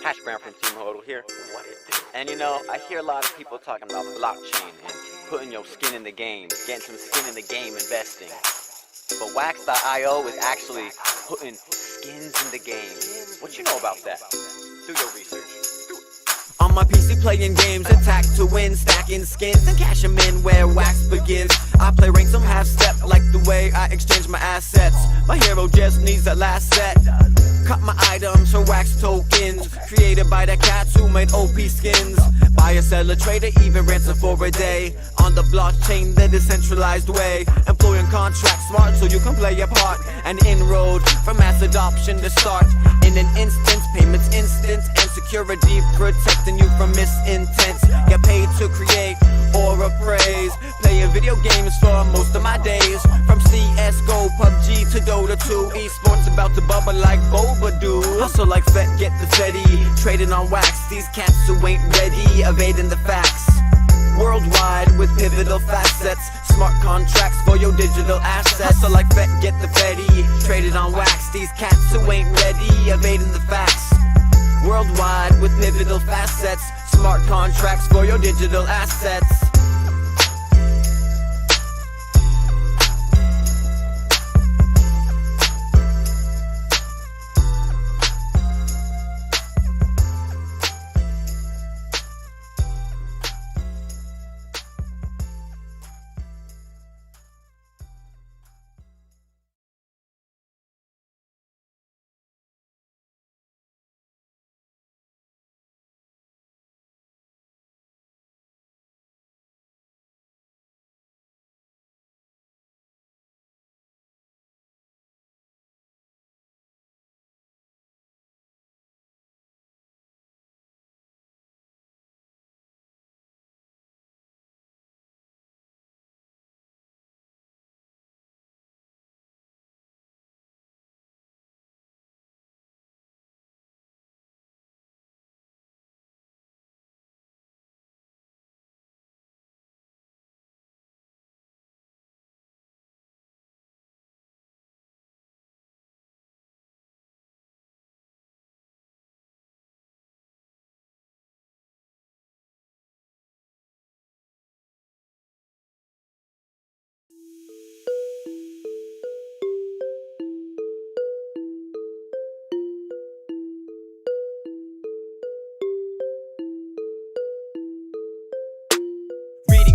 Hash Brown from Team Hodl here. What it do? And you know, I hear a lot of people talking about blockchain and putting your skin in the game, getting some skin in the game, investing. But Wax.io is actually putting skins in the game. What you know about that? Do your research. On my PC playing games, attack to win, stacking skins and cash them in where Wax begins. I play rank some half step, like the way I exchange my assets. My hero just needs that last set. Cut my items for Wax tokens, created by the cats who made OP skins. Buy a seller, trader, even ransom for a day. On the blockchain, the decentralized way. Employing contracts smart so you can play your part. An inroad from mass adoption to start. In an instance, payments instant and security protecting you from misintents. Get paid to create or appraise. Playing video games for most of my days. From CSGO, PUBG to Dota 2. Esports about to bubble like Boba do. Hustle like Fed, get the Fetty. Trading on Wax, these cats who ain't ready. Evading the facts. Worldwide with pivotal facets. Smart contracts for your digital assets. Hustle like Fed, get the Fetty. Traded on Wax, these cats who ain't ready. Evading the facts. Worldwide with pivotal facets. Smart contracts for your digital assets.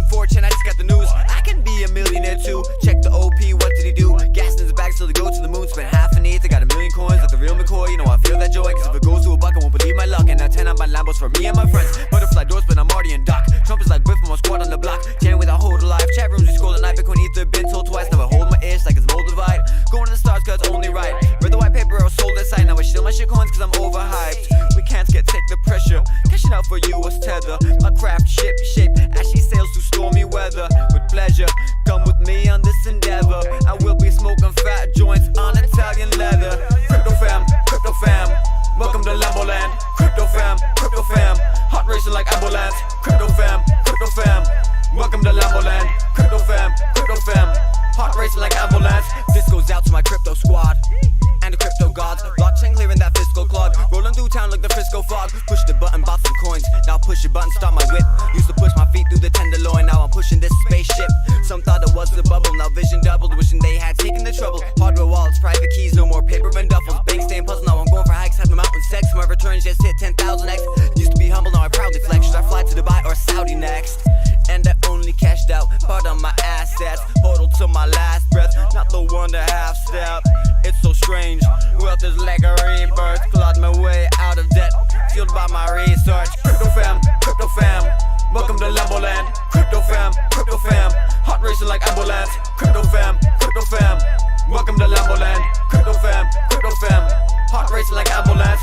Fortune, I just got the news. I can be a millionaire too. Check the OP, what did he do? Gas in his bag so they go to the moon. Spent half an eighth, I got 1,000,000 coins like the real McCoy. You know I feel that joy, cause if it goes to a buck I won't believe my luck. And now 10 on my Lambos for me and my friends. Butterfly doors, but I'm already in dock. Trump is like Biff from my squad on the block. Jamming with a hold alive. Chat rooms we scroll at night. Bitcoin Ether, been told twice. Now I hold my ish like it's Moldavite. Going to the stars cause it's only right. Read the white paper, I was sold that side. Now I steal my shit coins cause I'm overhyped. We can't take the pressure. Cashing out for you was tether. My craft ship shape as she sails through stormy weather. With pleasure, come with me on this endeavor. I will be smoking fat joints on Italian leather. Crypto fam, welcome to Lambo land. Crypto fam, hot racing like ambulance. Crypto fam, welcome to Lambo land. Crypto fam, hot racing like ambulance. This goes out to my crypto squad and the crypto gods. Blockchain clearing that fiscal clog. Rolling through town like the Frisco fog. Push the button, bought some coins. Now push the button, start my whip. Used to push my feet through the tenderloin. Now I'm pushing this spaceship. Some thought it was a bubble. Now vision doubled. Wishing they had taken the trouble. Hardware wallets, private keys, no more paper and duffels. Bank staying puzzled. Now I'm going for hikes. Have my mountain sex. My returns just hit 10,000x. Used to be humble. Now I proudly flex. Should I fly to Dubai or Saudi next? And I only cashed out part of my assets. Hodl to my last breath. Not the one to half step. It's so strange. Wealth is like a rebirth. Clawed my way out of debt, fueled by my research. Crypto fam, welcome to Lambo land. Crypto fam, hot racing like ambulance. Crypto fam, welcome to Lambo land. Crypto fam, hot racing like ambulance.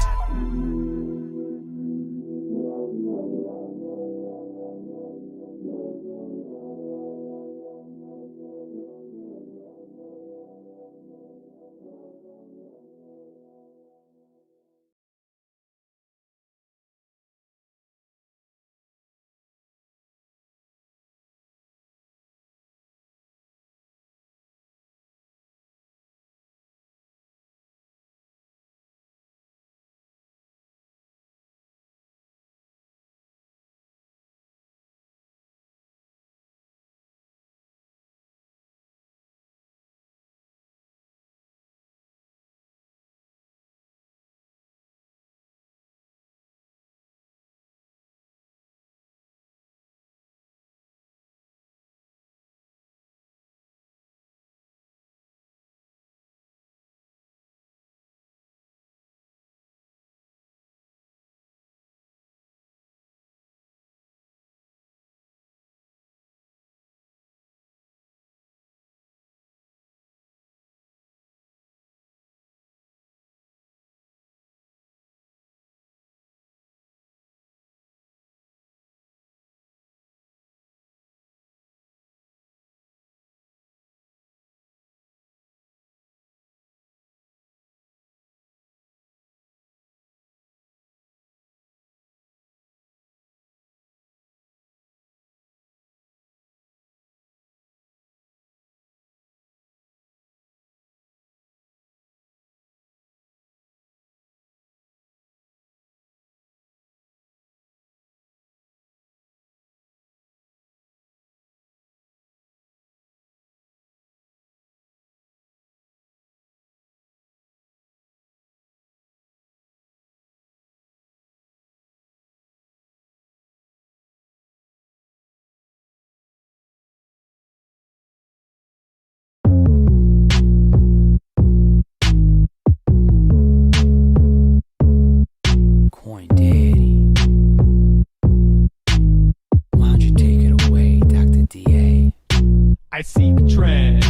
I seek trends,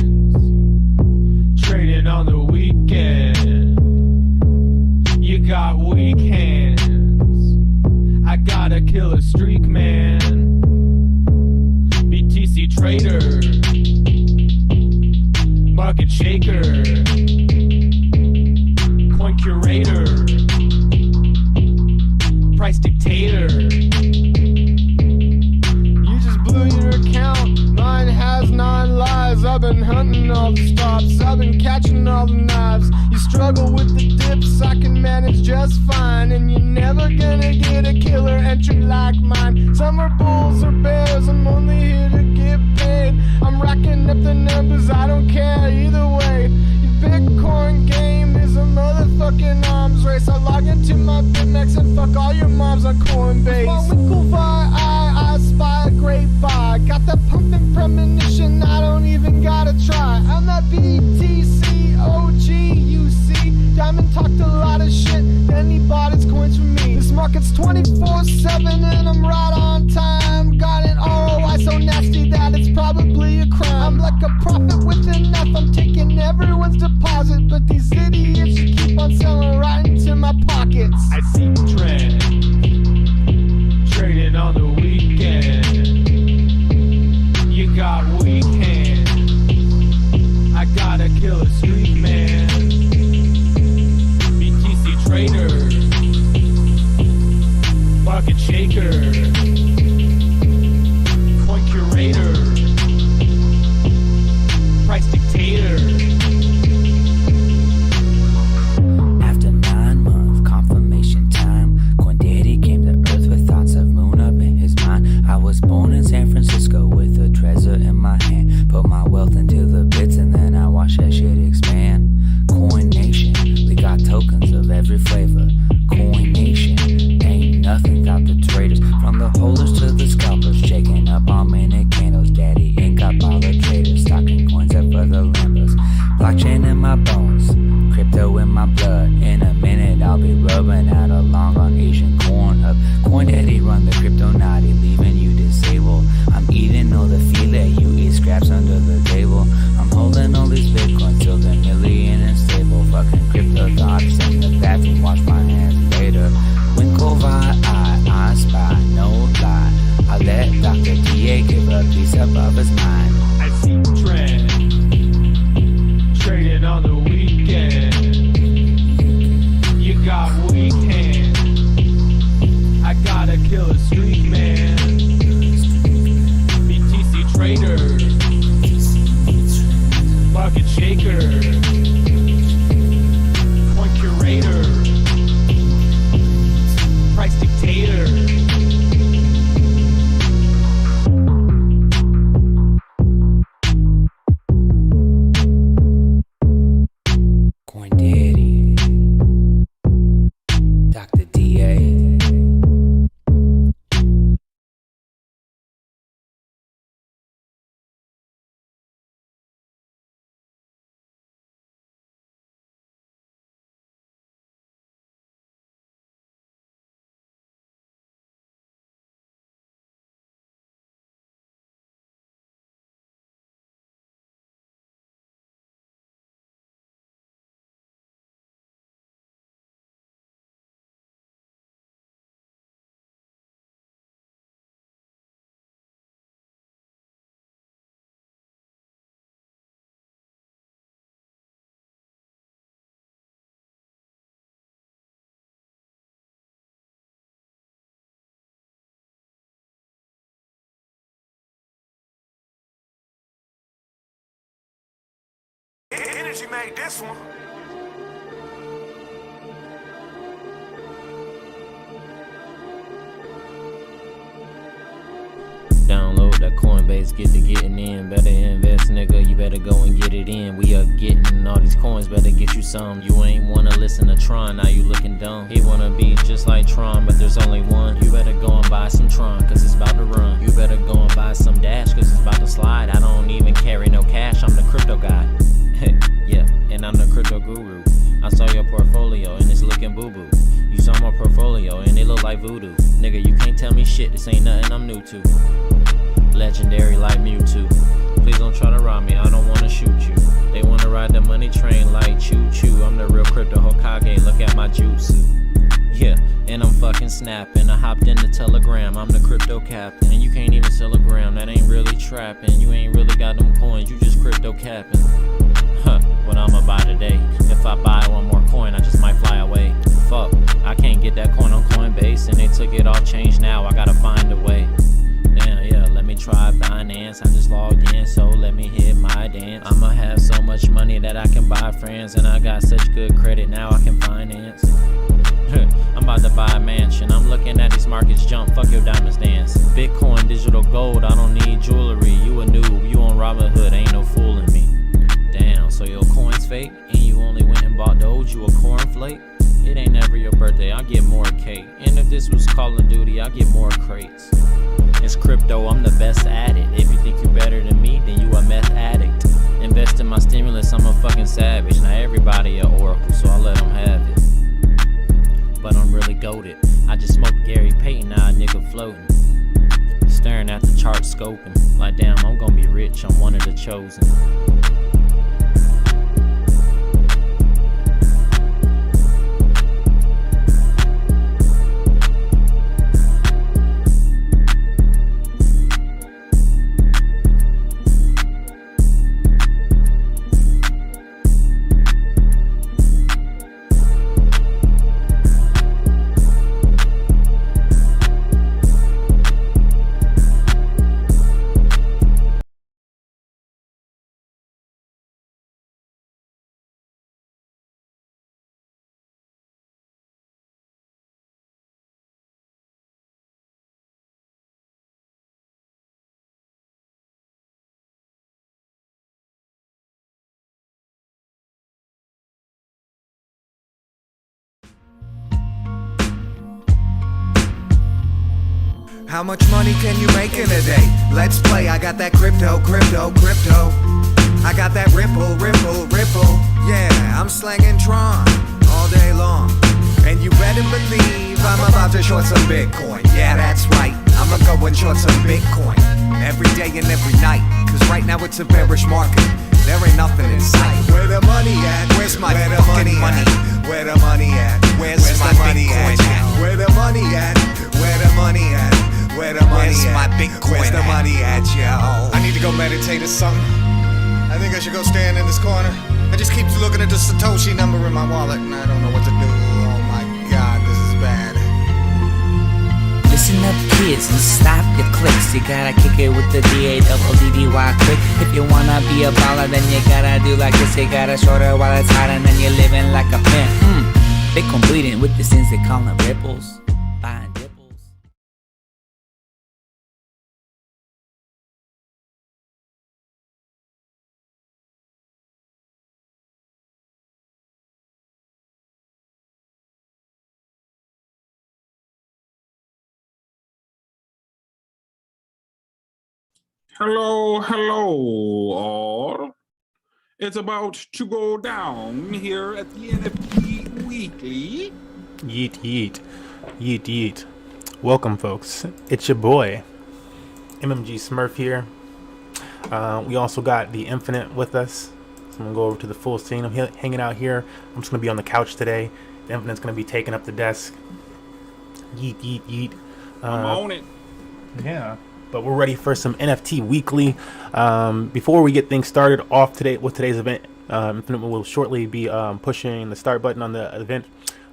trading on the weekend. You got weak hands, I got a killer streak, man. BTC trader, market shaker, coin curator, price dictator. You just blew your account, mine has 9 lives. I've been hunting all the stops, I've been catching all the knives. You struggle with the dips, I can manage just fine. And you're never gonna get a killer entry like mine. Some are bulls or bears, I'm only here to get paid. I'm racking up the numbers, I don't care either way. Your Bitcoin game is a motherfucking arms race. I log into my BitMEX and fuck all your moms on Coinbase. My Winklevi, I spy a great buy. Got that pumping premonition, I don't even gotta try. I'm that BTC OG, you see. Diamond talked a lot of shit, then he bought his coins from me. This market's 24/7 and I'm right on time. Got an ROI so nasty that it's probably a crime. I'm like a prophet with an F, I'm taking everyone's deposit. But these idiots keep on selling right into my pockets. I see trends, trading on the weekend. You got weak hands, I got a killer streak, man. BTC trader, market shaker, coin curator, price dictator. After 9-month confirmation time, Quindaddy came to earth with thoughts of moon up in his mind. I was born in San Francisco with a treasure in my hand. Put my wealth into the bits and then I watch that shit expand. Coin Nation, we got tokens of every flavor. Coin Nation, ain't nothing without the traders. From the holders to the scalpers, shaking up all minute candles. Daddy ain't got all the traders, stocking coins up for the lambers. Blockchain in my bones, crypto in my blood. In a minute I'll be rubbing out a long on Asian corn hub. Coindaddy run the crypto naughty, leaving you disabled. I'm eating all the filet, you eat scraps under the table. I'm holding all these bitcoins till they're million and stable. Fucking crypto thoughts in the bathroom, wash my hands later. Winklevi, I spy, no lie. I let Dr. DA give a piece up of his mind. I see trends, trading on the weekend. You got weak hands, I got a killer streak, man. BTC trader, market shaker, coin curator, price dictator. Quindaddy, Dr. DA. Energy made this one. Download that Coinbase, get to getting in. Better invest, nigga, you better go and get it in. We are getting all these coins, better get you some. You ain't wanna listen to Tron, now you looking dumb. He wanna be just like Tron, but there's only one. You better go and buy some Tron, cause it's about to run. You better go and buy some Dash, cause it's about to slide. I don't even carry no cash, I'm the crypto guy. Yeah, and I'm the crypto guru. I saw your portfolio and it's looking boo-boo. You saw my portfolio and it look like voodoo. Nigga, you can't tell me shit, this ain't nothing I'm new to. Legendary like Mewtwo. please don't try to rob me, I don't wanna shoot you. They wanna ride the money train like choo-choo. I'm the real crypto Hokage, look at my jutsu. Yeah, and I'm fucking snapping. I hopped in the Telegram, I'm the crypto captain. And you can't even sell a gram, that ain't really trapping. You ain't really got them coins, you just crypto capping. Huh, what I'ma buy today? If I buy one more coin, I just might fly away. Fuck, I can't get that coin on Coinbase, and they took it off change now, I gotta find a way. Damn, yeah, let me try Binance, I just logged in, so let me hit my dance. I'ma have so much money that I can buy friends, and I got such good credit, now I can finance. I'm about to buy a mansion, I'm looking at these markets jump, fuck your diamonds dance. Bitcoin, digital gold, I don't need jewelry. You a noob, you on Robinhood, ain't no fooling me. Damn, so your coin's fake, and you only went and bought Doge, you a cornflake? It ain't never your birthday, I'll get more cake. And if this was Call of Duty, I'll get more crates. It's crypto, I'm the best at it. If you think you better than me, then you a meth addict. Invest in my stimulus, I'm a fucking savage. Now everybody a oracle, so I let them have it. But I'm really goated. I just smoked Gary Payton, now a nigga floating. Staring at the chart scoping. Like damn, I'm gonna be rich, I'm one of the chosen. How much money can you make in a day? Let's play, I got that crypto. I got that ripple. Yeah, I'm slanging Tron all day long. And you better believe I'm about to short some Bitcoin. Yeah, that's right, I'ma go and short some Bitcoin. Every day and every night, cause right now it's a bearish market. There ain't nothing in sight. Where the money at? Where's my fucking money? Where the money at? Where's my Bitcoin at? Where the money at? Where the money at? Where the money at? My Bitcoin. Where's the money at, yo? I need to go meditate or something. I think I should go stand in this corner. I just keep looking at the Satoshi number in my wallet and I don't know what to do. Oh my god, this is bad. Listen up kids and stop your clicks. You gotta kick it with the D-A-double-D-D-Y quick. If you wanna be a baller then you gotta do like this. You gotta shorter while it's hot and then you're living like a pimp. Bitcoin bleeding with the sins they call them ripples. Buying dipples. Hello, all. It's about to go down here at the NFT Weekly. Yeet. Welcome, folks. It's your boy, MMG Smurf here. We also got the Infinite with us. So I'm going to go over to the full scene. I'm hanging out here. I'm just going to be on the couch today. The Infinite's going to be taking up the desk. Yeet. I'm on it. Yeah. But we're ready for some NFT Weekly. Before we get things started off today with today's event, Infinite will shortly be pushing the start button on the event,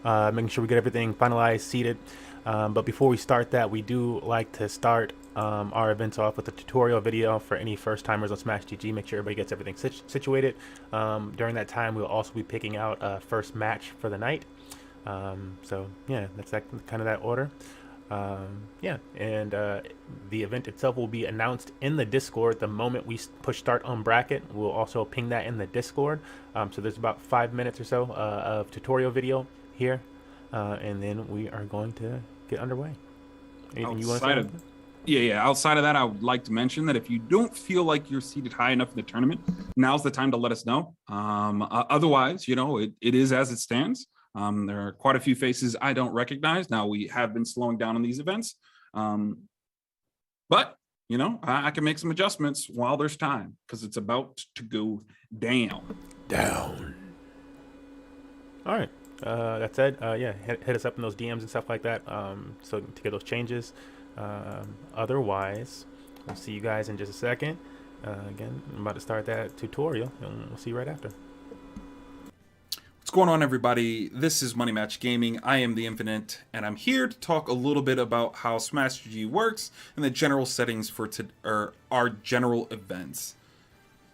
making sure we get everything finalized, seated. But before we start that, we do like to start our events off with a tutorial video for any first timers on Smash GG. Make sure everybody gets everything situated. During that time, we'll also be picking out a first match for the night. So yeah, that's kind of that order. The event itself will be announced in the Discord the moment we push start on bracket. We'll also ping that in the Discord. So there's about 5 minutes or so of tutorial video here, and then we are going to get underway. Anything you want to say? Yeah. Outside of that, I would like to mention that if you don't feel like you're seated high enough in the tournament, now's the time to let us know. Otherwise, it is as it stands. There are quite a few faces I don't recognize. Now, we have been slowing down on these events. But you know, I can make some adjustments while there's time because it's about to go down. All right. That said, yeah, hit us up in those DMs and stuff like that. So to get those changes. Otherwise, we'll see you guys in just a second. Again, I'm about to start that tutorial, and we'll see you right after. What's going on, everybody? This is Money Match Gaming. I am the Infinite, and I'm here to talk a little bit about how Smash GG works and the general settings for our general events.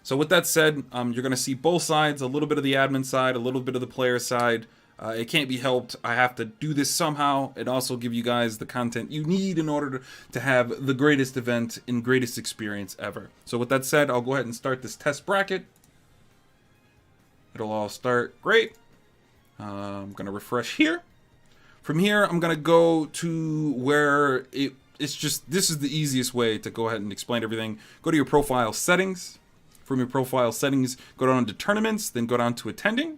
So with that said, you're going to see both sides, a little bit of the admin side, a little bit of the player side. It can't be helped. I have to do this somehow and also give you guys the content you need in order to have the greatest event and greatest experience ever. So with that said, I'll go ahead and start this test bracket. It'll all start great. I'm going to refresh here. From here, I'm going to go to where it's just, this is the easiest way to go ahead and explain everything. Go to your profile settings. From your profile settings, go down to tournaments, then go down to attending.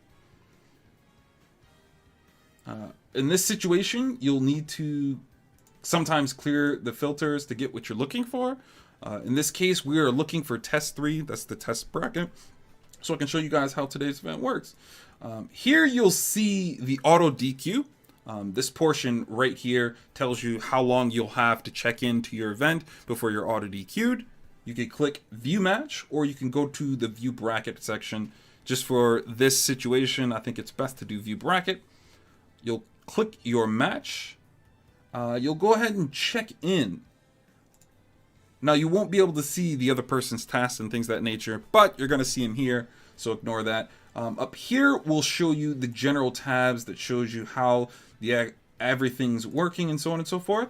In this situation, you'll need to sometimes clear the filters to get what you're looking for. In this case, we are looking for test 3. That's the test bracket. So I can show you guys how today's event works. Here you'll see the auto DQ. This portion right here tells you how long you'll have to check into your event before you're auto DQ'd. You can click view match, or you can go to the view bracket section. Just for this situation, I think it's best to do view bracket. You'll click your match. You'll go ahead and check in. Now, you won't be able to see the other person's tasks and things of that nature, but you're going to see them here, so ignore that. Up here, we'll show you the general tabs that shows you how everything's working and so on and so forth.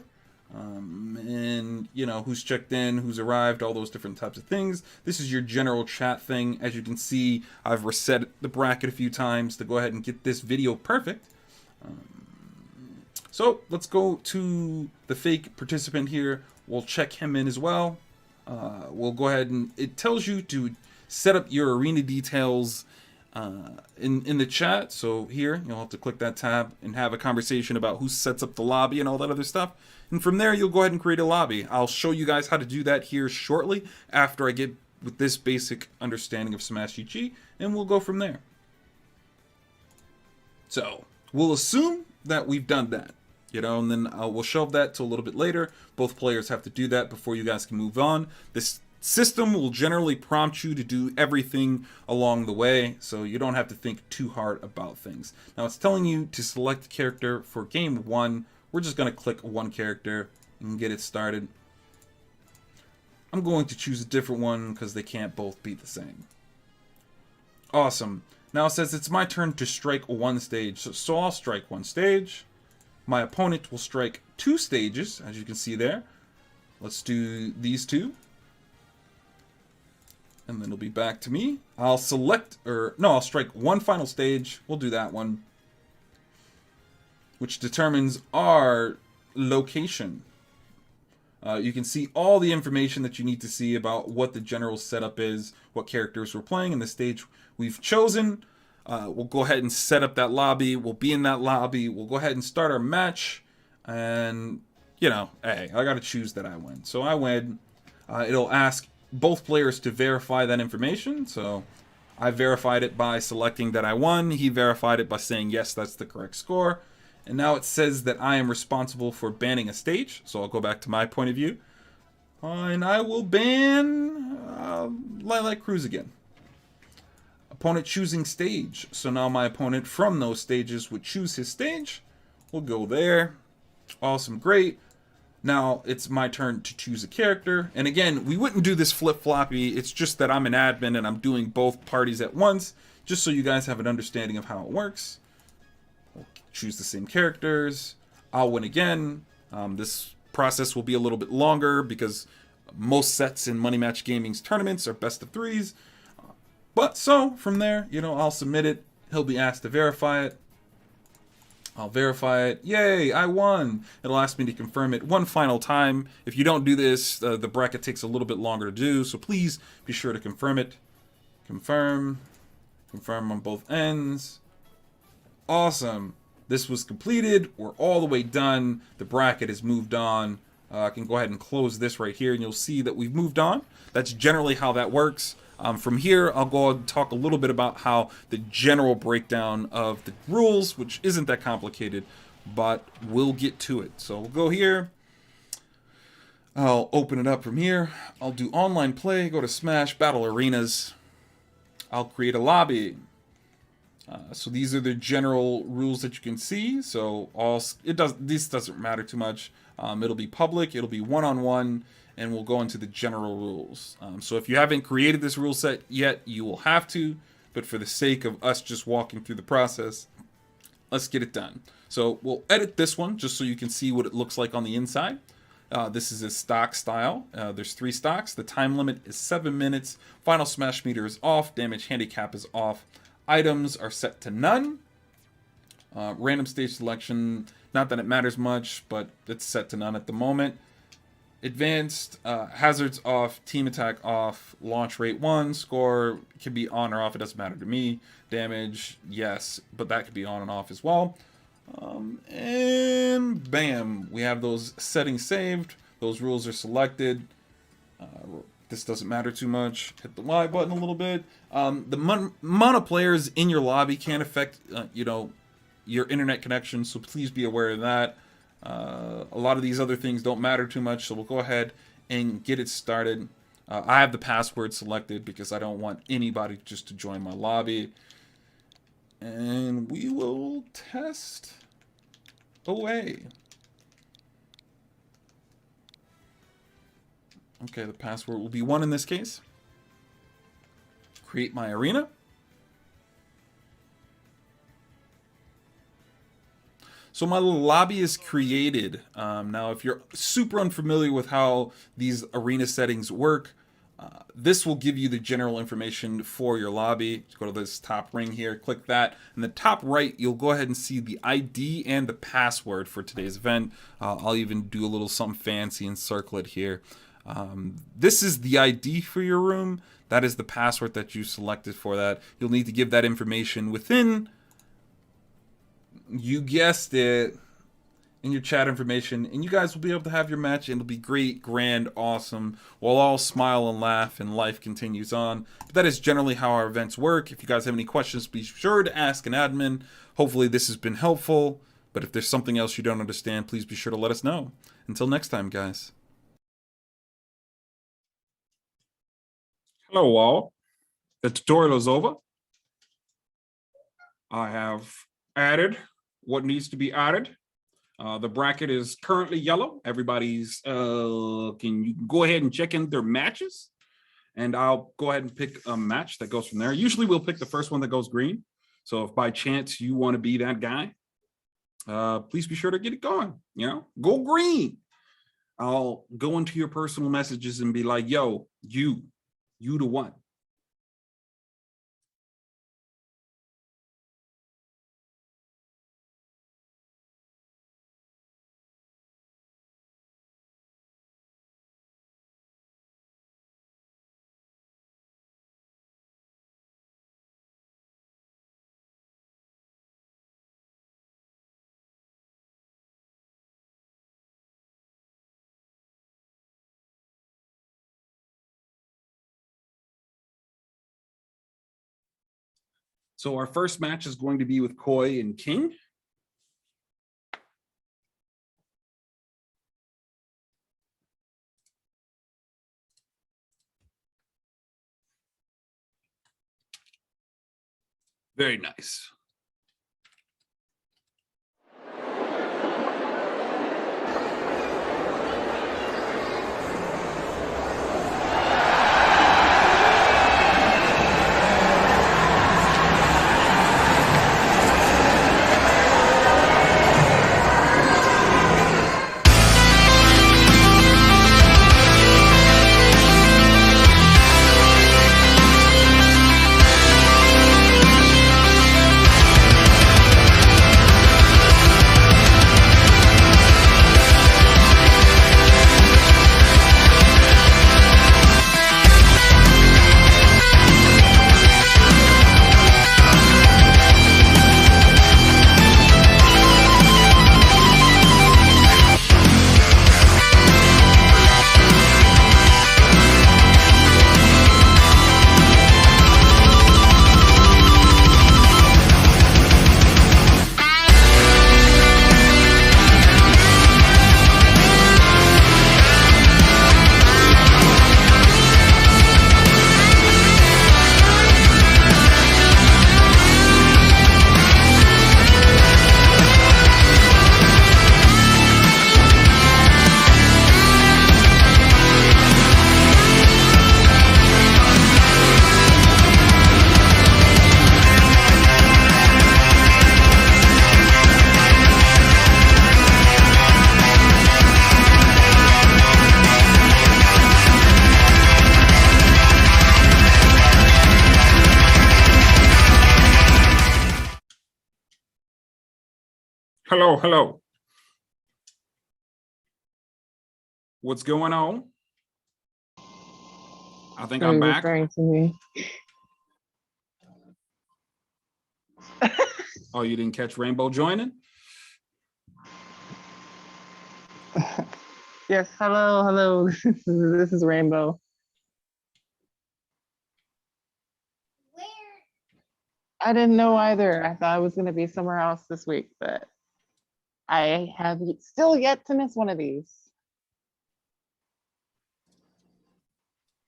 And, you know, who's checked in, who's arrived, all those different types of things. This is your general chat thing. As you can see, I've reset the bracket a few times to go ahead and get this video perfect. So let's go to the fake participant here. We'll check him in as well. We'll go ahead and it tells you to set up your arena details in the chat. So here you'll have to click that tab and have a conversation about who sets up the lobby and all that other stuff. And from there, you'll go ahead and create a lobby. I'll show you guys how to do that here shortly after I get with this basic understanding of Smash GG, and we'll go from there. So we'll assume that we've done that, you know, and then we'll shelve that to a little bit later. Both players have to do that before you guys can move on. This system will generally prompt you to do everything along the way, so you don't have to think too hard about things. Now, it's telling you to select a character for game 1. We're just going to click one character and get it started. I'm going to choose a different one because they can't both be the same. Awesome. Now it says it's my turn to strike one stage, so I'll strike one stage. My opponent will strike 2 stages, as you can see there. Let's do these 2. And then it'll be back to me. I'll strike one final stage. We'll do that one, which determines our location. You can see all the information that you need to see about what the general setup is, what characters we're playing, and the stage we've chosen. We'll go ahead and set up that lobby. We'll be in that lobby. We'll go ahead and start our match. And, you know, hey, I got to choose that I win. So I win. It'll ask both players to verify that information. So I verified it by selecting that I won. He verified it by saying, yes, that's the correct score. And now it says that I am responsible for banning a stage. So I'll go back to my point of view. And I will ban Lilac Cruz again. Opponent choosing stage. So now my opponent from those stages would choose his stage. We'll go there. Awesome, great. Now it's my turn to choose a character. And again, we wouldn't do this flip-floppy. It's just that I'm an admin and I'm doing both parties at once. Just so you guys have an understanding of how it works. We'll choose the same characters. I'll win again. This process will be a little bit longer because most sets in Money Match Gaming's tournaments are best of 3s. But so from there, you know, I'll submit it. He'll be asked to verify it. I'll verify it. Yay, I won. It'll ask me to confirm it one final time. If you don't do this, the bracket takes a little bit longer to do. So please be sure to confirm it. Confirm. Confirm on both ends. Awesome. This was completed. We're all the way done. The bracket has moved on. I can go ahead and close this right here, and you'll see that we've moved on. That's generally how that works. From here, I'll go and talk a little bit about how the general breakdown of the rules, which isn't that complicated, but we'll get to it. So we'll go here. I'll open it up from here. I'll do online play, go to Smash, Battle Arenas. I'll create a lobby. So these are the general rules that you can see. So this doesn't matter too much. It'll be public, it'll be one-on-one, and we'll go into the general rules. So if you haven't created this rule set yet, you will have to, but for the sake of us just walking through the process, let's get it done. So we'll edit this one just so you can see what it looks like on the inside. This is a stock style. There's 3 stocks. The time limit is 7 minutes. Final smash meter is off. Damage handicap is off. Items are set to none. Random stage selection, not that it matters much, but it's set to none at the moment. Advanced, hazards off, team attack off, launch rate 1, score can be on or off, it doesn't matter to me. Damage, yes, but that could be on and off as well. And bam, we have those settings saved. Those rules are selected. This doesn't matter too much. Hit the Y button a little bit. The amount of players in your lobby can affect, your internet connection, so please be aware of that. A lot of these other things don't matter too much, so we'll go ahead and get it started. I have the password selected because I don't want anybody just to join my lobby. And we will test away. Okay, the password will be 1 in this case. Create my arena. So my lobby is created. Now, if you're super unfamiliar with how these arena settings work, this will give you the general information for your lobby. Just go to this top ring here, click that. In the top right, you'll go ahead and see the ID and the password for today's event. I'll even do a little something fancy and circle it here. This is the ID for your room. That is the password that you selected for that. You'll need to give that information within, you guessed it, in your chat information, and you guys will be able to have your match, and it'll be great, grand, awesome. We'll all smile and laugh, and life continues on. But that is generally how our events work. If you guys have any questions, be sure to ask an admin. Hopefully this has been helpful, but if there's something else you don't understand, please be sure to let us know. Until next time, guys. Hello all. The tutorial is over. I have added what needs to be added. The bracket is currently yellow. Everybody's you can go ahead and check in their matches, and I'll go ahead and pick a match that goes from there. Usually we'll pick the first one that goes green. So if by chance you want to be that guy, please be sure to get it going. Go green. I'll go into your personal messages and be like, yo, you the one. So our first match is going to be with Koi and King. Very nice. Hello, hello. What's going on? I think Are I'm you back. referring to me? Oh, you didn't catch Rainbow joining? Yes, hello. This is Rainbow. I didn't know either. I thought I was going to be somewhere else this week, but I have still yet to miss one of these.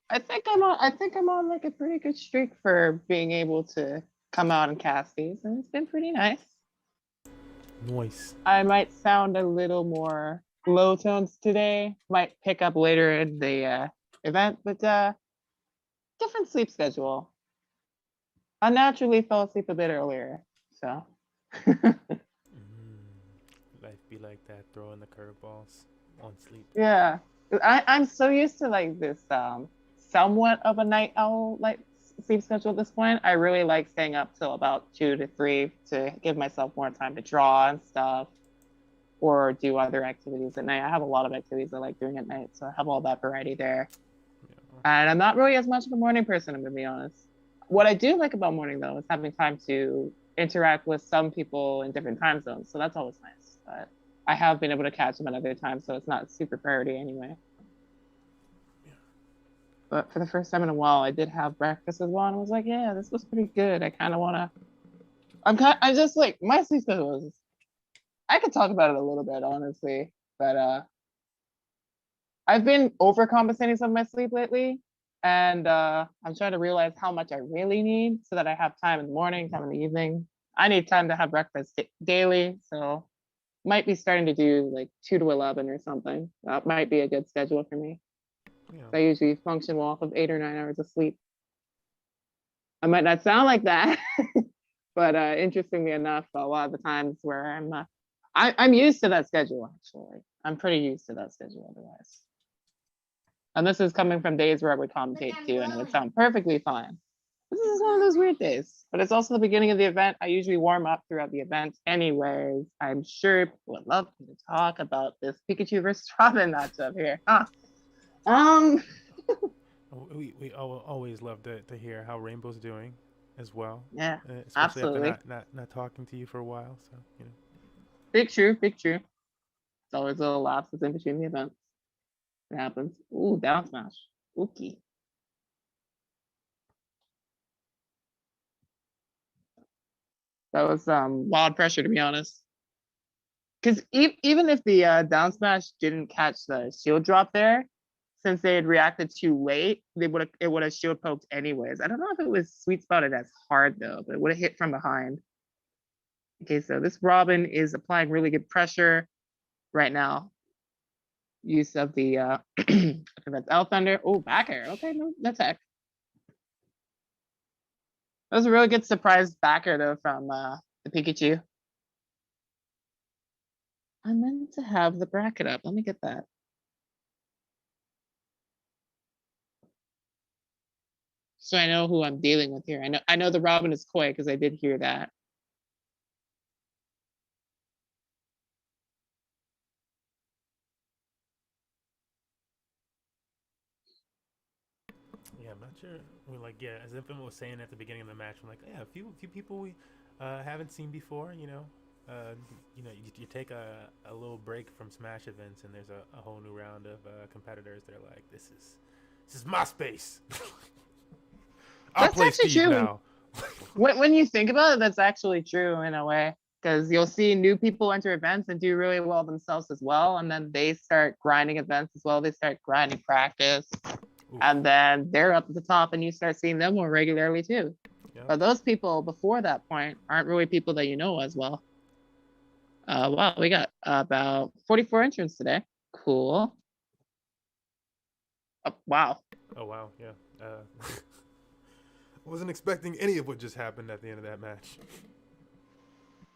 I think I'm on like a pretty good streak for being able to come out and cast these, and it's been pretty nice. Nice. I might sound a little more low tones today, might pick up later in the event, but different sleep schedule. I naturally fell asleep a bit earlier, so. Life be like that, throwing the curveballs on sleep. Yeah, I'm so used to like this somewhat of a night owl like sleep schedule at this point. I really like staying up till about 2 to 3 to give myself more time to draw and stuff or do other activities at night. I have a lot of activities I like doing at night, so I have all that variety there. Yeah. And I'm not really as much of a morning person, I'm gonna be honest. What I do like about morning though is having time to interact with some people in different time zones, so that's always nice. But I have been able to catch them at other times, so it's not super priority anyway. But for the first time in a while, I did have breakfast as well, and I was like, yeah, this was pretty good. I kind of want to. I'm just like, my sleep schedule is. I could talk about it a little bit, honestly, but I've been overcompensating some of my sleep lately, and I'm trying to realize how much I really need so that I have time in the morning, time in the evening. I need time to have breakfast daily, so might be starting to do like 2 to 11 or something. That might be a good schedule for me. Yeah. I usually function well off of 8 or 9 hours of sleep. I might not sound like that, but interestingly enough, a lot of the times where I'm used to that schedule, actually. I'm pretty used to that schedule otherwise. And this is coming from days where I would commentate too, and it would sound perfectly fine. This is one of those weird days, but it's also the beginning of the event. I usually warm up throughout the event anyways. I'm sure people would love me to talk about this Pikachu versus Robin matchup here. We always love to hear how Rainbow's doing as well. Yeah, Especially absolutely. after not talking to you for a while. So, you know. Big true. It's always little lapses in between the events. It happens. Ooh, down smash. Ookie. That was wild pressure, to be honest. Because even if the down smash didn't catch the shield drop there, since they had reacted too late, it would have shield poked anyways. I don't know if it was sweet spotted as hard though, but it would have hit from behind. Okay, so this Robin is applying really good pressure right now. Use of the I think that's L Thunder. Oh, back air. Okay, no, that's heck. That was a really good surprise backer though from the Pikachu. I meant to have the bracket up. Let me get that. So I know who I'm dealing with here. I know the Robin is Koi because I did hear that. Yeah, I'm not sure. Yeah, as Infinite was saying at the beginning of the match, I'm like, yeah, a few people we haven't seen before. You take a little break from Smash events, and there's a whole new round of competitors. They're like, this is my space. I'll That's play actually Steve true. now. When you think about it, that's actually true in a way, because you'll see new people enter events and do really well themselves as well, and then they start grinding events as well. They start grinding practice. Oof. And then they're up at the top and you start seeing them more regularly too. Yep. But those people before that point aren't really people that you know as well. Wow, we got about 44 entrants today. Cool. Oh, wow. Oh, wow, yeah. Wasn't expecting any of what just happened at the end of that match.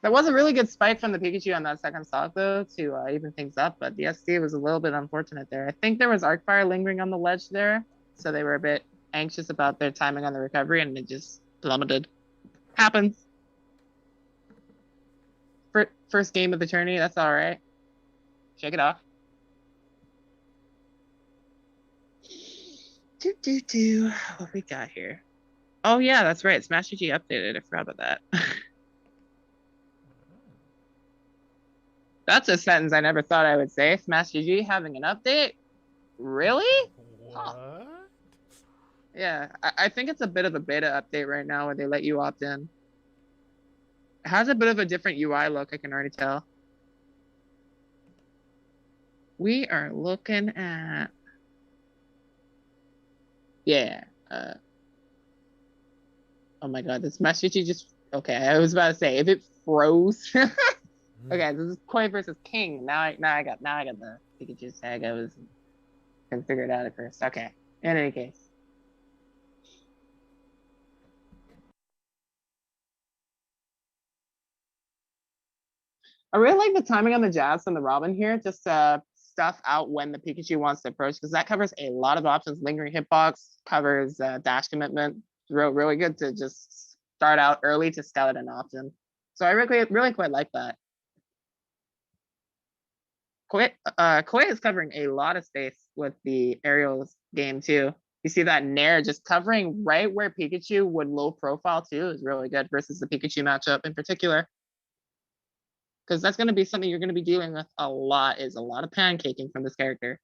That was a really good spike from the Pikachu on that second stock though to even things up, but the SD was a little bit unfortunate there. I think there was arc fire lingering on the ledge there, so they were a bit anxious about their timing on the recovery and it just plummeted. Happens. First game of the tourney. That's all right. Shake it off. What we got here? Oh yeah, that's right. Smash GG updated. I forgot about that. That's a sentence I never thought I would say. Smash GG having an update? Really? What? Huh. Yeah, I think it's a bit of a beta update right now where they let you opt in. It has a bit of a different UI look, I can already tell. We are looking at... Yeah. Oh my god, this Smash GG just... Okay, I was about to say, if it froze... Okay, this is Koi versus King. Now I got the Pikachu tag. I was couldn't figure it out at first. Okay. In any case. I really like the timing on the Jazz and the Robin here. Just stuff out when the Pikachu wants to approach, because that covers a lot of options. Lingering hitbox, covers dash commitment. Really good to just start out early to scout an option. So I really quite like that. Koi is covering a lot of space with the aerials game too. You see that Nair just covering right where Pikachu would low profile too is really good versus the Pikachu matchup in particular. Because that's going to be something you're going to be dealing with a lot, is a lot of pancaking from this character.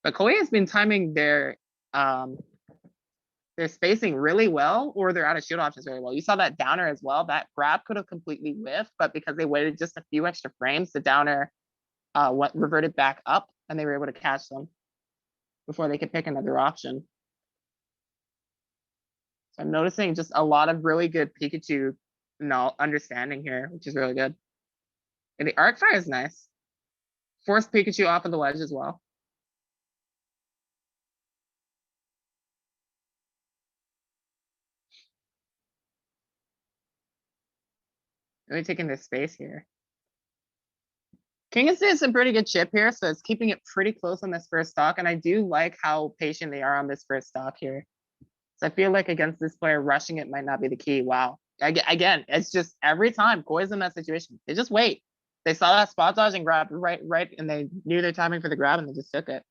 But Koi has been timing their spacing really well, or their out of shield options very well. You saw that downer as well. That grab could have completely whiffed, but because they waited just a few extra frames, the downer reverted back up, and they were able to catch them before they could pick another option. So I'm noticing just a lot of really good Pikachu understanding here, which is really good. And the arc fire is nice. Forced Pikachu off of the ledge as well. Really taking this space here. King is doing some pretty good chip here, so it's keeping it pretty close on this first stock, and I do like how patient they are on this first stock here. So I feel like against this player, rushing it might not be the key. Wow. Again, it's just every time Koi's in that situation, they just wait. They saw that spot dodge and grabbed right, and they knew their timing for the grab, and they just took it.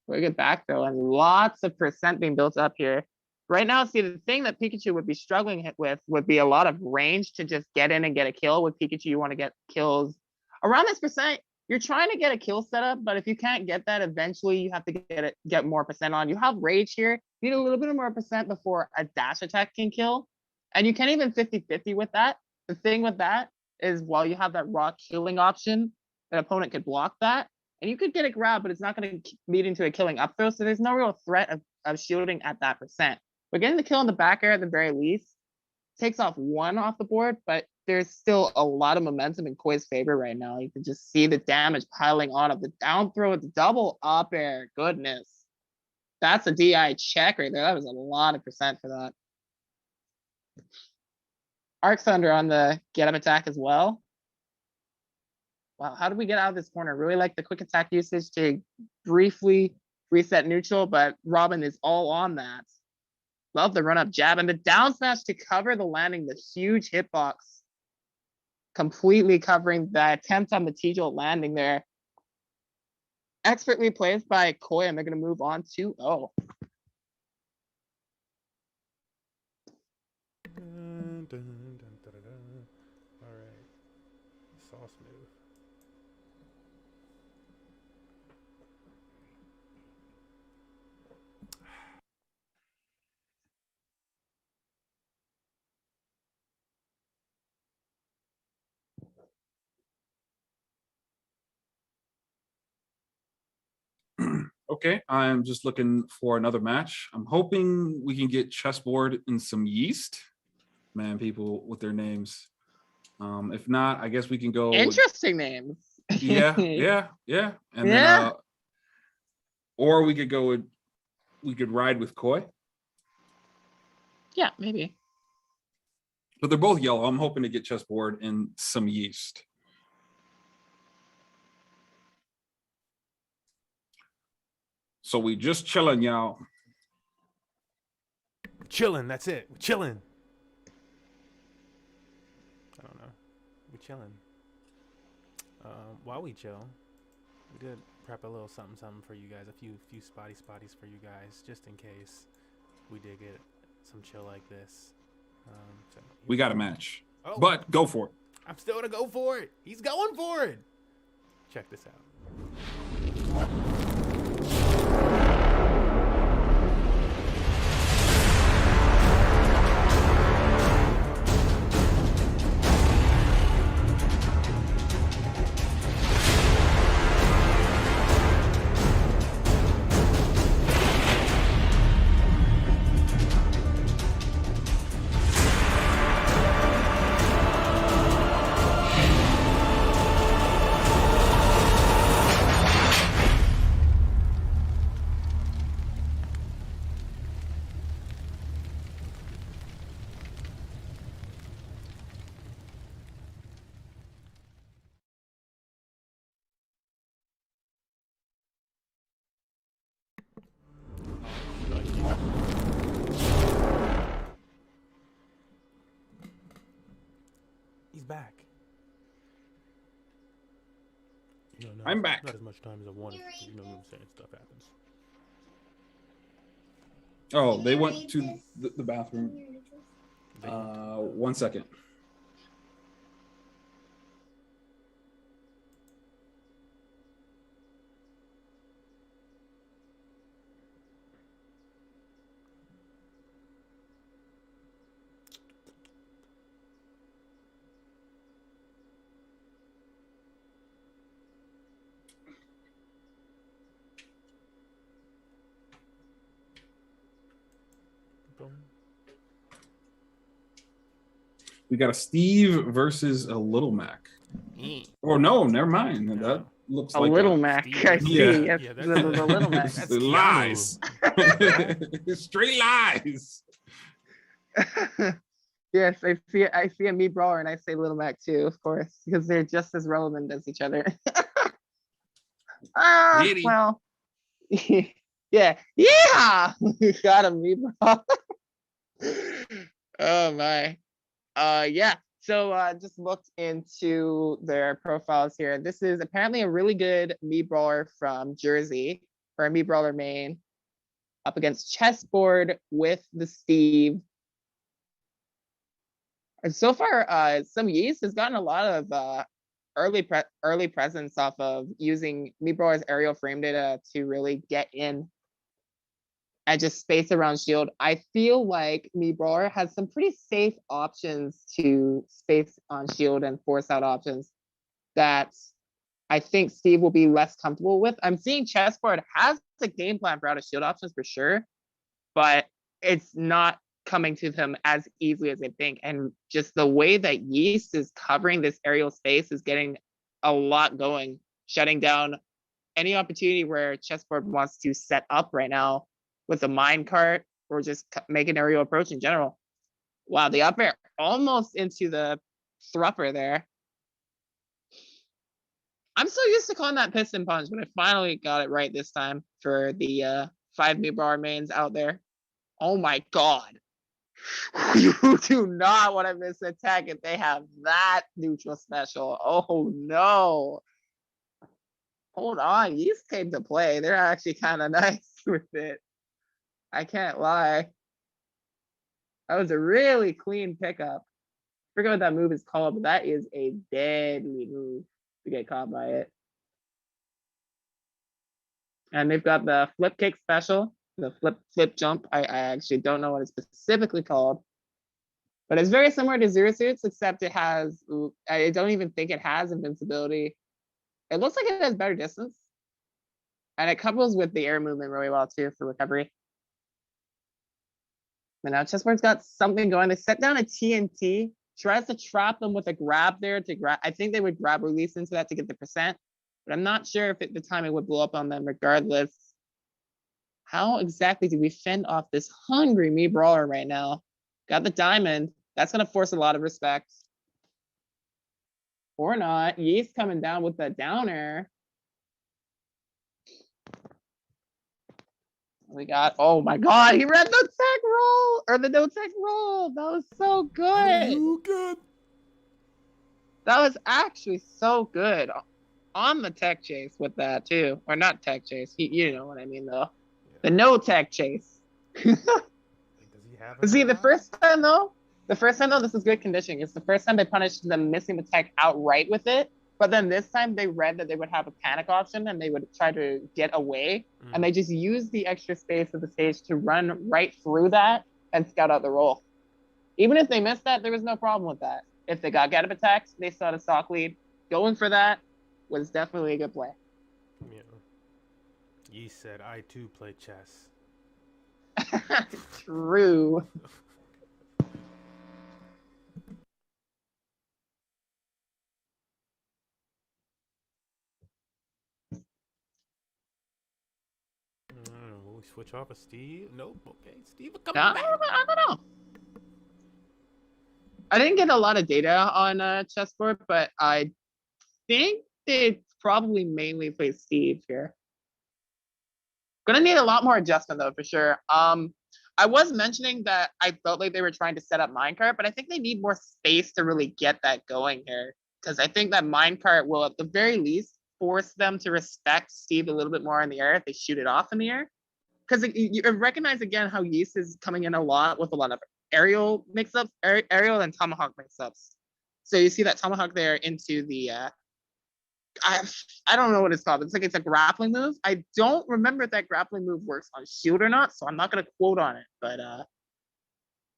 We get back though, and lots of percent being built up here. Right now, see, the thing that Pikachu would be struggling with would be a lot of range to just get in and get a kill. With Pikachu, you want to get kills around this percent. You're trying to get a kill setup, but if you can't get that, eventually you have to get more percent on. You have rage here. You need a little bit of more percent before a dash attack can kill. And you can't even 50-50 with that. The thing with that is, while you have that raw killing option, an opponent could block that. And you could get a grab, but it's not going to lead into a killing up throw. So there's no real threat of shielding at that percent. But getting the kill in the back air at the very least takes off one off the board, but there's still a lot of momentum in Koi's favor right now. You can just see the damage piling on of the down throw with the double up air. Goodness. That's a DI check right there. That was a lot of percent for that. Arc Thunder on the get him attack as well. Wow, how did we get out of this corner? Really like the quick attack usage to briefly reset neutral, but Robin is all on that. Love the run up jab and the down smash to cover the landing, the huge hitbox. Completely covering the attempt on the T-Jolt landing there. Expertly placed by Koi, and they're going to move on 2-0. Dun, dun, dun, dun, dun. All right. Sauce move. Okay, I'm just looking for another match. I'm hoping we can get chessboard and some yeast. Man, people with their names. If not, I guess we can go. Interesting names. Yeah. And then, or we could go with, we could ride with Koi. Yeah, maybe. But they're both yellow. I'm hoping to get chessboard and some yeast. So we just chilling, y'all. Chilling, that's it. We're chilling. I don't chilling. While we chill, we did prep a little something for you guys. A few spotties for you guys, just in case we did get some chill like this. So We got a match, oh, but go for it. I'm still gonna go for it. He's going for it. Check this out. He's back. You know, I'm back. Not as much time as I wanted. You know what I'm saying? Stuff happens. Oh, they went to the bathroom. 1 second. We got a Steve versus a Little Mac. Oh no, never mind. That looks A like Little Mac. I see. Yeah. Yes, Yeah, the Little Mac. That's lies. Straight lies. Yes, I see a me brawler and I say Little Mac too, of course, because they're just as relevant as each other. Giddy. Well, yeah, got a me brawler. Oh my. Yeah. So just looked into their profiles here. This is apparently a really good me brawler from Jersey, or a me brawler main, up against Chessboard with the Steve. And so far, some Yeast has gotten a lot of early presence off of using me brawler's aerial frame data to really get in and just space around shield. I feel like me brawler has some pretty safe options to space on shield and force out options that I think Steve will be less comfortable with. I'm seeing Chessboard has a game plan for out of shield options for sure, but it's not coming to them as easily as I think. And just the way that Yeast is covering this aerial space is getting a lot going, shutting down any opportunity where Chessboard wants to set up right now with a minecart or just make an aerial approach in general. Wow, the up air almost into the thrupper there. I'm so used to calling that piston punch, but I finally got it right this time for the 5 me bar mains out there. Oh my god. You do not want to miss attack if they have that neutral special. Oh no. Hold on, Yeast came to play. They're actually kind of nice with it. I can't lie. That was a really clean pickup. I forget what that move is called, but that is a deadly move to get caught by it. And they've got the flip kick special, the flip jump. I actually don't know what it's specifically called, but it's very similar to Zero Suits, except it has, I don't even think it has invincibility. It looks like it has better distance. And it couples with the air movement really well too for recovery. But now Chessboard's got something going. They set down a TNT, tries to trap them with a grab there to grab. I think they would grab release into that to get the percent, but I'm not sure if at the time it would blow up on them regardless. How exactly do we fend off this hungry me brawler right now? Got the diamond. That's going to force a lot of respect. Or not. Yeast coming down with the downer. We got, oh my god, he read the tech roll, or the no tech roll. That was so good. You good? That was actually so good on the tech chase with that too, or not tech chase. You know what I mean though. The no tech chase. Like, does he have an See, AI? the first time though, this is good conditioning. It's the first time they punished them missing the tech outright with it. But then this time they read that they would have a panic option and they would try to get away. And they just used the extra space of the stage to run right through that and scout out the roll. Even if they missed that, there was no problem with that. If they got get up attacks, they saw the stock lead. Going for that was definitely a good play. Yeah. Ye said, I too play chess. True. Will we switch off of Steve? Nope. Okay, Steve will come I back. don't know. I didn't get a lot of data on chessboard, but I think they probably mainly play Steve here. Gonna need a lot more adjustment though, for sure. I was mentioning that I felt like they were trying to set up minecart, but I think they need more space to really get that going here. Because I think that minecart will, at the very least, force them to respect Steve a little bit more in the air if they shoot it off in the air. Because you recognize again how Yeast is coming in a lot with a lot of aerial mix-ups, aerial and tomahawk mix-ups. So you see that tomahawk there into the I don't know what it's called. It's like it's a grappling move. I don't remember if that grappling move works on shield or not, so I'm not gonna quote on it. But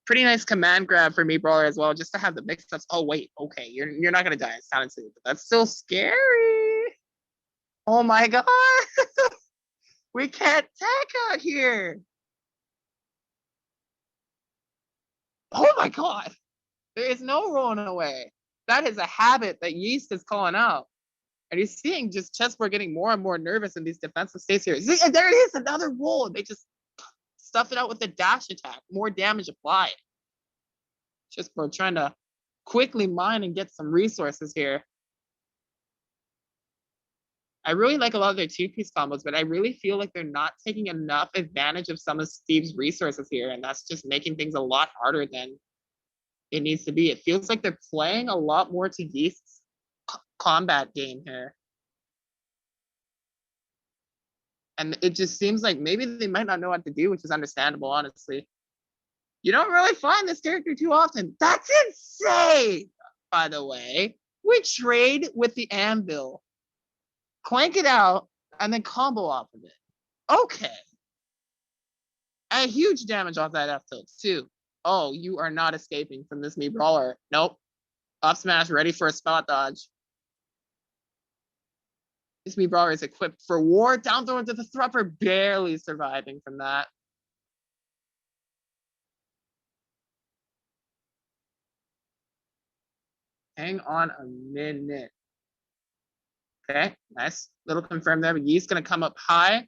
pretty nice command grab for me, brawler, as well, just to have the mix-ups. Oh wait, okay, you're not gonna die. It's sounded silly, but that's still scary. Oh my god, we can't tech out here. Oh my god, there is no rolling away. That is a habit that Yeast is calling out. And you're seeing just chessboard getting more and more nervous in these defensive states here. See, and there it is, another roll. They just stuff it out with the dash attack. More damage applied. Chessboard trying to quickly mine and get some resources here. I really like a lot of their two-piece combos, but I really feel like they're not taking enough advantage of some of Steve's resources here, and that's just making things a lot harder than it needs to be. It feels like they're playing a lot more to Yeast's combat game here. And it just seems like maybe they might not know what to do, which is understandable, honestly. You don't really find this character too often. That's insane, by the way. We trade with the anvil, clank it out, and then combo off of it. Okay. And huge damage off that F tilt, too. Oh, you are not escaping from this me brawler. Nope. Up smash, ready for a spot dodge. This me brawler is equipped for war. Down throw into the Thrupper, barely surviving from that. Hang on a minute. Okay, nice. Little confirm there, but Yee's gonna come up high.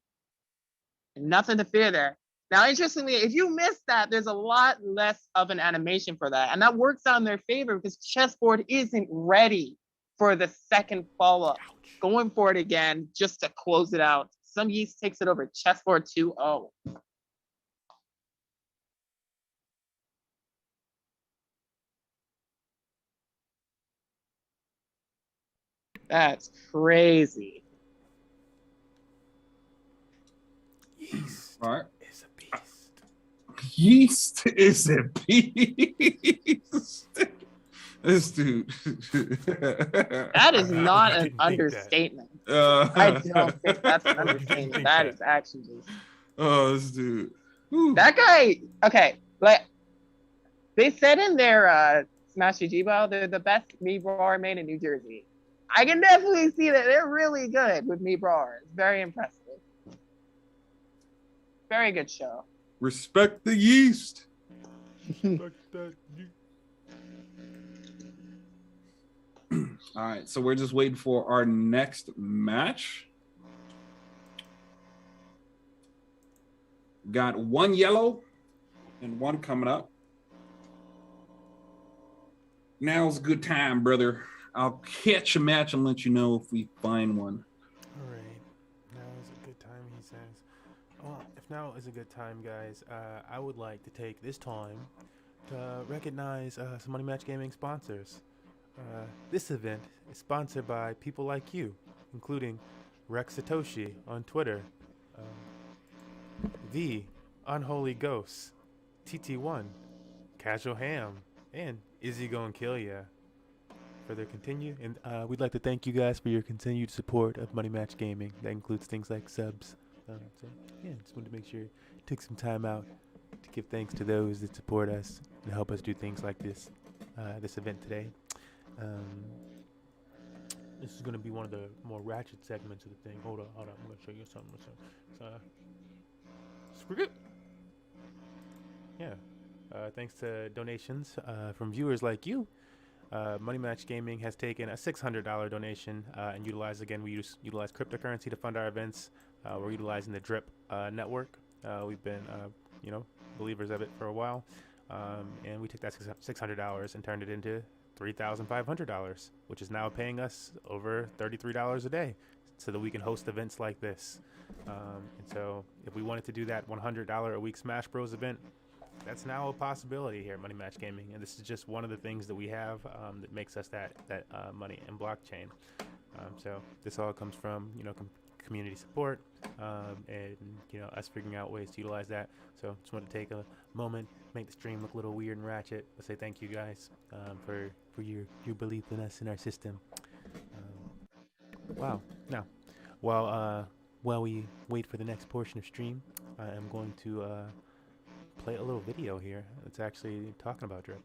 And nothing to fear there. Now, interestingly, if you miss that, there's a lot less of an animation for that. And that works out in their favor because chessboard isn't ready for the second follow-up. Going for it again just to close it out. Some Yeast takes it over. Chessboard 2-0. That's crazy. Yeast All right. is a beast. Yeast is a beast. This dude. That is not an understatement. I don't think that's an understatement. That is actually just. Oh, this dude. That guy. Okay, like they said in their Smash GG bio, they're the best me brawler made in New Jersey. I can definitely see that they're really good with me brawlers. Very impressive. Very good show. Respect the yeast. All right, so we're just waiting for our next match. Got one yellow and one coming up. Now's a good time, brother. I'll catch a match and let you know if we find one. All right, now is a good time, he says. Well, if now is a good time, guys, I would like to take this time to recognize some Money Match Gaming sponsors. This event is sponsored by people like you, including Rex Satoshi on Twitter, The Unholy Ghosts, TT1, Casual Ham, and Izzy Gon' Kill Ya for their continued. And we'd like to thank you guys for your continued support of Money Match Gaming. That includes things like subs. So yeah, just wanted to make sure you took some time out to give thanks to those that support us and help us do things like this event today. This is going to be one of the more ratchet segments of the thing. Hold on. I'm going to show you something. Yeah. Thanks to donations from viewers like you, Money Match Gaming has taken a $600 donation and utilized, again, we utilize cryptocurrency to fund our events. We're utilizing the DRIP network. We've been, believers of it for a while. And we took that $600 and turned it into $3,500, which is now paying us over $33 a day so that we can host events like this. And so if we wanted to do that $100 a week Smash Bros event, that's now a possibility here at Money Match Gaming. And this is just one of the things that we have that makes us that money in blockchain. So this all comes from, community support and, us figuring out ways to utilize that. So just want to take a moment, make the stream look a little weird and ratchet, but say thank you guys for your belief in us and our system. Wow. Now, while we wait for the next portion of stream, I am going to play a little video here. It's actually talking about drip.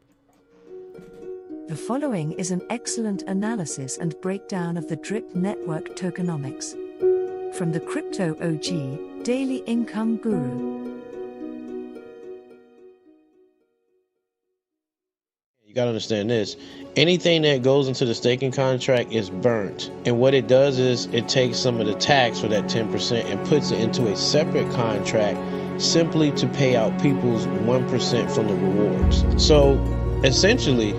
The following is an excellent analysis and breakdown of the DRIP network tokenomics from the Crypto OG, Daily Income Guru. You gotta understand this. Anything that goes into the staking contract is burnt. And what it does is it takes some of the tax for that 10% and puts it into a separate contract simply to pay out people's 1% from the rewards. So essentially,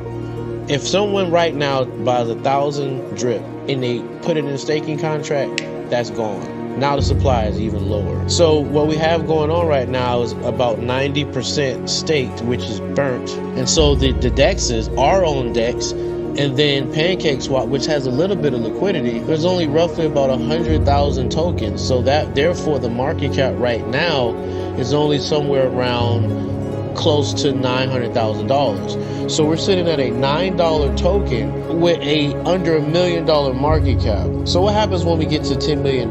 if someone right now buys 1,000 drip and they put it in a staking contract, that's gone. Now the supply is even lower. So what we have going on right now is about 90% staked, which is burnt. And so the DEX is our own DEX, and then PancakeSwap, which has a little bit of liquidity, there's only roughly about 100,000 tokens. So that therefore the market cap right now is only somewhere around close to $900,000. So we're sitting at a $9 token with a under $1 million market cap. So what happens when we get to $10 million?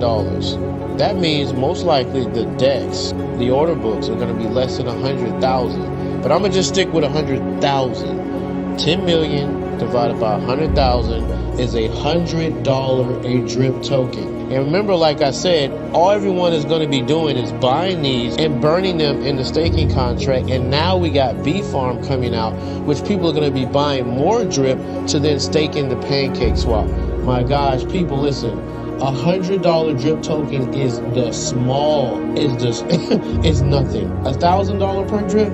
That means most likely the DEX, the order books, are going to be less than 100,000. But I'm going to just stick with 100,000. 10 million divided by 100,000 is $100 a drip token. And remember, like I said, all everyone is going to be doing is buying these and burning them in the staking contract. And now we got B Farm coming out, which people are going to be buying more drip to then stake in the PancakeSwap. My gosh, people, listen. $100 drip token is the small. It's just it's nothing. $1,000 per drip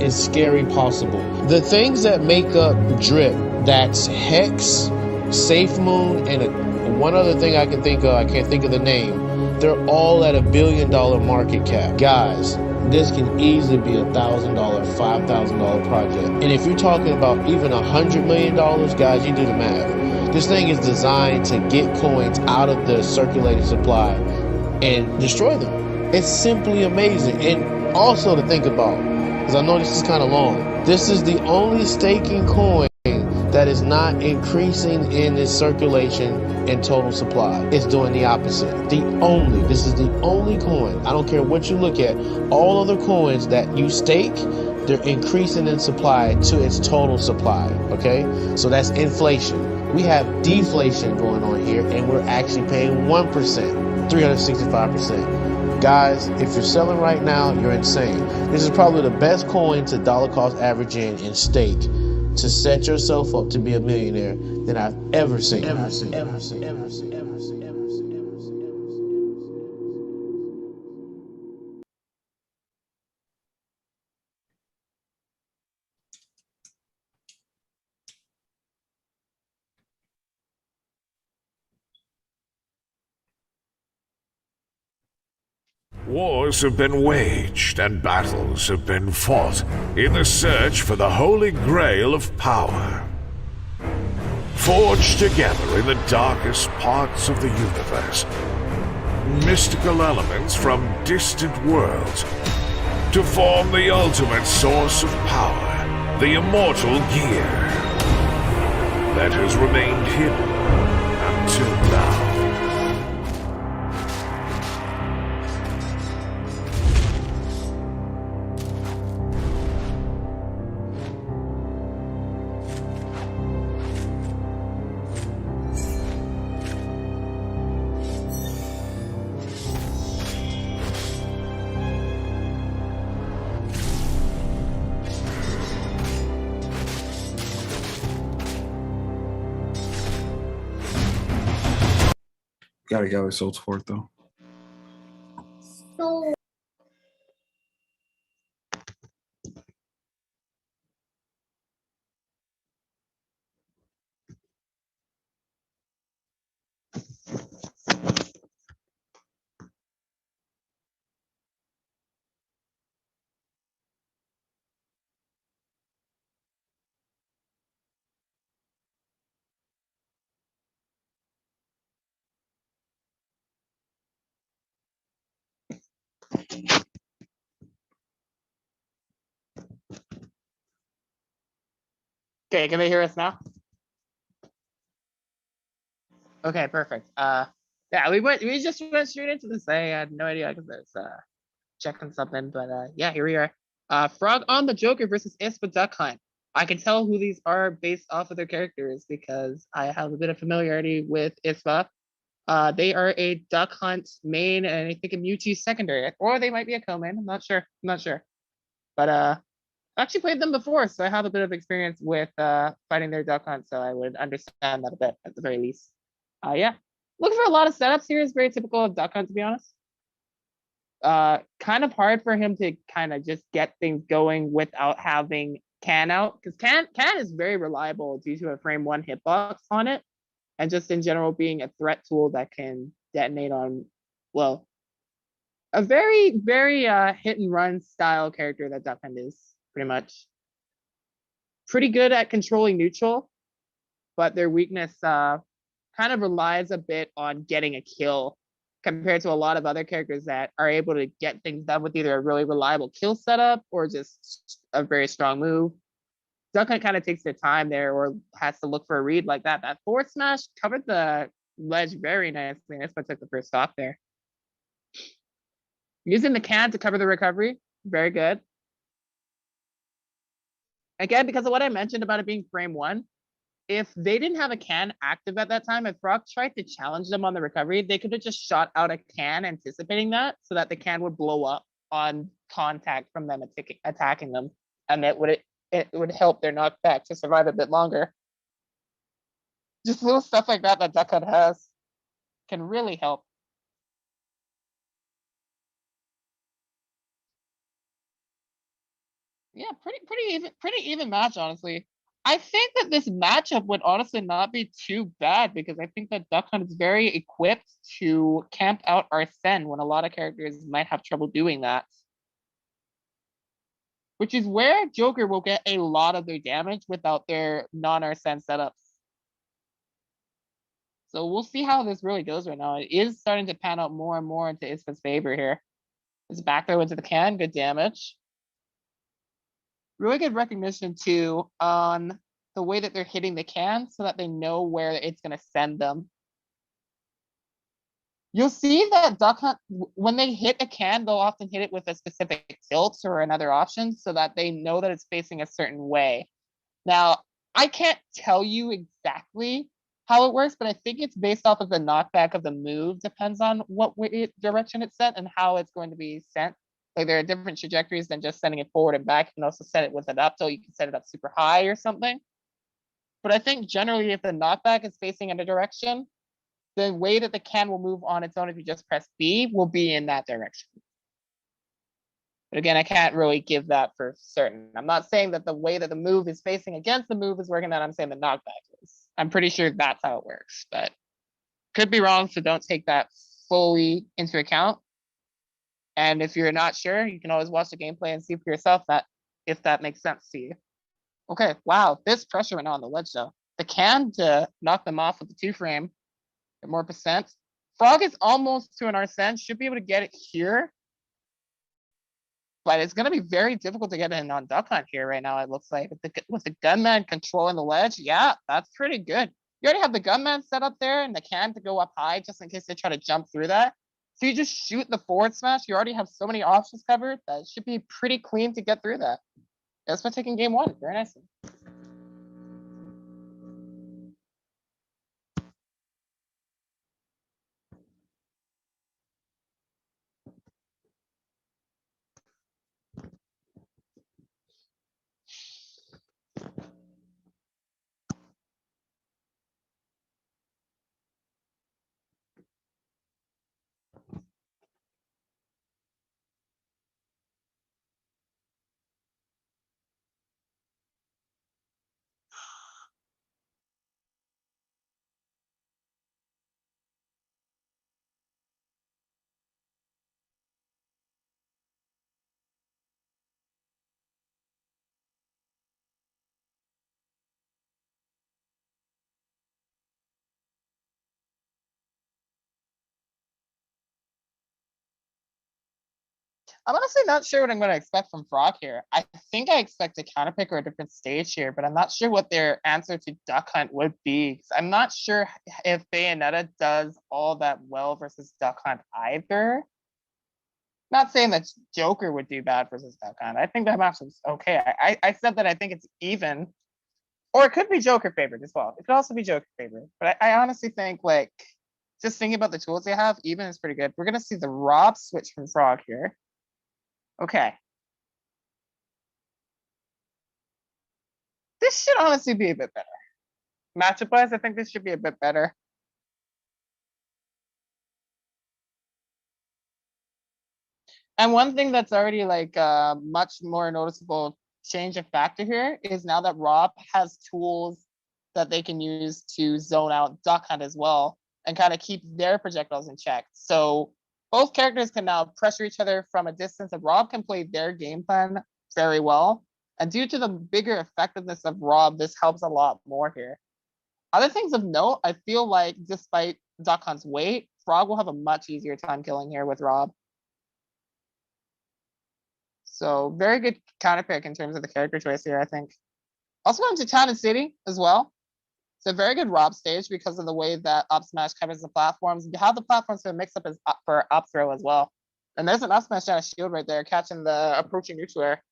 is scary possible. The things that make up drip, that's Hex, Safe Moon, and one other thing I can think of, I can't think of the name, they're all at $1 billion market cap. Guys, this can easily be $1,000, $5,000 project. And if you're talking about even $100 million, guys, you do the math. This thing is designed to get coins out of the circulating supply and destroy them. It's simply amazing. And also to think about, because I know this is kind of long, this is the only staking coin that is not increasing in its circulation and total supply. It's doing the opposite. This is the only coin. I don't care what you look at. All other coins that you stake, they're increasing in supply to its total supply. Okay? So that's inflation. We have deflation going on here, and we're actually paying 1%, 365%. Guys, if you're selling right now, you're insane. This is probably the best coin to dollar cost average in stake to set yourself up to be a millionaire than I've ever seen. Wars have been waged and battles have been fought in the search for the holy grail of power. Forged together in the darkest parts of the universe, mystical elements from distant worlds, to form the ultimate source of power, the immortal gear that has remained hidden until now. Gotta get our souls for it though. Okay, can they hear us now? Okay, perfect. Yeah, we just went straight into this. I had no idea because I was checking something, but yeah, here we are. Frog on the Joker versus Ispa Duck Hunt. I can tell who these are based off of their characters because I have a bit of familiarity with Ispa. They are a Duck Hunt main and I think a Mewtwo secondary, or they might be a co-main. I'm not sure. But I actually played them before, so I have a bit of experience with fighting their Duck Hunt, so I would understand that a bit at the very least. Yeah, looking for a lot of setups here is very typical of Duck Hunt, to be honest. Kind of hard for him to kind of just get things going without having Can out, because Can is very reliable due to a frame 1 hitbox on it, and just in general being a threat tool that can detonate on, well, a very, very hit and run style character that Duck Hunt is, pretty much. Pretty good at controlling neutral, but their weakness kind of relies a bit on getting a kill compared to a lot of other characters that are able to get things done with either a really reliable kill setup or just a very strong move. Duck Hunt kind of takes their time there or has to look for a read like that. That forward smash covered the ledge very nicely. That's what took the first stop there. Using the Can to cover the recovery, very good. Again, because of what I mentioned about it being frame 1, if they didn't have a Can active at that time, if Rock tried to challenge them on the recovery, they could have just shot out a Can anticipating that so that the Can would blow up on contact from them attacking them. And it would help their knockback to survive a bit longer. Just little stuff like that that Duck Hunt has can really help. Yeah, pretty even match, honestly. I think that this matchup would honestly not be too bad because I think that Duck Hunt is very equipped to camp out Arsene when a lot of characters might have trouble doing that. Which is where Joker will get a lot of their damage without their non-Arsene setups. So we'll see how this really goes right now. It is starting to pan out more and more into Ispa's favor here. It's back there into the Can, good damage. Really good recognition too on the way that they're hitting the Can so that they know where it's going to send them. You'll see that Duck Hunt, when they hit a Can, they'll often hit it with a specific tilt or another option so that they know that it's facing a certain way. Now, I can't tell you exactly how it works, but I think it's based off of the knockback of the move, depends on what direction it's sent and how it's going to be sent. Like there are different trajectories than just sending it forward and back. You can also set it with it up, so you can set it up super high or something. But I think generally if the knockback is facing in a direction, the way that the Can will move on its own if you just press B will be in that direction. But again, I can't really give that for certain. I'm not saying that the way that the move is facing against the move is working, that I'm saying the knockback is. I'm pretty sure that's how it works, but could be wrong, so don't take that fully into account. And if you're not sure, you can always watch the gameplay and see for yourself that if that makes sense to you. Okay, wow, this pressure went on the ledge though. the can to knock them off with the 2-frame. Get more percent. Frog is almost to an Arsene, should be able to get it here. But it's gonna be very difficult to get in on Duck Hunt here right now, it looks like. With the gunman controlling the ledge, yeah, that's pretty good. You already have the gunman set up there and the can to go up high just in case they try to jump through that. So you just shoot the forward smash. You already have so many options covered that it should be pretty clean to get through that. That's by taking game 1. Very nice. I'm honestly not sure what I'm going to expect from Frog here. I think I expect a counter pick or a different stage here, but I'm not sure what their answer to Duck Hunt would be. I'm not sure if Bayonetta does all that well versus Duck Hunt either. Not saying that Joker would do bad versus Duck Hunt. I think that match is okay. I said that I think it's even, or it could be Joker favored as well. It could also be Joker favored, but I honestly think, like, just thinking about the tools they have, even is pretty good. We're going to see the Rob switch from Frog here. Okay. This should honestly be a bit better. Matchup wise, I think this should be a bit better. And one thing that's already like much more noticeable change of factor here is now that Rob has tools that they can use to zone out Duck Hunt as well and kind of keep their projectiles in check. So both characters can now pressure each other from a distance, and Rob can play their game plan very well. And due to the bigger effectiveness of Rob, this helps a lot more here. Other things of note, I feel like despite Duck Hunt's weight, Frog will have a much easier time killing here with Rob. So very good counter pick in terms of the character choice here, I think. Also going to Town and City as well. It's a very good Rob stage because of the way that up smash covers the platforms. You have the platforms to mix up as up for up throw as well. And there's an up smash down a shield right there, catching the approaching neutral air.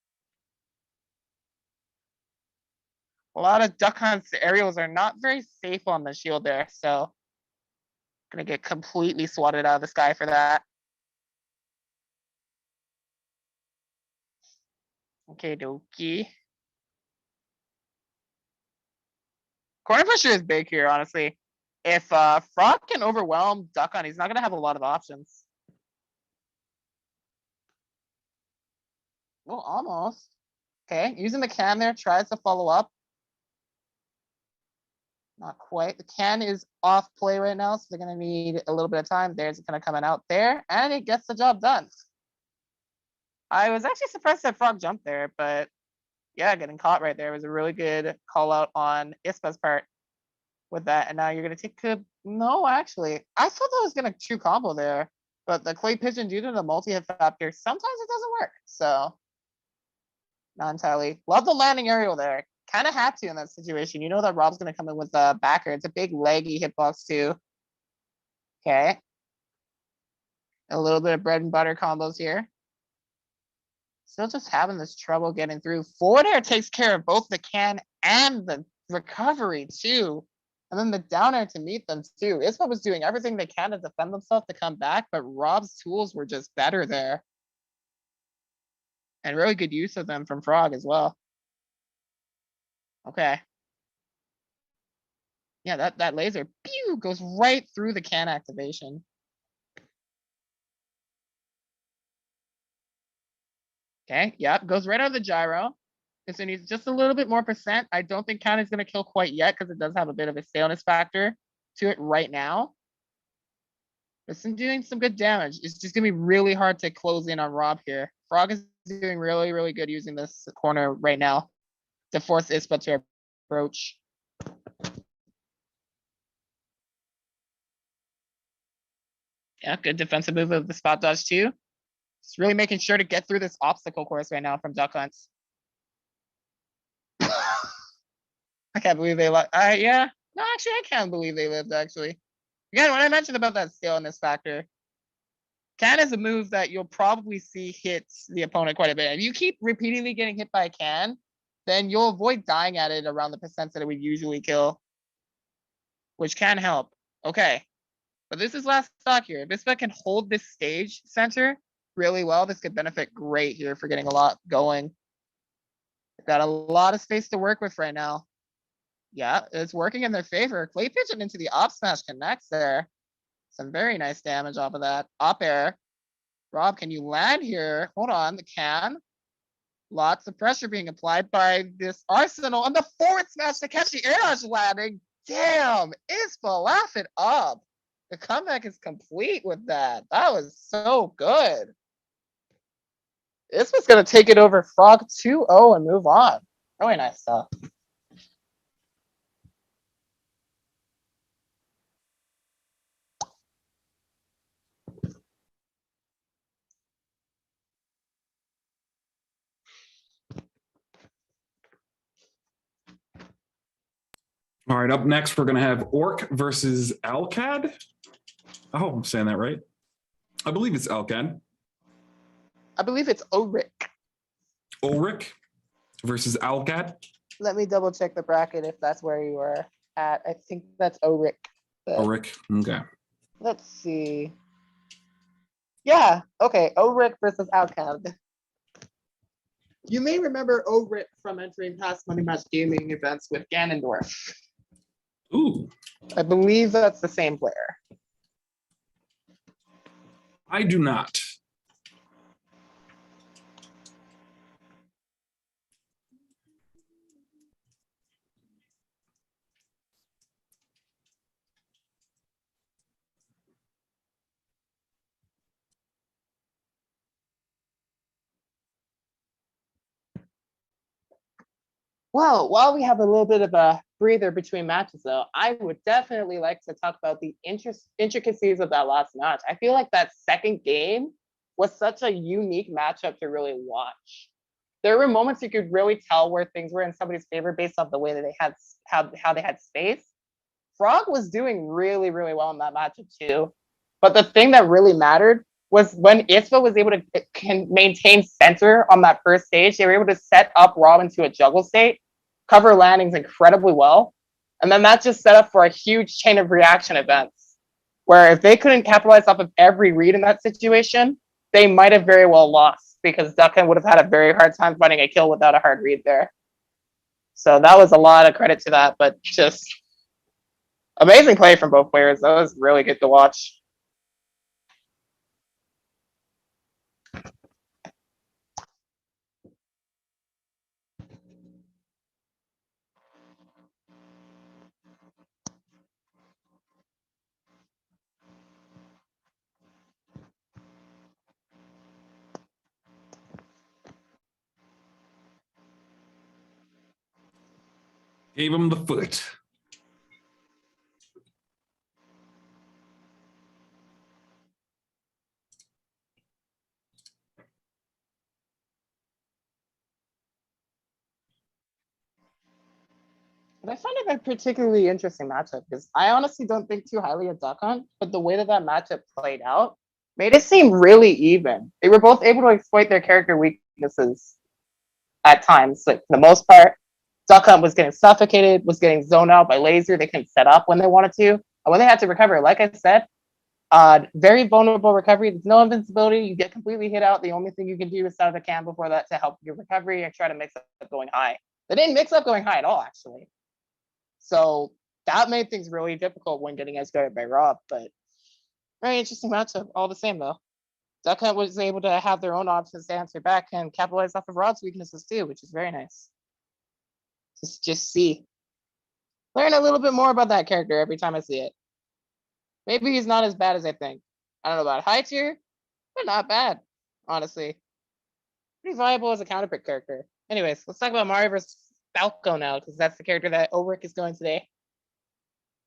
A lot of Duck Hunt's aerials are not very safe on the shield there, so gonna get completely swatted out of the sky for that. Okay, dokie. Corner pressure is big here, honestly. If Frog can overwhelm Duck Hunt, he's not gonna have a lot of options. Well, almost. Okay, using the can there, tries to follow up. Not quite. The can is off play right now, so they're gonna need a little bit of time. There's gonna come out there, and it gets the job done. I was actually surprised that Frog jumped there, but yeah, getting caught right there was a really good call out on Ispa's part with that. And now you're gonna take a no, actually. I thought that was gonna true combo there, but the clay pigeon due to the multi-hit factor, sometimes it doesn't work. So not entirely. Love the landing aerial there. Kind of had to in that situation. You know that Rob's gonna come in with a backer. It's a big leggy hitbox too. Okay. A little bit of bread and butter combos here. Still just having this trouble getting through. Forward air takes care of both the can and the recovery too. And then the down air to meet them too. Ispa was doing everything they can to defend themselves to come back, but Rob's tools were just better there. And really good use of them from Frog as well. Okay. Yeah, that laser pew goes right through the can activation. Okay, yep, goes right out of the gyro. It needs just a little bit more percent. I don't think Count is going to kill quite yet because it does have a bit of a staleness factor to it right now. It's doing some good damage. It's just going to be really hard to close in on Rob here. Frog is doing really, really good using this corner right now to force Ispa to approach. Yeah, good defensive move of the spot dodge too. Just really making sure to get through this obstacle course right now from Duck Hunt. I can't believe they lived. Yeah. No, actually, I can't believe they lived, actually. Again, when I mentioned about that staleness factor, can is a move that you'll probably see hit the opponent quite a bit. If you keep repeatedly getting hit by a can, then you'll avoid dying at it around the percent that it would usually kill, which can help. Okay. But this is last stock here. If this guy can hold this stage center really well, this could benefit great here for getting a lot going. Got a lot of space to work with right now. Yeah, it's working in their favor. Clay pigeon into the op smash connects there. Some very nice damage off of that. Up air. Rob, can you land here? Hold on, the can. Lots of pressure being applied by this Arsenal. And the forward smash to catch the air dodge landing. Damn, Ispa, laugh it up. The comeback is complete with that. That was so good. This was going to take it over Frog 2-0 and move on. Really nice stuff. All right, up next, we're going to have Orc versus Alcad. I hope I'm saying that right. I believe it's Alcad. I believe it's Oric. Ulrich versus Alcad. Let me double check the bracket if that's where you were at. I think that's Oric. Ulrich, okay. Let's see. Yeah, okay, Oric versus Alcad. You may remember Oric from entering past Money Match Gaming events with Ganondorf. Ooh. I believe that's the same player. I do not. Well, while we have a little bit of a breather between matches, though, I would definitely like to talk about the intricacies of that last match. I feel like that second game was such a unique matchup to really watch. There were moments you could really tell where things were in somebody's favor based off the way that they had how they had space. Frog was doing really, really well in that matchup too. But the thing that really mattered was when Ispa was able to can maintain center on that first stage, they were able to set up Rob into a juggle state, cover landings incredibly well. And then that just set up for a huge chain of reaction events where if they couldn't capitalize off of every read in that situation, they might have very well lost because Duckin would have had a very hard time finding a kill without a hard read there. So that was a lot of credit to that, but just amazing play from both players. That was really good to watch. Gave him the foot. But I found it a particularly interesting matchup because I honestly don't think too highly of Duck Hunt, but the way that that matchup played out made it seem really even. They were both able to exploit their character weaknesses at times. Like for the most part, Duck Hunt was getting suffocated, was getting zoned out by laser. They couldn't set up when they wanted to. And when they had to recover, like I said, very vulnerable recovery. There's no invincibility. You get completely hit out. The only thing you can do is set up a can before that to help your recovery and try to mix up going high. They didn't mix up going high at all, actually. So that made things really difficult when getting edge guarded by Rob. But very interesting matchup all the same, though. Duck Hunt was able to have their own options to answer back and capitalize off of Rob's weaknesses too, which is very nice. Just see. Learn a little bit more about that character every time I see it. Maybe he's not as bad as I think. I don't know about high tier, but not bad, honestly. Pretty viable as a counterpick character. Anyways, let's talk about Mario vs. Falco now, because that's the character that Ulrich is going today.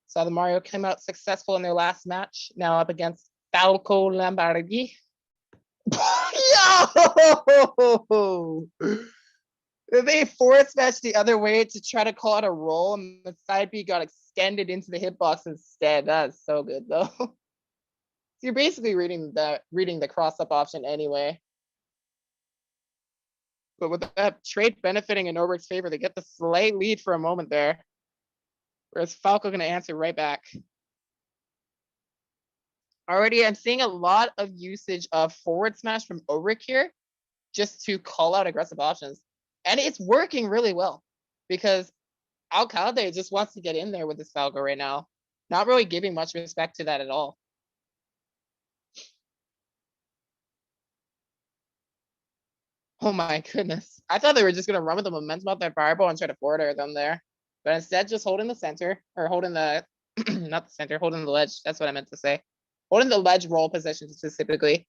Saw the Mario came out successful in their last match, now up against Falco Lombardi. Yo! They force matched the other way to try to call out a roll, and the side B got extended into the hitbox instead. That's so good though. So you're basically reading the cross up option anyway. But with that trade benefiting in Obrick's favor, they get the slight lead for a moment there. Whereas Falco gonna answer right back. Already, I'm seeing a lot of usage of forward smash from Obrick here, just to call out aggressive options. And it's working really well because Alcalde just wants to get in there with this Falco right now. Not really giving much respect to that at all. Oh my goodness. I thought they were just going to run with the momentum of that fireball and try to forward air them there. But instead, just holding the center, or holding the, not the center, holding the ledge. That's what I meant to say. Holding the ledge roll position specifically.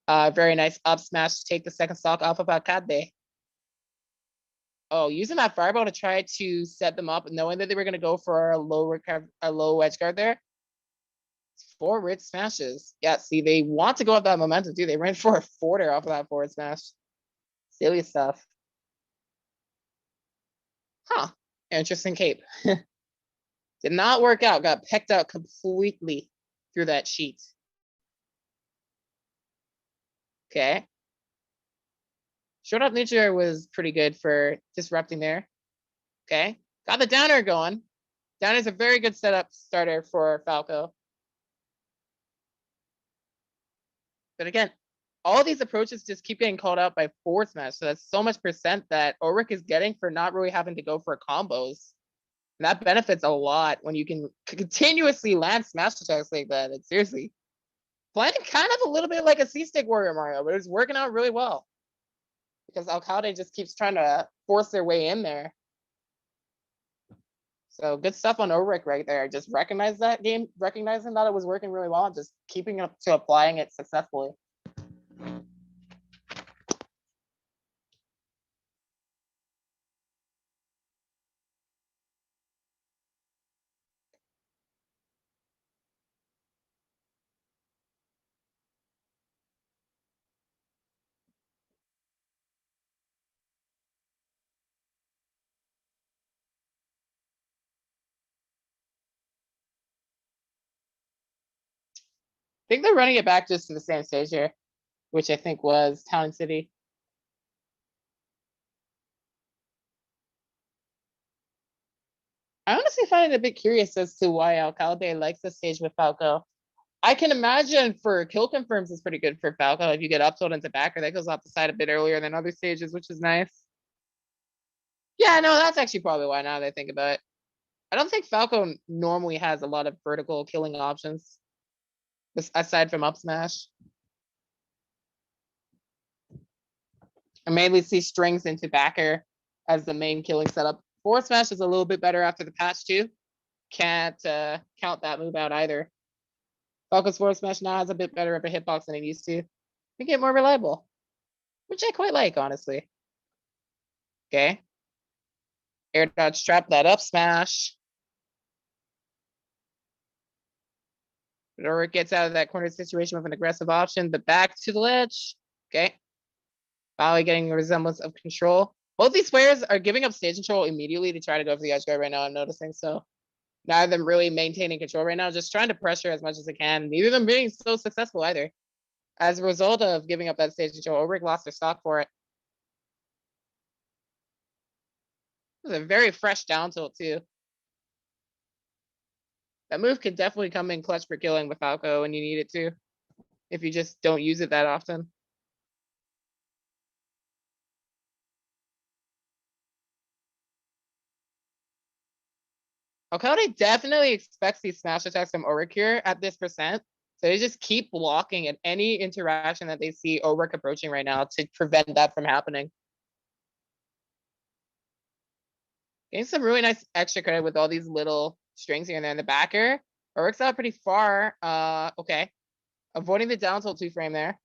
Very nice up smash to take the second stock off of Alcalde. Oh, using that fireball to try to set them up, knowing that they were going to go for a low edge guard there. 4 rich smashes. Yeah, see, they want to go up that momentum too. They ran for a forwarder off of that forward smash. Silly stuff. Huh. Interesting cape. Did not work out. Got pecked out completely through that sheet. Okay. Short up nature was pretty good for disrupting there. Okay. Got the downer going. Downer's a very good setup starter for Falco. But again, all these approaches just keep getting called out by forward smash. So that's so much percent that Ulrich is getting for not really having to go for combos. And that benefits a lot when you can continuously land smash attacks like that. It's seriously playing kind of a little bit like a C-Stick Warrior Mario, but it's working out really well. Because Alcalde just keeps trying to force their way in there. So good stuff on Ulrich right there. Just recognize that game, recognizing that it was working really well and just keeping up to applying it successfully. I think they're running it back just to the same stage here, which I think was Town and City. I honestly find it a bit curious as to why Alcalde likes the stage with Falco. I can imagine for kill confirms is pretty good for Falco. If you get up tilt into backer, that goes off the side a bit earlier than other stages, which is nice. Yeah, no, that's actually probably why now that I think about it. I don't think Falco normally has a lot of vertical killing options aside from up smash. I mainly see strings into backer as the main killing setup. Forward smash is a little bit better after the patch too. Can't count that move out either. Falco's forward smash now has a bit better of a hitbox than it used to. Make it more reliable, which I quite like, honestly. Okay. Air dodge trap that up smash. Or it gets out of that corner situation with an aggressive option, but back to the ledge. Okay. Finally getting a resemblance of control. Both these players are giving up stage control immediately to try to go for the edge guard right now, I'm noticing. So neither of them really maintaining control right now, just trying to pressure as much as they can. Neither of them being so successful either. As a result of giving up that stage control, Ulrich lost their stock for it. It was a very fresh down tilt too. That move could definitely come in clutch for killing with Falco when you need it to, if you just don't use it that often. Alcalde definitely expects these smash attacks from Ulrich here at this percent. So they just keep blocking at any interaction that they see Ulrich approaching right now to prevent that from happening. Getting some really nice extra credit with all these little strings here and there in the backer. Ulrich's out pretty far. Okay. Avoiding the down tilt 2-frame there.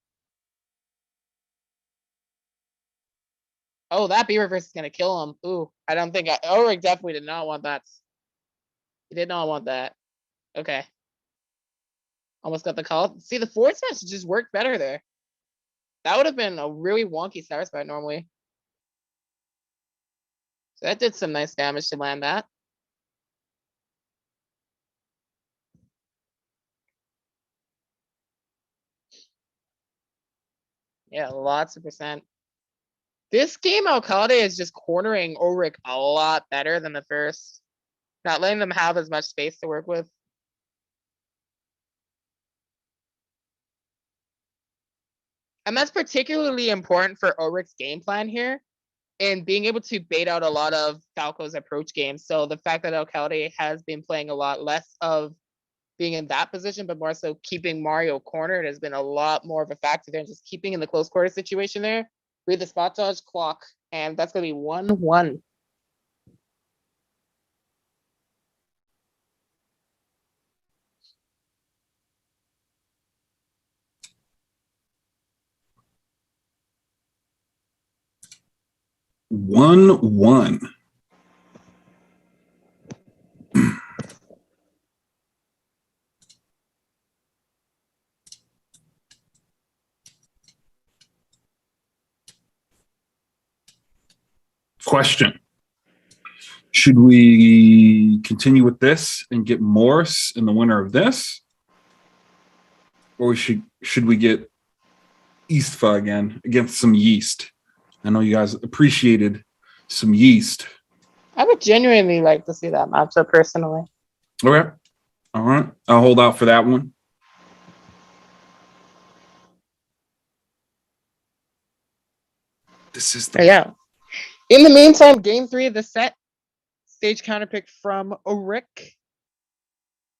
Oh, that B reverse is gonna kill him. Ooh, I don't think Ulrich definitely did not want that. He did not want that. Okay. Almost got the call. See, the forward smash just worked better there. That would have been a really wonky sour spot normally. So that did some nice damage to land that. Yeah, lots of percent. This game, Alcalde is just cornering Ulrich a lot better than the first. Not letting them have as much space to work with. And that's particularly important for Ulrich's game plan here and being able to bait out a lot of Falco's approach games. So the fact that Alcalde has been playing a lot less of being in that position, but more so keeping Mario cornered has been a lot more of a factor there, and just keeping in the close quarter situation there. Read the spot dodge clock, and that's going to be 1-1. One. Question. Should we continue with this and get Morris in the winner of this? Or should we get Eastfa again against some yeast? I know you guys appreciated some yeast. I would genuinely like to see that matchup personally. Okay. All right. I'll hold out for that one. This is the Yeah. In the meantime, game 3 of the set. Stage counterpick from Ulrich.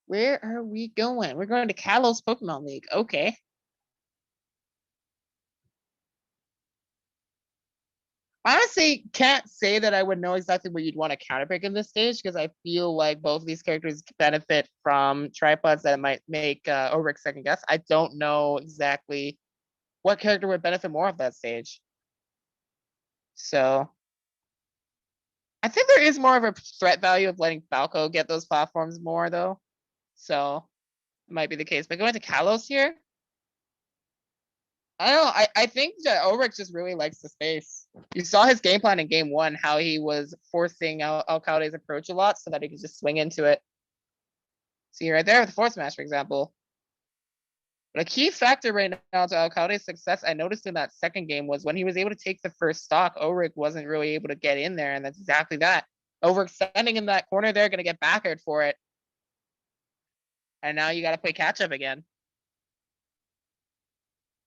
Where are we going? We're going to Kalos Pokemon League. Okay. Honestly, can't say that I would know exactly what you'd want to counterpick in this stage, because I feel like both of these characters benefit from tripods that might make Ulrich second guess. I don't know exactly what character would benefit more of that stage. So I think there is more of a threat value of letting Falco get those platforms more, though. So it might be the case. But going to Kalos here, I don't know. I think that Ulrich just really likes the space. You saw his game plan in game 1, how he was forcing Alcalde's approach a lot so that he could just swing into it. See right there with the force smash, for example. But a key factor right now to Alcalde's success, I noticed in that second game, was when he was able to take the first stock, Ulrich wasn't really able to get in there, and that's exactly that. Overextending in that corner there, going to get backered for it. And now you got to play catch up again.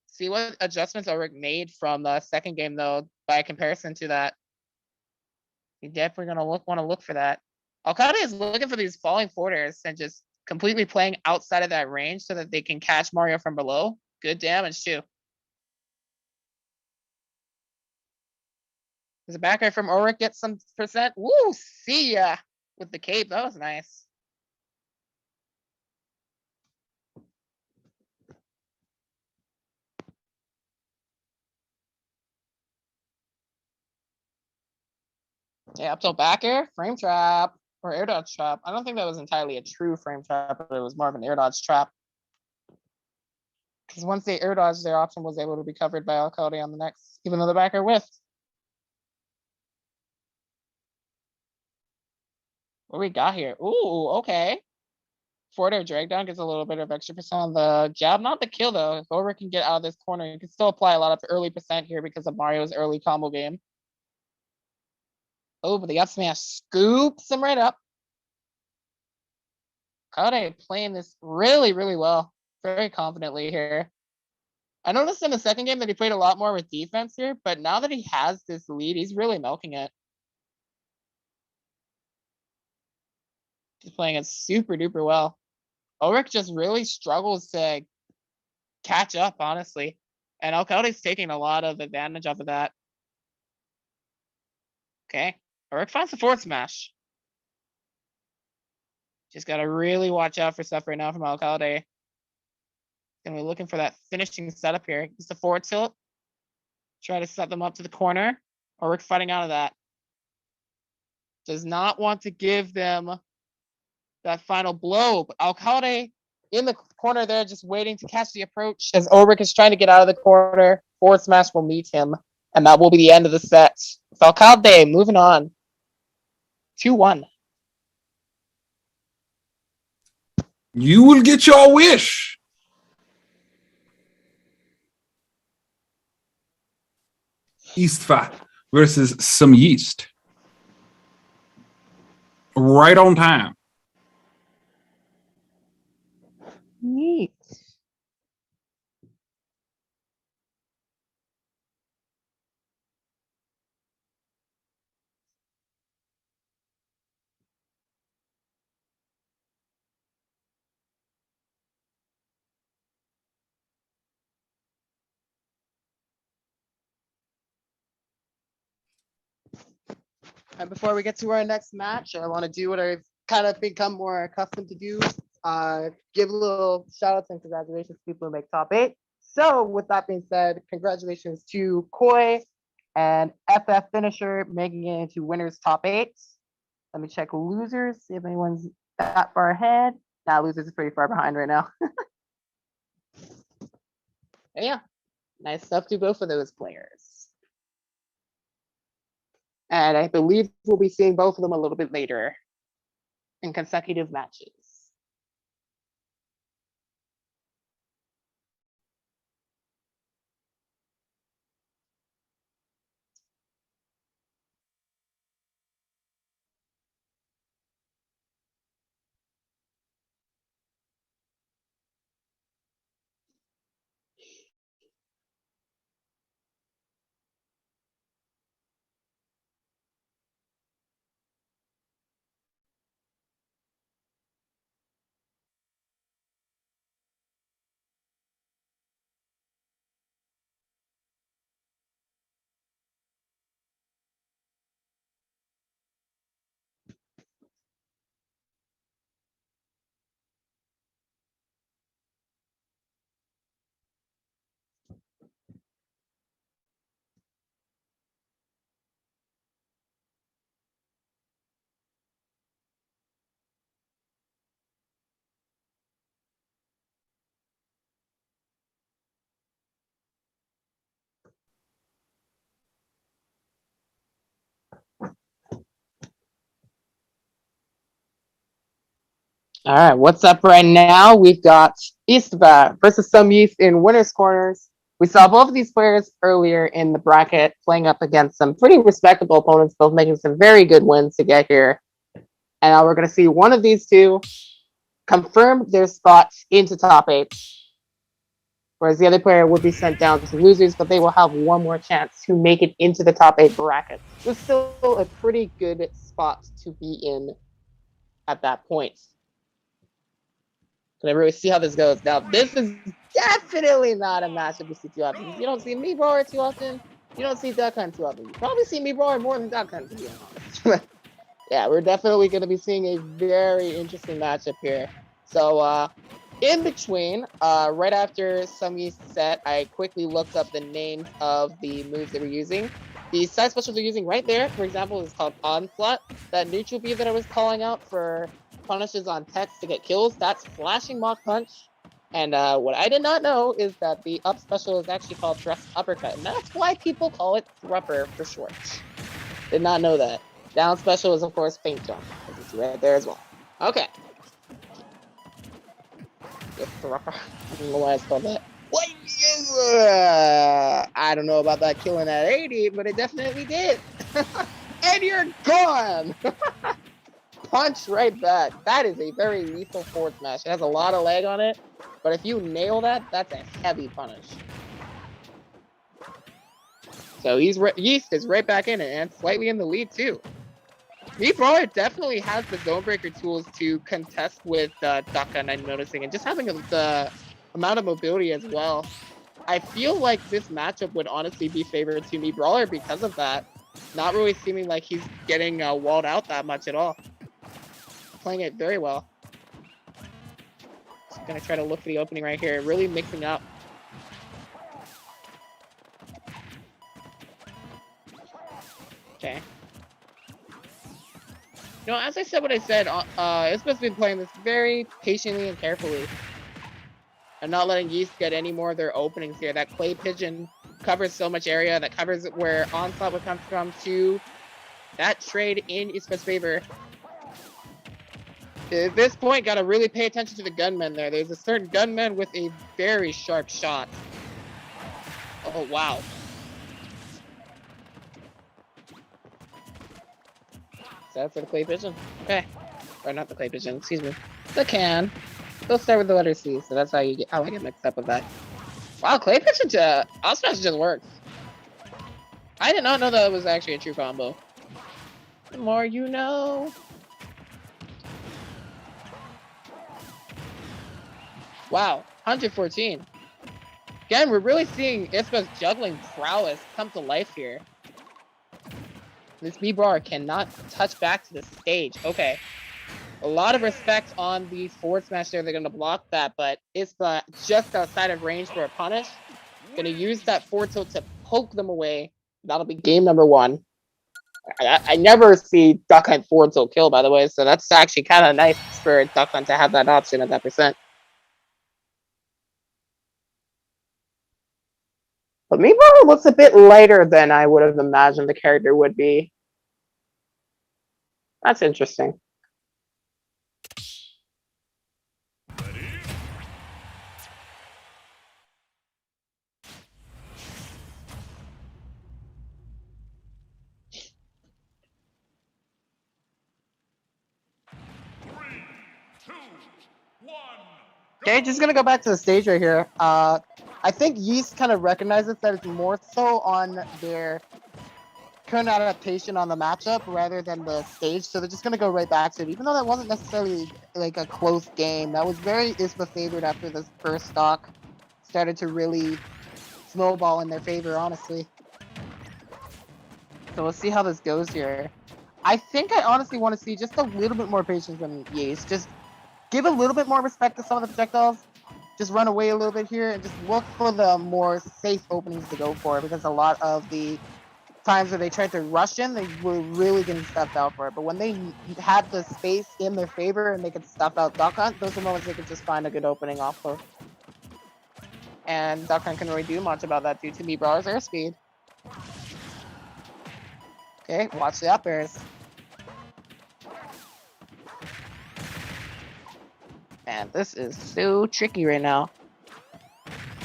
See what adjustments Ulrich made from the second game, though, by comparison to that. You're definitely going to want to look for that. Alcalde is looking for these falling forwarders and just completely playing outside of that range so that they can catch Mario from below. Good damage, too. Does a back air from Ulrich get some percent? Woo! See ya! With the cape. That was nice. Yeah, up till back air, frame trap, or air dodge trap. I don't think that was entirely a true frame trap, but it was more of an air dodge trap. Because once they air dodged, their option was able to be covered by Alcalde on the next, even though the back air whiffed. What we got here? Ooh, okay. Forward air drag down gets a little bit of extra percent on the jab. Not the kill, though. If Ulrich can get out of this corner, you can still apply a lot of early percent here because of Mario's early combo game. Oh, but the up smash scoops him right up. Alcalde playing this really, really well. Very confidently here. I noticed in the second game that he played a lot more with defense here, but now that he has this lead, he's really milking it. He's playing it super duper well. Ulrich just really struggles to catch up, honestly. And Alcalde's taking a lot of advantage off of that. Okay. Ulrich finds the forward smash. Just got to really watch out for stuff right now from Alcalde. And we're looking for that finishing setup here. Just a forward tilt. Try to set them up to the corner. Ulrich fighting out of that. Does not want to give them that final blow. But Alcalde in the corner there, just waiting to catch the approach as Ulrich is trying to get out of the corner. Forward smash will meet him, and that will be the end of the set. Falcalde moving on. 2-1. You will get your wish. Eastfa versus some yeast. Right on time. Neat. And before we get to our next match, I want to do what I've kind of become more accustomed to do. Give a little shout outs and congratulations to people who make top 8. So with that being said, congratulations to Koi and FF Finisher making it into winners top 8. Let me check losers, see if anyone's that far ahead. Nah, losers is pretty far behind right now. Yeah, nice stuff to both of those players. And I believe we'll be seeing both of them a little bit later in consecutive matches. All right, what's up right now? We've got Istva versus some youth in winners corners. We saw both of these players earlier in the bracket playing up against some pretty respectable opponents, both making some very good wins to get here. And now we're going to see one of these two confirm their spot into top 8, whereas the other player will be sent down to losers, but they will have one more chance to make it into the top 8 bracket. It's still a pretty good spot to be in at that point. Can everybody see how this goes? Now, this is definitely not a matchup you see too often. You don't see me brawler too often. You don't see Duck Hunt too often. You probably see me brawler more than Duck Hunt, to be honest. Yeah, we're definitely going to be seeing a very interesting matchup here. So, in between, right after some Yeast set, I quickly looked up the names of the moves they were using. The side specials they're using right there, for example, is called Onslaught. That neutral B that I was calling out for punishes on text to get kills, that's Flashing Mach Punch. And what I did not know is that the up special is actually called Thrust Uppercut, and that's why people call it Thrupper for short. Did not know that. Down special is, of course, Faint Jump, as you see right there as well. Okay. Yes, Thrupper. I don't know why it's called that. What? I don't know about that killing at 80, but it definitely did. And you're gone! Punch right back. That is a very lethal forward smash. It has a lot of leg on it, but if you nail that, that's a heavy punish. So Yeast is right back in it and slightly in the lead too. Brawler definitely has the zone breaker tools to contest with Ducka, I'm noticing, and just having the amount of mobility as well. I feel like this matchup would honestly be favored to Brawler because of that. Not really seeming like he's getting walled out that much at all. Playing it very well. Just gonna try to look for the opening right here, really mixing up. Okay. You know, as I said what I said, Isma's been playing this very patiently and carefully. and not letting Yeast get any more of their openings here. That Clay Pigeon covers so much area, that covers where Onslaught would come from too. That trade in Ispa's favor. At this point, gotta really pay attention to the gunman there. There's a certain gunman with a very sharp shot. Oh, wow. Is that for the Clay Pigeon? Okay. Or not the Clay Pigeon, excuse me. The can. Go start with the letter C, so that's how I get mixed up with that. Wow, Clay Pigeon to Smash just works. I did not know that was actually a true combo. The more you know. Wow, 114. Again, we're really seeing Ispa's juggling prowess come to life here. This B-bar cannot touch back to the stage. Okay. A lot of respect on the forward smash there. They're going to block that, but Ispa just outside of range for a punish. Going to use that forward tilt to poke them away. That'll be game number 1. I never see Duck Hunt forward tilt kill, by the way, so that's actually kind of nice for Duck Hunt to have that option at that percent. But Meatball looks a bit lighter than I would have imagined the character would be. That's interesting. Okay, just gonna go back to the stage right here. I think Yeast kind of recognizes that it's more so on their current adaptation on the matchup rather than the stage, so they're just gonna go right back to it. Even though that wasn't necessarily like a close game, that was very Ispa favored after this first stock started to really snowball in their favor, honestly. So we'll see how this goes here. I think I honestly want to see just a little bit more patience from Yeast. Just give a little bit more respect to some of the projectiles. Just run away a little bit here and just look for the more safe openings to go for, because a lot of the times where they tried to rush in, they were really getting stuffed out for it. But when they had the space in their favor and they could stuff out Duck Hunt, those are the moments they could just find a good opening off of. And Duck Hunt can really do much about that due to Meatballer's airspeed. Okay, watch the up airs. Man, this is so tricky right now.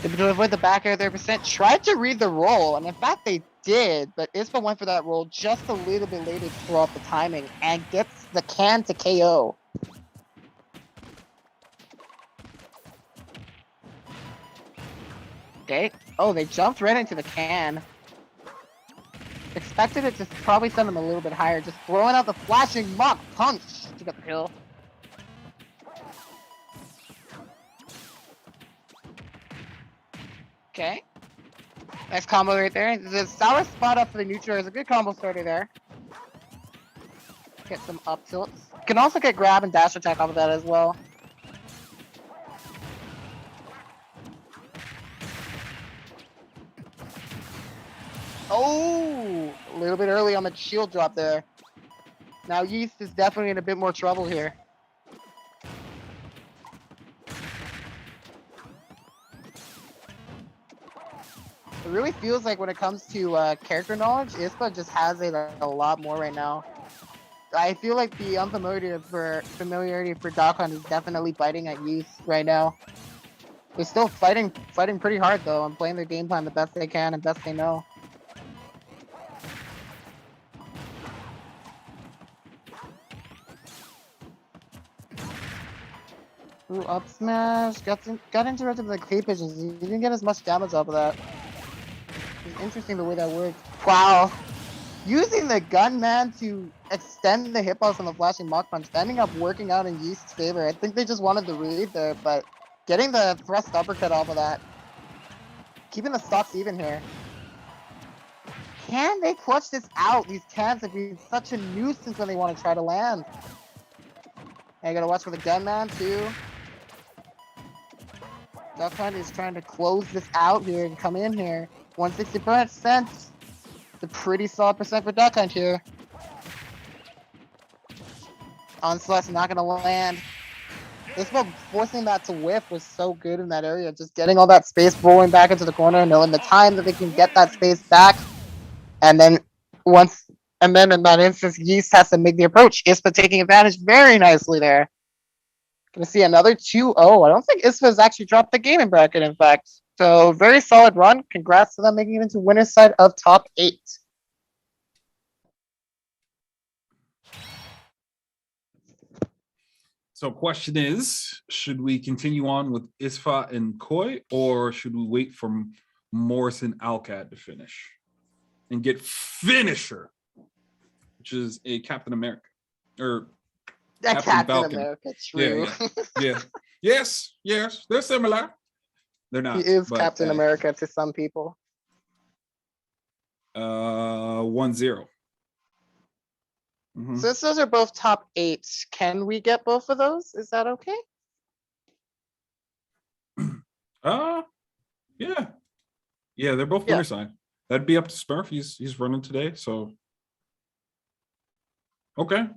To avoid the back air, their percent tried to read the roll, and in fact they did, but Ispa went for that roll just a little bit later to throw up the timing and gets the can to KO. Okay. Oh, they jumped right into the can. Expected it to probably send them a little bit higher, just throwing out the flashing Mach Punch to get the kill. Okay. Nice combo right there. The sour spot up for the neutral is a good combo starter there. Get some up tilts. Can also get grab and dash attack off of that as well. Oh, a little bit early on the shield drop there. Now Yeast is definitely in a bit more trouble here. It really feels like when it comes to character knowledge, Ispa just has it a lot more right now. I feel like the unfamiliarity for Duck Hunt is definitely biting at Yeast right now. They're still fighting pretty hard though, and playing their game plan the best they can and best they know. Ooh, up smash, got interrupted by the Clay Pigeons. He didn't get as much damage off of that. It's interesting the way that works. Wow. Using the gunman to extend the hitbox on the flashing Mach Punch, ending up working out in Yeast's favor. I think they just wanted the read there, but getting the thrust uppercut off of that. Keeping the stocks even here. Can they clutch this out? These cans have been such a nuisance when they want to try to land. And you gotta watch for the gunman too. Duck Hunt is trying to close this out here and come in here. 160%. It's a pretty solid percent for Duck Hunt here. Onslaught's not gonna land. ISPA forcing that to whiff was so good in that area. Just getting all that space rolling back into the corner, knowing the time that they can get that space back. And then in that instance, Yeast has to make the approach. ISPA taking advantage very nicely there. Gonna see another 2-0. I don't think ISPA has actually dropped the gaming bracket, in fact. So very solid run. Congrats to them making it into winner's side of top 8. So question is, should we continue on with ISFA and Koi, or should we wait for Morrison Alcad to finish and get Finisher, which is a Captain America or Captain Falcon. America, true. Yeah. Yes, they're similar. They're not. He is but, Captain America to some people. 1-0. Mhm. Since those are both top 8, can we get both of those? Is that okay? Yeah, they're both winner side. That'd be up to Smurf. He's running today, so okay.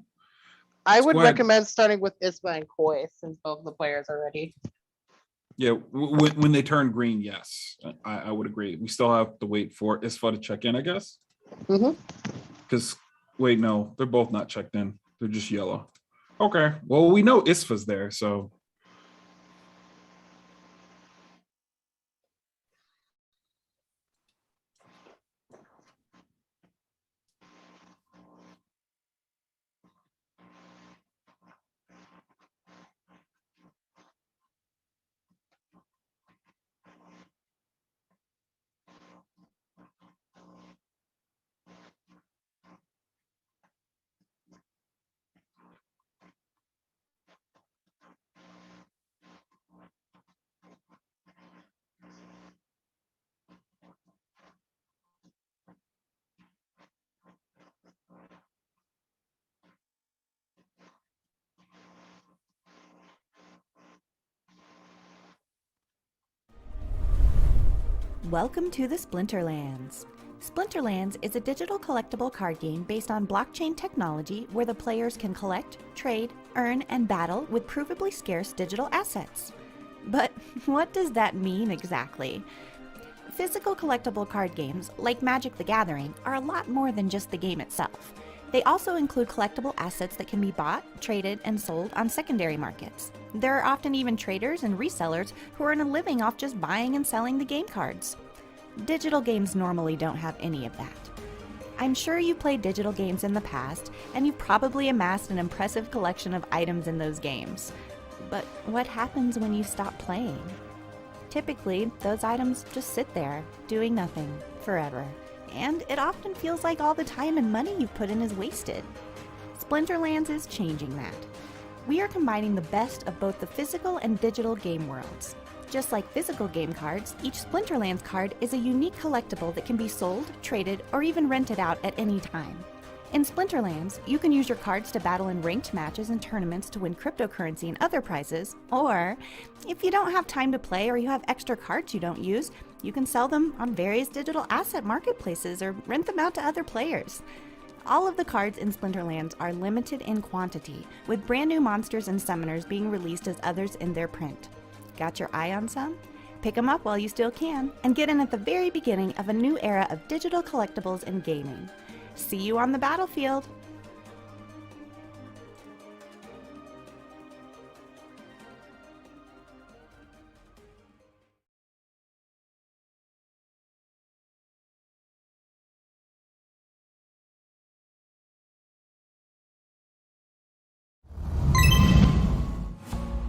I would go ahead. recommend starting with Ispa and Koi since both of the players are ready. Yeah, when they turn green, yes, I would agree. We still have to wait for ISFA to check in, I guess. Because wait, no, they're both not checked in. They're just yellow. Okay, well, we know ISFA's there, so. Welcome to the Splinterlands. Splinterlands is a digital collectible card game based on blockchain technology where the players can collect, trade, earn, and battle with provably scarce digital assets. But what does that mean exactly? Physical collectible card games, like Magic the Gathering, are a lot more than just the game itself. They also include collectible assets that can be bought, traded, and sold on secondary markets. There are often even traders and resellers who earn a living off just buying and selling the game cards. Digital games normally don't have any of that. I'm sure you played digital games in the past, and you've probably amassed an impressive collection of items in those games. But what happens when you stop playing? Typically, those items just sit there, doing nothing, forever. And it often feels like all the time and money you've put in is wasted. Splinterlands is changing that. We are combining the best of both the physical and digital game worlds. Just like physical game cards, each Splinterlands card is a unique collectible that can be sold, traded, or even rented out at any time. In Splinterlands, you can use your cards to battle in ranked matches and tournaments to win cryptocurrency and other prizes, or if you don't have time to play or you have extra cards you don't use, you can sell them on various digital asset marketplaces or rent them out to other players. All of the cards in Splinterlands are limited in quantity, with brand new monsters and summoners being released as others in their print. Got your eye on some? Pick them up while you still can, and get in at the very beginning of a new era of digital collectibles and gaming. See you on the battlefield!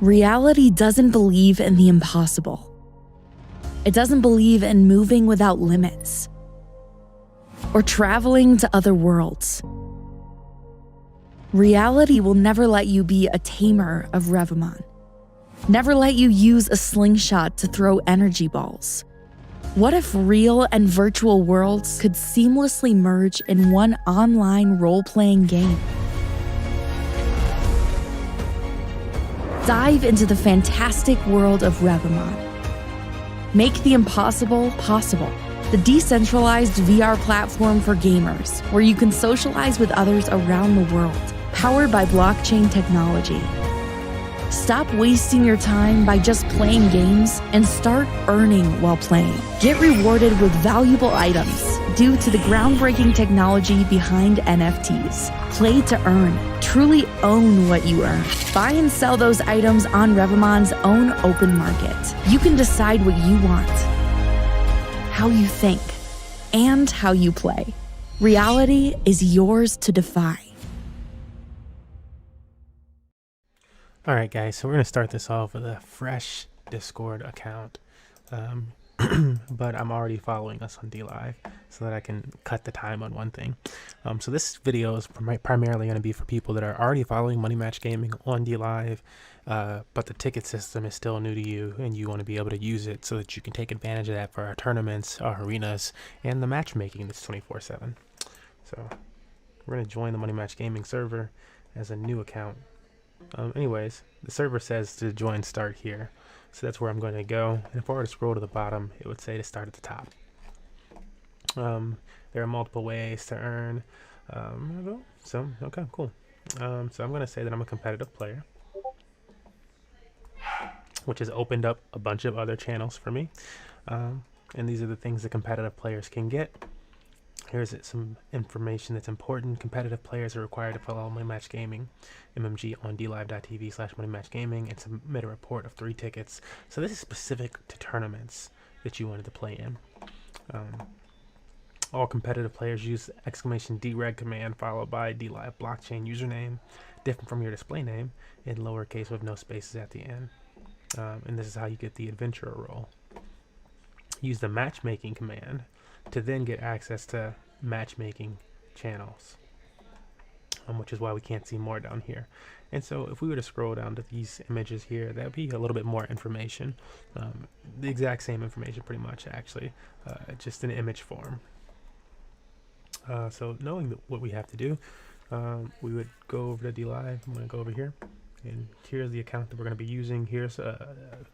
Reality doesn't believe in the impossible. It doesn't believe in moving without limits or traveling to other worlds. Reality will never let you be a tamer of Revamon. Never let you use a slingshot to throw energy balls. What if real and virtual worlds could seamlessly merge in one online role-playing game? Dive into the fantastic world of Revamon. Make the impossible possible. The decentralized VR platform for gamers, where you can socialize with others around the world, powered by blockchain technology. Stop wasting your time by just playing games and start earning while playing. Get rewarded with valuable items due to the groundbreaking technology behind NFTs. Play to earn. Truly own what you earn. Buy and sell those items on Revamon's own open market. You can decide what you want, how you think, and how you play. Reality is yours to defy. All right, guys, so we're going to start this off with a fresh Discord account. But I'm already following us on DLive so that I can cut the time on one thing. So this video is primarily going to be for people that are already following Money Match Gaming on DLive, but the ticket system is still new to you and you want to be able to use it so that you can take advantage of that for our tournaments, our arenas, and the matchmaking that's 24/7. So we're going to join the Money Match Gaming server as a new account. Anyways, the server says to join start here. So that's where I'm going to go. And if I were to scroll to the bottom, it would say to start at the top. There are multiple ways to earn. Okay, cool. So I'm going to say that I'm a competitive player, which has opened up a bunch of other channels for me. And these are the things that competitive players can get. Here's some information that's important. Competitive players are required to follow Money Match Gaming, MMG on dlive.tv/moneymatchgaming, and submit a report of 3 tickets. So this is specific to tournaments that you wanted to play in. All competitive players use !drip command followed by DLive blockchain username, different from your display name, in lowercase with no spaces at the end. And this is how you get the adventurer role. Use the matchmaking command to then get access to matchmaking channels, which is why we can't see more down here. And so if we were to scroll down to these images here, that would be a little bit more information. The exact same information pretty much, actually, just in image form. So knowing what we have to do, we would go over to DLive. I'm going to go over here, and here's the account that we're going to be using. Here's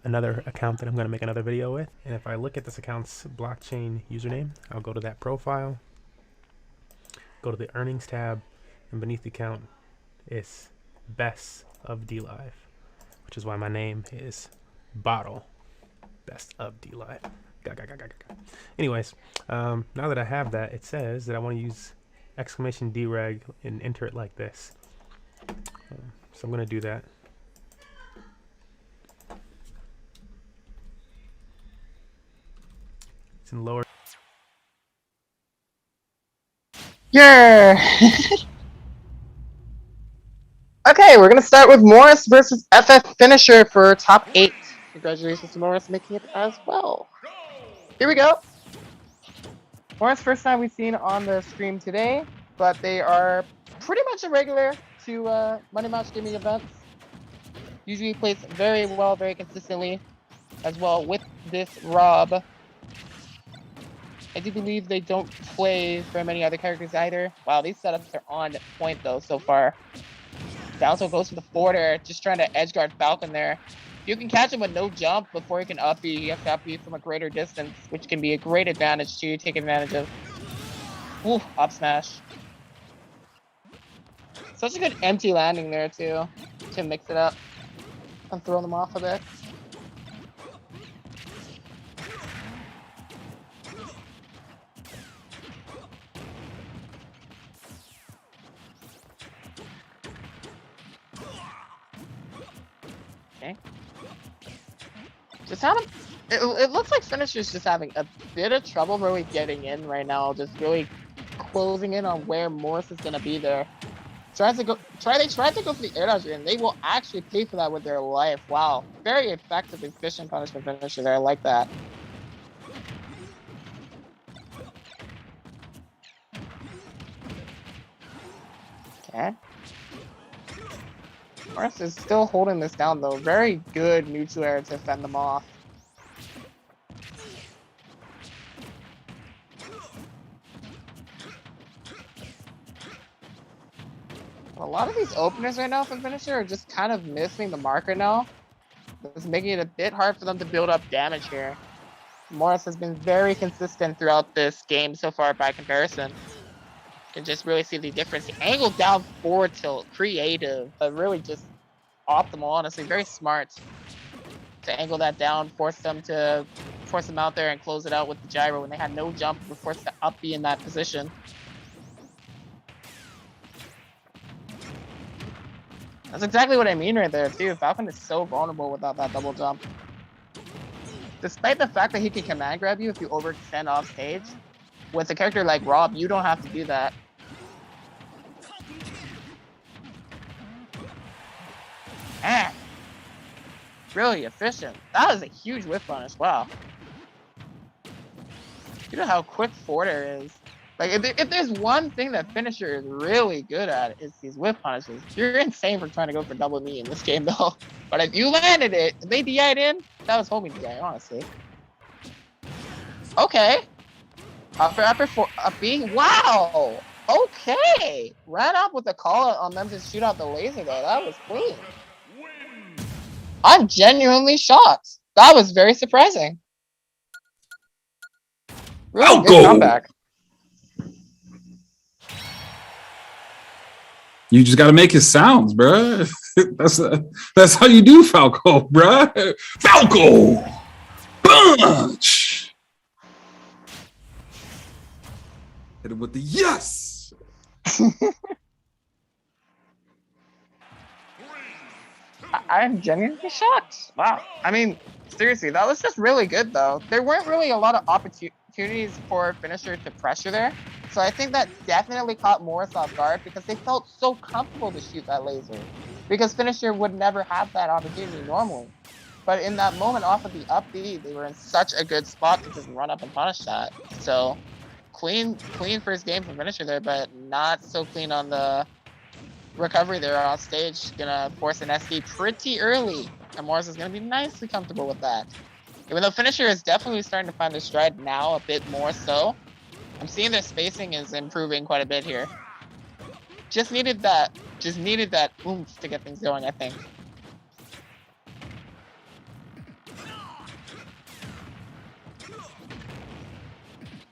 another account that I'm going to make another video with. And if I look at this account's blockchain username, I'll go to that profile, go to the earnings tab, and beneath the account is Best of DLive, which is why my name is Bottle Best of DLive. Anyways, now that I have that, it says that I want to use !drip and enter it like this. So I'm going to do that. It's in lower. Yeah. Okay, we're gonna start with Morris versus FF Finisher for top 8. Congratulations to Morris making it as well. Here we go. Morris, first time we've seen on the stream today, but they are pretty much a regular to Money Match Gaming events. Usually plays very well, very consistently, as well with this Rob. I do believe they don't play very many other characters either. Wow, these setups are on point though so far. Dalto goes for the forwarder, just trying to edgeguard Falcon there. You can catch him with no jump before you can up B. You have to up B from a greater distance, which can be a great advantage to take advantage of. Ooh, up smash. Such a good empty landing there too, to mix it up and throw them off a bit. Okay. Just having, it looks like Finisher's just having a bit of trouble really getting in right now, just really closing in on where Morris is gonna be there. They tried to go for the air dodger, and they will actually pay for that with their life. Wow, very effective, efficient punishment finisher there. I like that. Okay. Morris is still holding this down though. Very good neutral air to fend them off. A lot of these openers right now from Finisher are just kind of missing the mark right now. It's making it a bit hard for them to build up damage here. Morris has been very consistent throughout this game so far by comparison. You can just really see the difference. The angle down forward tilt, creative, but really just optimal, honestly. Very smart to angle that down, force them out there and close it out with the gyro when they had no jump, and force the up B in that position. That's exactly what I mean right there, too. Falcon is so vulnerable without that double jump. Despite the fact that he can command grab you if you overextend off stage, with a character like Rob, you don't have to do that. Man, really efficient. That was a huge whip punish. Wow. You know how quick forward air is. Like, if there's one thing that Finisher is really good at, it's these whip punishes. You're insane for trying to go for double knee in this game, though. But if you landed it, if they DI'd in, that was homie DI, honestly. Okay. Up B. Wow. Okay. Ran up with a call on them to shoot out the laser, though. That was clean. I'm genuinely shocked. That was very surprising. Really good comeback. You just got to make his sounds, bro. That's how you do Falco, bro. Falco punch. Hit him with the yes. I'm genuinely shocked. Wow. I mean, seriously, that was just really good, though. There weren't really a lot of opportunities for Finisher to pressure there. So I think that definitely caught Morris off guard because they felt so comfortable to shoot that laser. Because Finisher would never have that opportunity normally. But in that moment off of the up B, they were in such a good spot to just run up and punish that. So clean first game for Finisher there, but not so clean on the recovery there off stage. Gonna force an SD pretty early. And Morris is gonna be nicely comfortable with that. Even though Finisher is definitely starting to find their stride now a bit more so. I'm seeing their spacing is improving quite a bit here. Just needed that oomph to get things going, I think.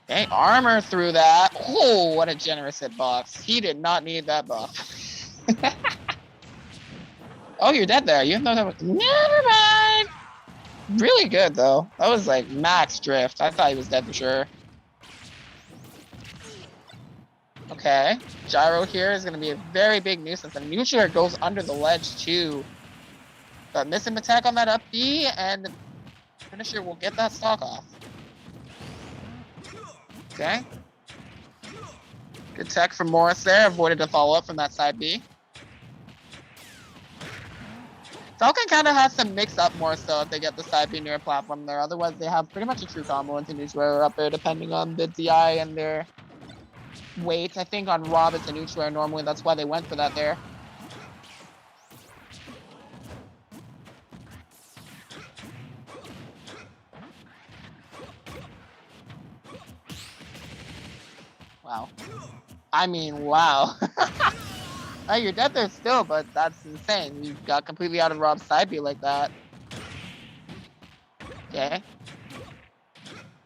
Okay, armor through that. Oh, what a generous hitbox. He did not need that buff. Oh, you're dead there. You know that was... Never mind. Really good, though. That was like max drift. I thought he was dead for sure. Okay, gyro here is going to be a very big nuisance. And Nuclear goes under the ledge too. But miss him attack on that up B, and the Finisher will get that stock off. Okay. Good tech from Morris there. Avoided a follow-up from that side B. Falcon kind of has to mix up more so if they get the side B near a platform there. Otherwise, they have pretty much a true combo into Nuclear up there, depending on the DI and their weight. I think on Rob it's a neutral normally, that's why they went for that there. Wow. I mean, wow. Oh, you're dead there still, but that's insane. You got completely out of Rob's side B like that. Okay.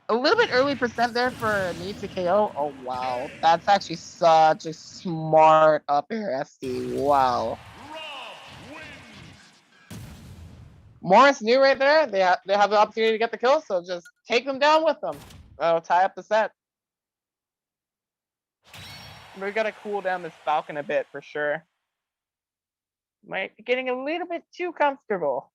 A little bit early percent there for me to KO. Oh, wow. That's actually such a smart up air SD. Wow. Morris knew right there. They have the opportunity to get the kill, so just take them down with them. That'll tie up the set. We gotta cool down this Falcon a bit for sure. Might be getting a little bit too comfortable.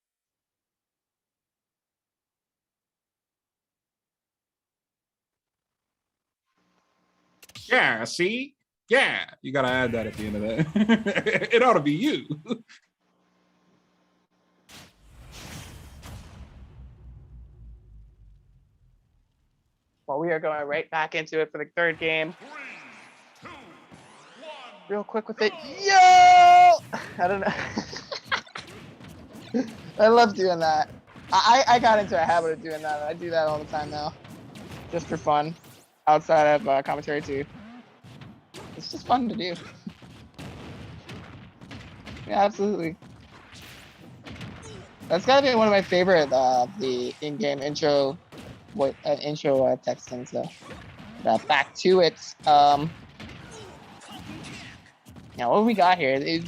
Yeah, see? Yeah. You got to add that at the end of that. It ought to be you. Well, we are going right back into it for the third game. Real quick with it. Yo! I don't know. I love doing that. I got into a habit of doing that. I do that all the time now. Just for fun. Outside of commentary too. It's just fun to do. Yeah, absolutely. That's gotta be one of my favorite the in-game intro text things though. Back to it. Now what we got here is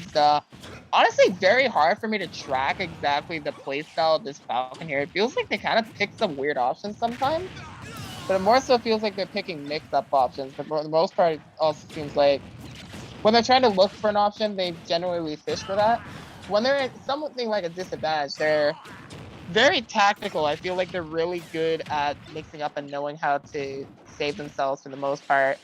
honestly very hard for me to track exactly the playstyle of this Falcon here. It feels like they kind of pick some weird options sometimes, but it more so feels like they're picking mixed up options. But for the most part, it also seems like when they're trying to look for an option, they generally fish for that. When they're at something like a disadvantage, they're very tactical. I feel like they're really good at mixing up and knowing how to save themselves for the most part.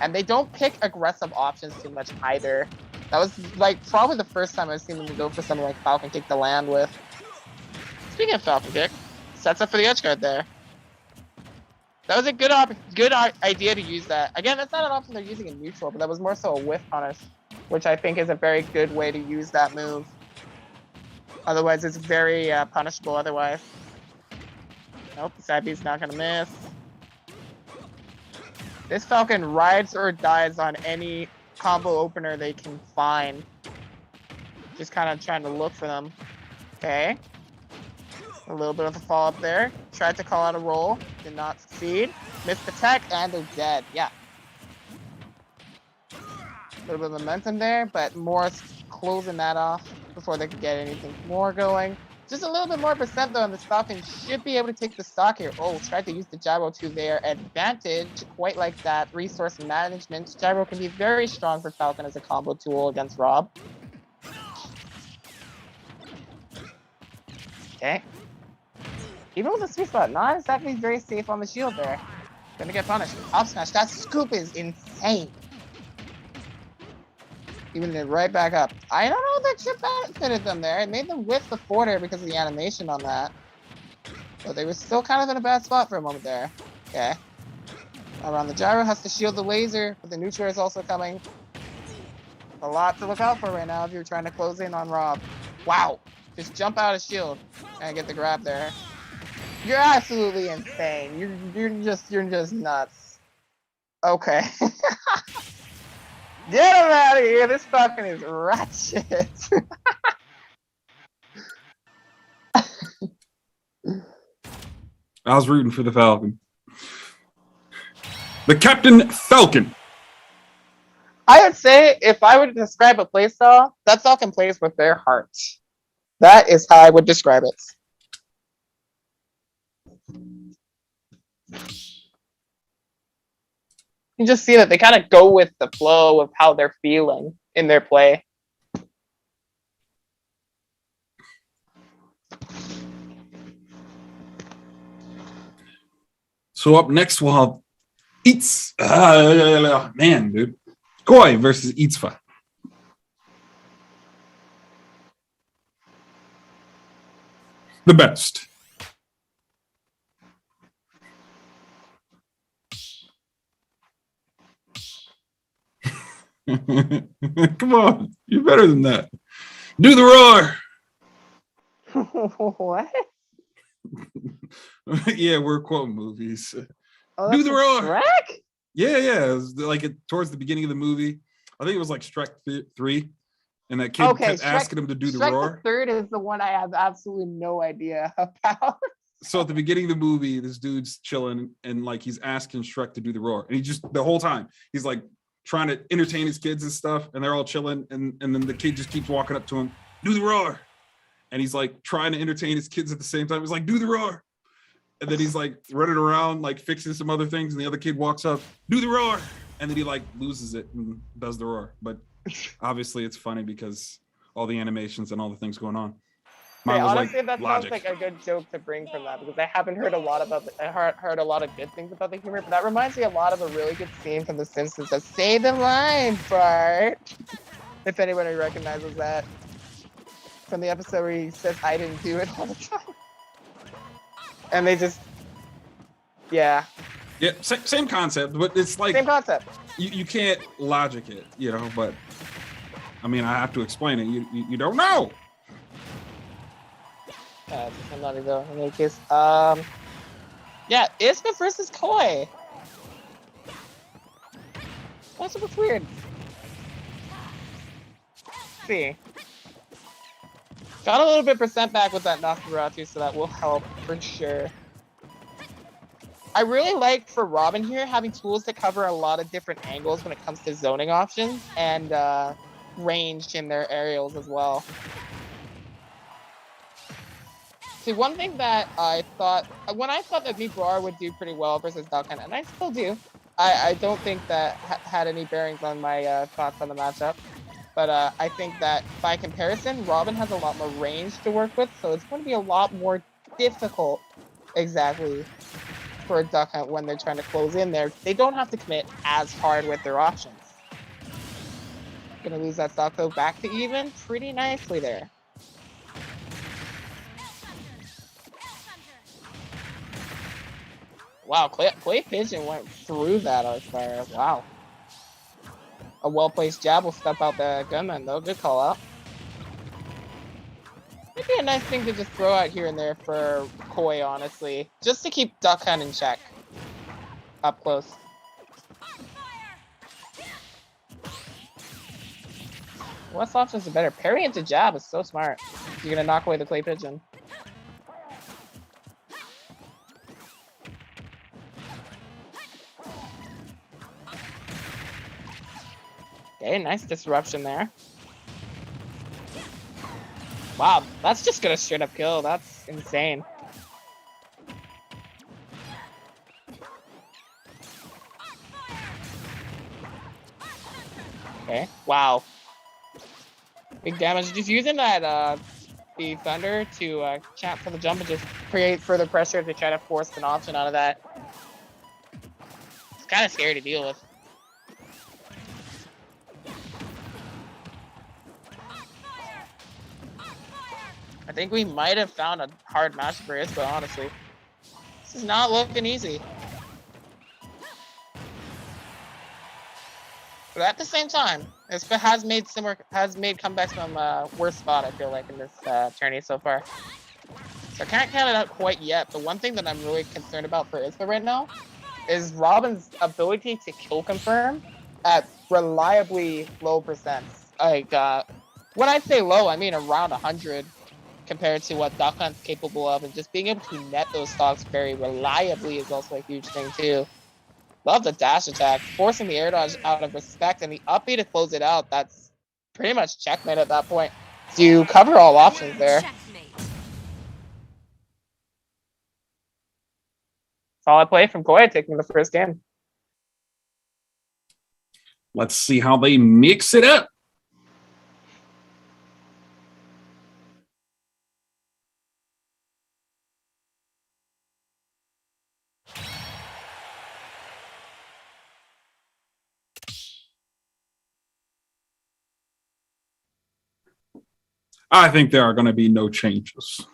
And they don't pick aggressive options too much either. That was like probably the first time I've seen them go for something like Falcon Kick to land with. Speaking of Falcon Kick, sets up for the edge guard there. That was a good idea to use that. Again, that's not an option they're using in neutral, but that was more so a whiff punish, which I think is a very good way to use that move. Otherwise, it's very punishable otherwise. Nope, the side B's not going to miss. This Falcon rides or dies on any combo opener they can find. Just kind of trying to look for them. Okay. A little bit of a follow-up there. Tried to call out a roll. Did not succeed. Missed the tech, and they're dead. Yeah. A little bit of momentum there, but Morris closing that off before they could get anything more going. Just a little bit more percent, though, and this Falcon should be able to take the stock here. Oh, tried to use the gyro to their advantage. Quite like that. Resource management. Gyro can be very strong for Falcon as a combo tool against Rob. Okay. Even with the sweet spot, not exactly very safe on the shield there. Gonna get punished. Up smash. That scoop is insane. Even it right back up. I don't know if that chip benefited them there. It made them whiff the forwarder because of the animation on that. But they were still kind of in a bad spot for a moment there. Okay. Around the gyro has to shield the laser, but the neutral is also coming. A lot to look out for right now if you're trying to close in on Rob. Wow. Just jump out of shield and get the grab there. You're absolutely insane. You're just nuts. Okay. Get him out of here! This Falcon is ratchet. I was rooting for the Falcon. The Captain Falcon. I would say if I would describe a playstyle, that Falcon plays with their heart. That is how I would describe it. You just see that they kind of go with the flow of how they're feeling in their play. So up next we'll have Eats. Man, dude. Koi versus Eatsfa. The best. Come on, you're better than that. Do the roar. What? Yeah, we're quoting movies. Oh, do the roar. Shrek? Yeah. It was like towards the beginning of the movie. I think it was like Shrek 3, and that kid kept asking him to do the roar. Shrek the Third is the one I have absolutely no idea about. So at the beginning of the movie, this dude's chilling and like he's asking Shrek to do the roar, and he just the whole time he's like trying to entertain his kids and stuff, and they're all chilling, and then the kid just keeps walking up to him, do the roar, and he's like trying to entertain his kids at the same time. He's like, do the roar, and then he's like running around like fixing some other things, and the other kid walks up, do the roar, and then he like loses it and does the roar. But obviously it's funny because all the animations and all the things going on. Hey, was honestly, like that logic. sounds like a good joke to bring from that because I haven't heard a lot about. I heard a lot of good things about the humor, but that reminds me a lot of a really good scene from The Simpsons. That "Say the line" part. If anybody recognizes that from the episode where he says "I didn't do it" all the time, and they just, yeah, same concept, but it's like same concept. You can't logic it, but I mean I have to explain it. You don't know. I'm not even in any case. Yeah, Isma versus Koi. That's what's weird. Let's see. Got a little bit percent back with that Nosferatu, so that will help for sure. I really like for Robin here having tools to cover a lot of different angles when it comes to zoning options, and range in their aerials as well. See, one thing that I thought, when I thought that Meatbrar would do pretty well versus Duck Hunt, and I still do, I don't think that had any bearings on my thoughts on the matchup. But I think that by comparison, Robin has a lot more range to work with, so it's going to be a lot more difficult, exactly, for a Duck Hunt when they're trying to close in there. They don't have to commit as hard with their options. Gonna lose that stock though back to even pretty nicely there. Wow, Clay Pigeon went through that Archfire. Wow. A well-placed jab will step out the gunman though. Good call out. Maybe a nice thing to just throw out here and there for Koi, honestly. Just to keep Duck Hunt in check. Up close. What options are better? Parry into jab is so smart. You're gonna knock away the Clay Pigeon. Okay, nice disruption there. Wow, that's just gonna straight up kill. That's insane. Okay, wow. Big damage. Just using that the Thunder to chant for the jump and just create further pressure to try to force an option out of that. It's kind of scary to deal with. I think we might have found a hard match for Ispa, honestly. This is not looking easy. But at the same time, Ispa has made comebacks from worse spot, I feel like, in this tourney so far. So I can't count it out quite yet, but one thing that I'm really concerned about for Ispa right now is Robin's ability to kill confirm at reliably low percents. Like, when I say low, I mean around 100 compared to what Duck Hunt's capable of, and just being able to net those stocks very reliably is also a huge thing too. Love the dash attack, forcing the air dodge out of respect, and the up B to close it out. That's pretty much checkmate at that point. So you cover all options there. Solid play from Koi, taking the first game. Let's see how they mix it up. I think there are going to be no changes.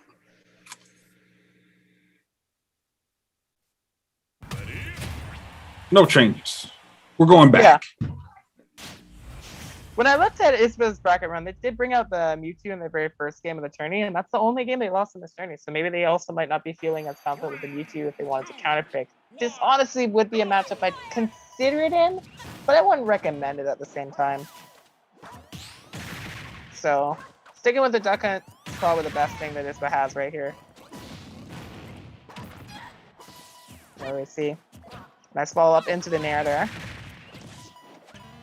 No changes. We're going back. Yeah. When I looked at Ispa's bracket run, they did bring out the Mewtwo in their very first game of the tourney, and that's the only game they lost in this tourney. So maybe they also might not be feeling as confident with the Mewtwo if they wanted to counterpick. This honestly would be a matchup I'd consider it in, but I wouldn't recommend it at the same time. So sticking with the Duck Hunt is probably the best thing that Ispa has right here. There we see. Nice follow up into the Nair there.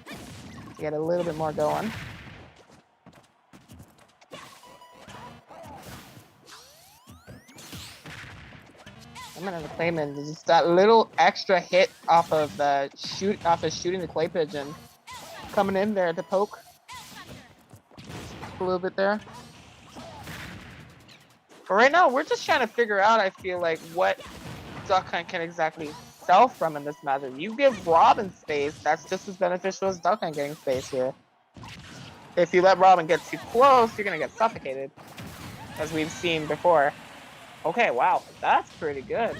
To get a little bit more going. I'm gonna claim in just that little extra hit off of the shooting the Clay Pigeon. Coming in there to poke. A little bit there. But right now we're just trying to figure out, I feel like, what Duck Hunt can exactly sell from in this matchup. You give Robin space, that's just as beneficial as Duck Hunt getting space here. If you let Robin get too close, you're gonna get suffocated, as we've seen before. Okay, wow, that's pretty good.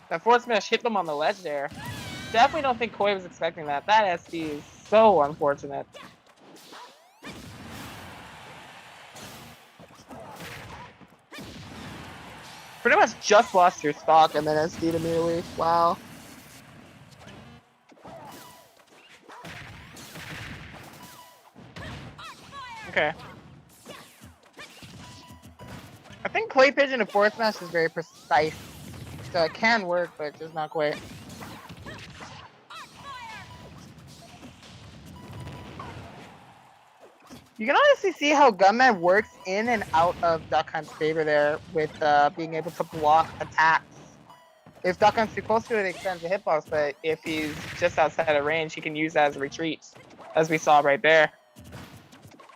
That forward smash hit them on the ledge there. Definitely don't think Koi was expecting that. That SD is so unfortunate. Pretty much just lost your stock and then SD'd immediately. Wow. Okay. I think Clay Pigeon and Force Smash is very precise. So it can work, but just not quite. You can honestly see how Gunman works in and out of Duck Hunt's favor there with being able to block attacks. If Duck Hunt's too close to it, it extends the hitbox, but if he's just outside of range, he can use that as a retreat, as we saw right there.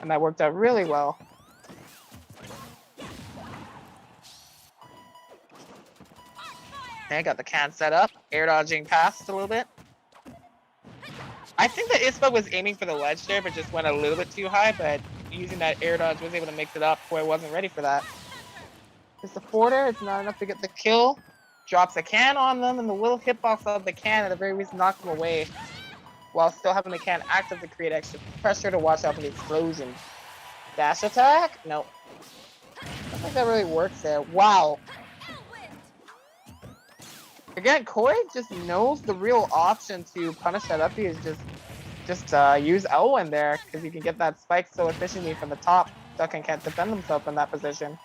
And that worked out really well. Okay, got the can set up, air dodging past a little bit. I think that Ispa was aiming for the ledge there, but just went a little bit too high, but using that air dodge was able to mix it up where I wasn't ready for that. Just a forwarder, it's not enough to get the kill. Drops a can on them, and the little hitbox of the can at the very least knocks them away, while still having the can active to create extra pressure to watch out for the explosion. Dash attack? Nope. I don't think that really works there. Wow. Again, Koi just knows the real option to punish that uppy is just use Elwyn there, because you can get that spike so efficiently from the top. Duckin can't defend himself in that position.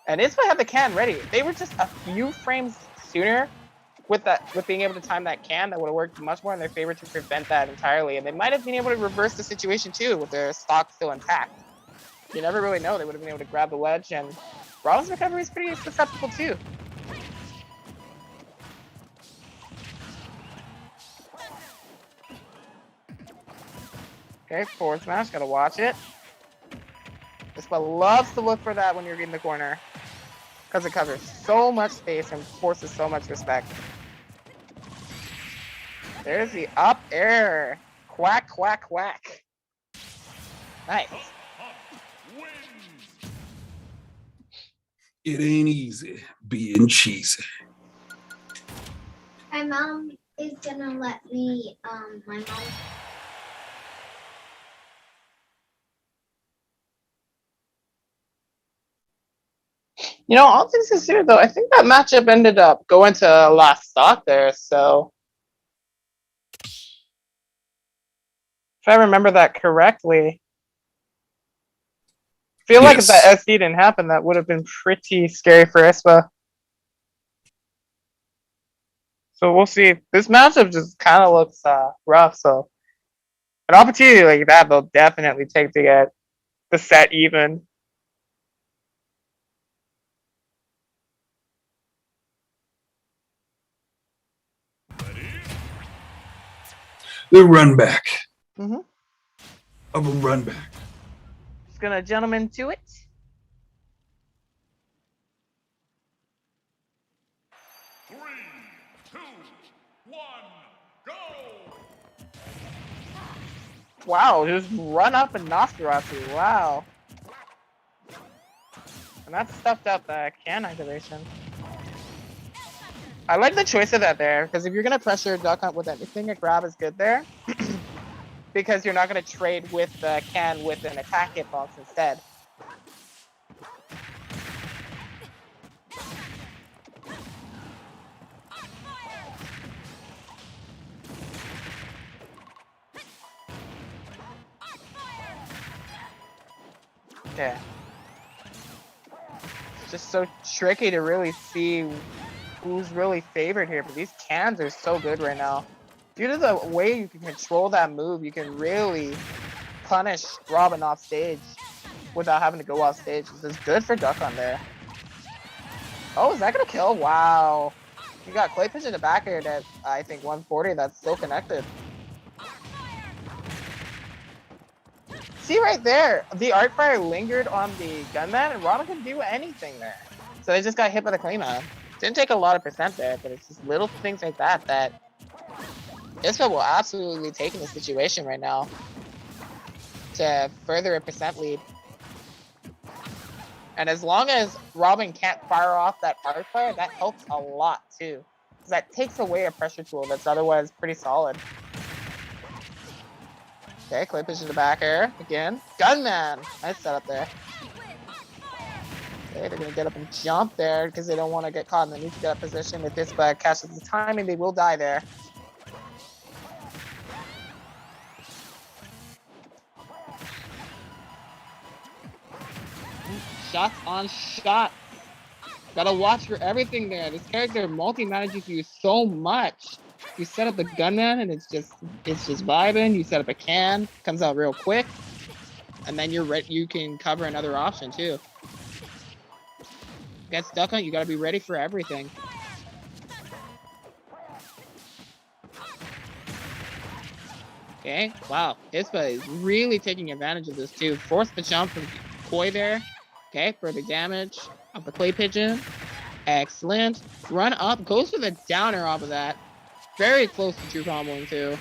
And Ispa had the can ready. They were just a few frames sooner with being able to time that can. That would have worked much more in their favor to prevent that entirely. And they might have been able to reverse the situation too with their stock still intact. You never really know. They would have been able to grab the ledge, and Robin's recovery is pretty susceptible too. Okay, forward smash, gotta watch it. Ispa loves to look for that when you're in the corner, because it covers so much space and forces so much respect. There's the up air. Quack, quack, quack. Nice. It ain't easy being cheesy. My mom is gonna let me, my mom. You know, all things considered, though, I think that matchup ended up going to last stock there, so if I remember that correctly, I feel like if that SD didn't happen, that would have been pretty scary for Ispa. So we'll see. This matchup just kind of looks rough, so an opportunity like that, they'll definitely take to get the set even. The run back Mm-hmm. of a run back. Just gonna gentleman to it. Wow, just run up and Nosferatu. Wow. And that's stuffed up the can activation. I like the choice of that there, because if you're going to pressure Duck Hunt with anything, a grab is good there. Because you're not going to trade with the can with an attack hitbox instead. Okay. It's just so tricky to really see who's really favored here, but these cans are so good right now. Due to the way you can control that move, you can really punish Robin off stage without having to go off stage. This is good for Duck on there. Oh, is that gonna kill? Wow. You got Clay Pitch in the back here at, I think, 140. That's still connected. See right there, the Arc Fire lingered on the Gunman, and Robin couldn't do anything there. So they just got hit by the Claymore. Didn't take a lot of percent there, but it's just little things like that that Ispa will absolutely take in the situation right now to further a percent lead. And as long as Robin can't fire off that Arc Fire, that helps a lot too. Because that takes away a pressure tool that's otherwise pretty solid. Okay, Clay Pitch in the back air again. Gunman! Nice setup there. Okay, they're gonna get up and jump there because they don't want to get caught in the need to get up position. If this catches the timing, they will die there. Shots on shot. Gotta watch for everything there. This character multi-manages you so much. You set up the Gunman and it's just vibing. You set up a can, comes out real quick. and then you're ready. You can cover another option too. Get stuck on, you gotta be ready for everything. Okay, wow, Ispa is really taking advantage of this too. Force the jump from Koi there. Okay, further damage of the clay pigeon. Excellent. Run up, goes for the downer off of that. Very close to true comboing too.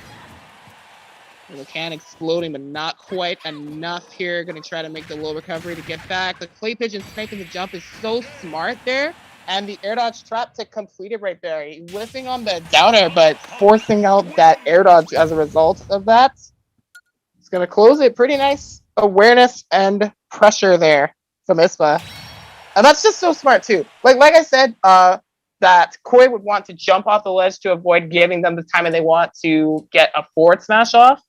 The can exploding, but not quite enough here. Gonna try to make the low recovery to get back. The clay pigeon sniping the jump is so smart there. And the air dodge trap to complete it right there. Whiffing on the downer, but forcing out that air dodge as a result of that. It's gonna close it. Pretty nice awareness and pressure there from Ispa. And that's just so smart too. Like I said, that Koi would want to jump off the ledge to avoid giving them the timing they want to get a forward smash off.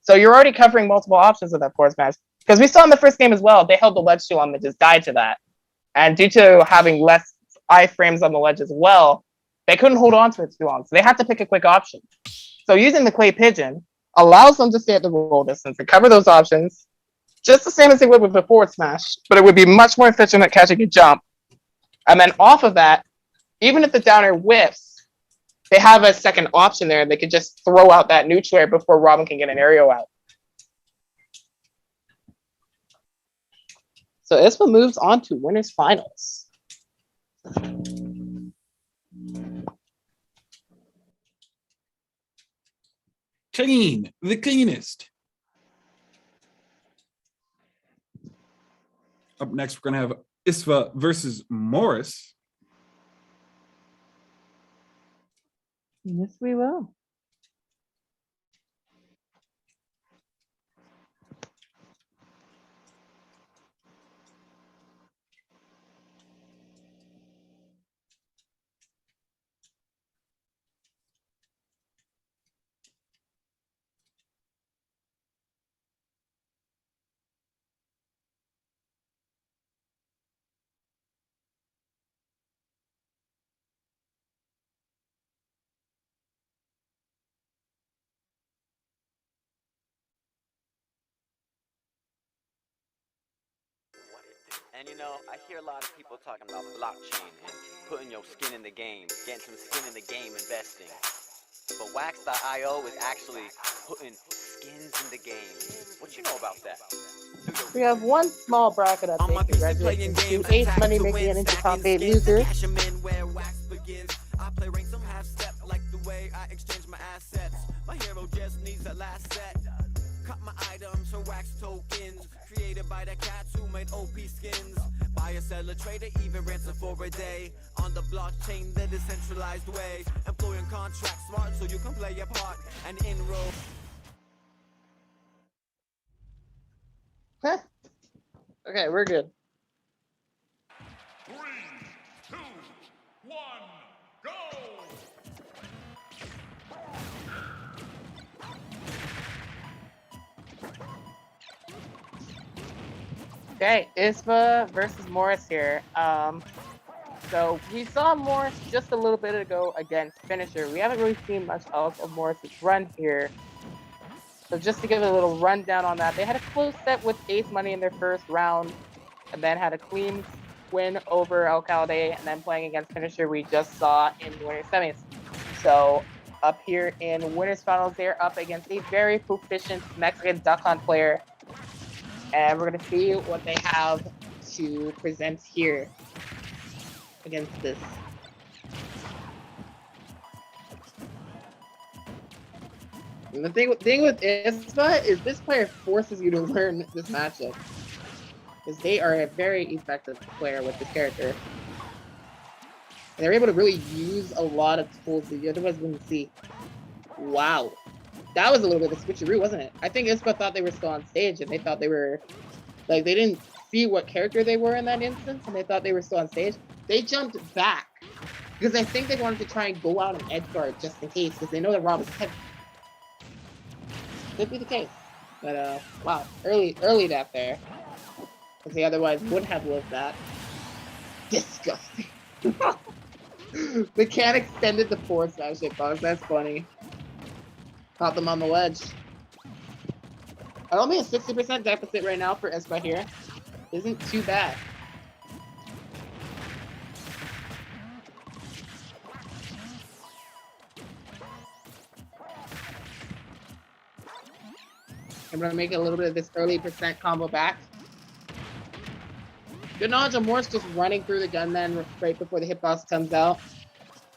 So you're already covering multiple options with that forward smash. Because we saw in the first game as well, they held the ledge too long, they just died to that. And due to having less iframes on the ledge as well, they couldn't hold on to it too long. So they had to pick a quick option. So using the clay pigeon allows them to stay at the roll distance and cover those options, just the same as they would with the forward smash, but it would be much more efficient at catching a jump. And then off of that, even if the downer whiffs, they have a second option there. They could just throw out that neutral air before Robin can get an aerial out. So Ispa moves on to winners finals. Clean, the cleanest. Up next, we're gonna have Ispa versus Morris. Yes, we will. And you know, I hear a lot of people talking about blockchain and putting your skin in the game, getting some skin in the game, investing. But Wax.io is actually putting skins in the game. What you know about that? We have one small bracket update. Congratulations to Ace Money making it into top 8 losers. I play rank some half step like the way I exchange my assets. My hero just needs a last set. Cut my items for wax tokens created by the cats who made OP skins. Buy a seller, trader, even ransom for a day. On the blockchain, the decentralized way. Employing contracts smart so you can play your part and enroll. Huh. Okay, we're good. 3, 2, 1, go! Okay, Ispa versus Morris here. So we saw Morris just a little bit ago against Finisher. We haven't really seen much else of Morris's run here. So just to give a little rundown on that, they had a close set with Ace Money in their first round, and then had a clean win over Alcalde, and then playing against Finisher we just saw in the winners semis. So up here in winners finals, they're up against a very proficient Mexican duck hunt player. And we're going to see what they have to present here against this. And the thing with Ispa is this player forces you to learn this matchup. Because they are a very effective player with this character. And they're able to really use a lot of tools that you otherwise wouldn't see. Wow. That was a little bit of a switcheroo, wasn't it? I think Ispa thought they were still on stage, and they thought they were, like, they didn't see what character they were in that instance, and they thought they were still on stage. They jumped back, because I think they wanted to try and go out and edge guard just in case, because they know that Rob is heavy. Could be the case. But, wow, early death there. Because they otherwise would have lived that. Disgusting. The can extended the forward smash hitbox, that's funny. Caught them on the ledge. Only a 60% deficit right now for Ispa here. Isn't too bad. I'm gonna make a little bit of this early percent combo back. Good knowledge of Morse just running through the gunman right before the hitbox comes out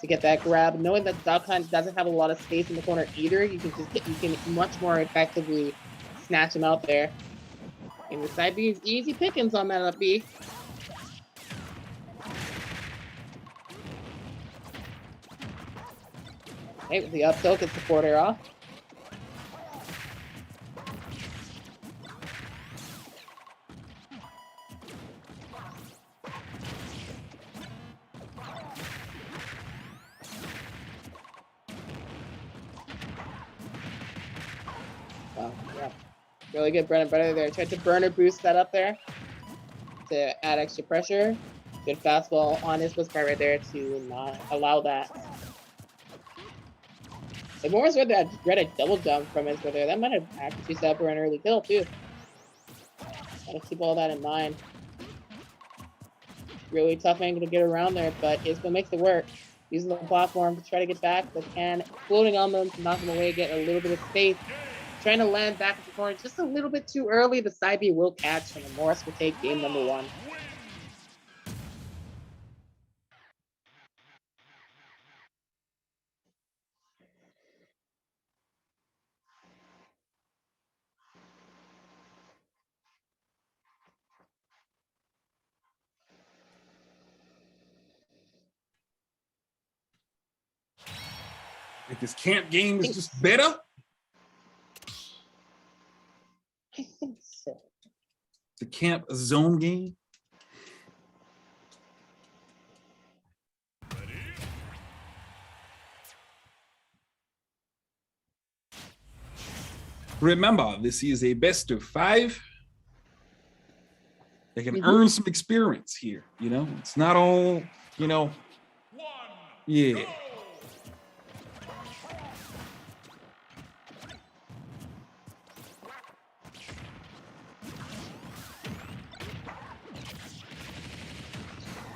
to get that grab. Knowing that Doghunt doesn't have a lot of space in the corner either, you can much more effectively snatch him out there. And the side B is easy pickings on that up B. Okay, with the up tilt, gets the quarter off. Wow, yeah. Really good bread and butter there. Tried to burner boost that up there to add extra pressure. Good fastball on his part right there to not allow that. If Morris read a double jump from his there, that might have actually set up for an early kill too. Gotta keep all that in mind. Really tough angle to get around there, but Ispa makes it work. Using the platform to try to get back, but can floating on them to knock them away, get a little bit of space. Trying to land back at the corner just a little bit too early. The side B will catch, and Morris will take game number 1. Like this camp game is just better. I think so. The camp zone game. Remember, this is a best of 5. They can earn some experience here, you know? It's not all, you know, yeah.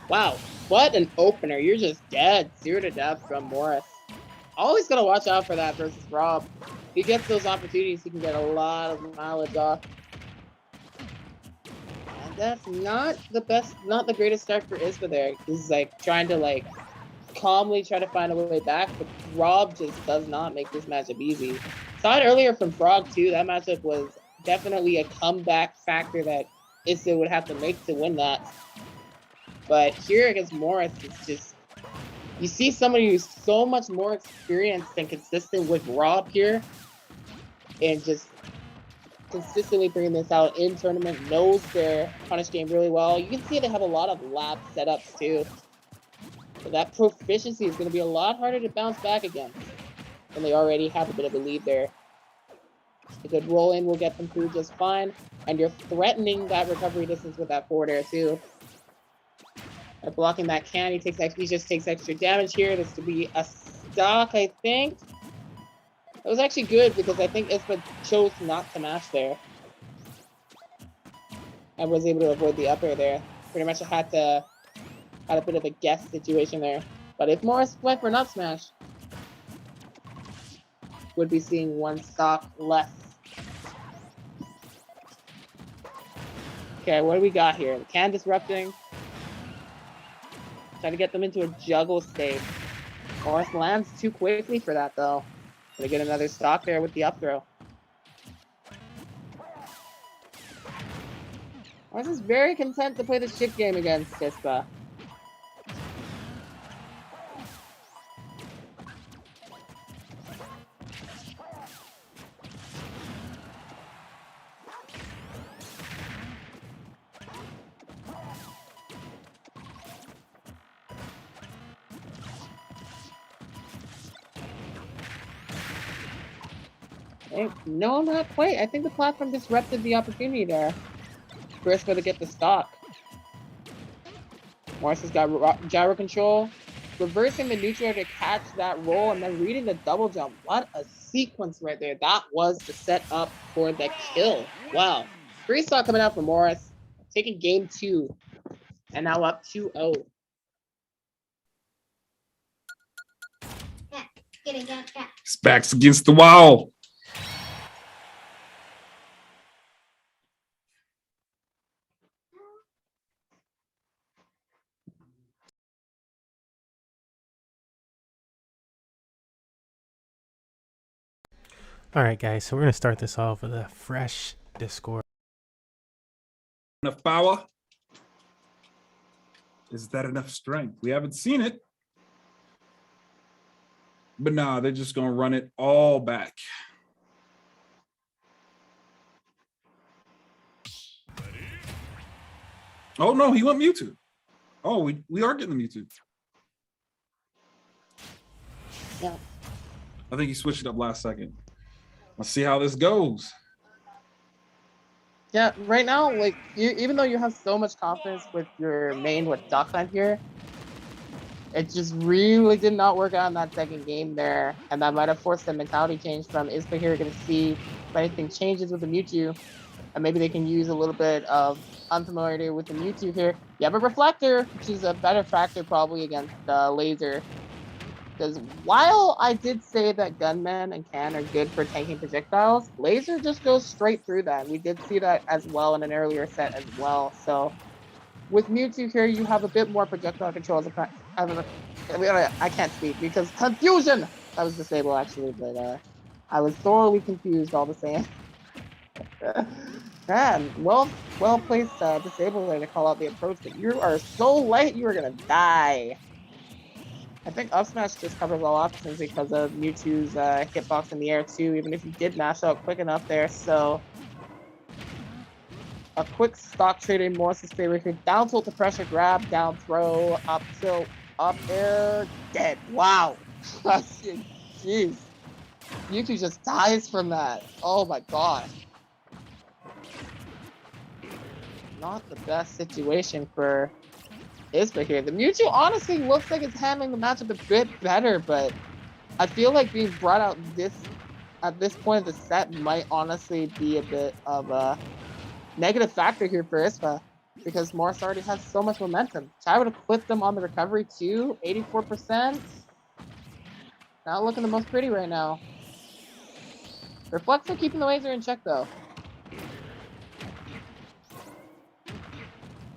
Wow, what an opener. You're just dead. 0 to death from Morris. Always gotta watch out for that versus Rob. If he gets those opportunities, he can get a lot of mileage off. And that's not the best, not the greatest start for Ispa there. He's like trying to like calmly try to find a way back, but Rob just does not make this matchup easy. Saw it earlier from Frog too. That matchup was definitely a comeback factor that Ispa would have to make to win that. But here against Morris, it's just, you see somebody who's so much more experienced and consistent with Rob here, and just consistently bringing this out in tournament, knows their punish game really well. You can see they have a lot of lab setups too. So that proficiency is going to be a lot harder to bounce back against, and they already have a bit of a lead there. A good roll in will get them through just fine, and you're threatening that recovery distance with that forward air too. By blocking that can, he just takes extra damage here. This to be a stock, I think. It was actually good because I think Ispa chose not to mash there. And was able to avoid the up air there. Pretty much had a bit of a guess situation there. But if Morris went for an up smash, would be seeing 1 stock less. Okay, what do we got here? The can disrupting. Trying to get them into a juggle state. Morris lands too quickly for that though. Gonna get another stock there with the up throw. Morris is very content to play the shit game against Ispa. No, not quite. I think the platform disrupted the opportunity there for Ispa to get the stock. Morris has got gyro control, reversing the neutral to catch that roll, and then reading the double jump. What a sequence right there. That was the setup for the kill. Wow. Free stock coming out for Morris, taking game 2, and now up 2-0. His back's against the wall. All right, guys. So we're gonna start this off with a fresh Discord. Enough power? Is that enough strength? We haven't seen it. But nah, they're just gonna run it all back. Oh no, he went Mewtwo. Oh, we are getting the Mewtwo. Yeah. I think he switched it up last second. Let's see how this goes. Yeah, right now, like, even though you have so much confidence with your main with Duckland here, it just really did not work out in that second game there. And that might have forced the mentality change from Ispa here going to see if anything changes with the Mewtwo. And maybe they can use a little bit of unfamiliarity with the Mewtwo here. You have a Reflector, which is a better factor probably against Laser. Because while I did say that Gunman and Can are good for tanking projectiles, Laser just goes straight through that. We did see that as well in an earlier set as well. So with Mewtwo here, you have a bit more projectile control as I can't speak because confusion! That was disabled actually, but I was thoroughly confused all the same. Man, well placed disable there to call out the approach, but you are so light, you are gonna die. I think up smash just covers all options because of Mewtwo's hitbox in the air too, even if you did mash out quick enough there. So a quick stock trading Morris's favor here. Down tilt to pressure grab, down throw, up tilt, up air, dead. Wow. Jeez. Mewtwo just dies from that. Oh my god. Not the best situation for Ispa here. The Mewtwo honestly looks like it's handling the matchup a bit better, but I feel like being brought out at this point of the set might honestly be a bit of a negative factor here for Ispa because Morris already has so much momentum. Chai would have clipped them on the recovery too, 84%. Not looking the most pretty right now. Reflector keeping the laser in check though.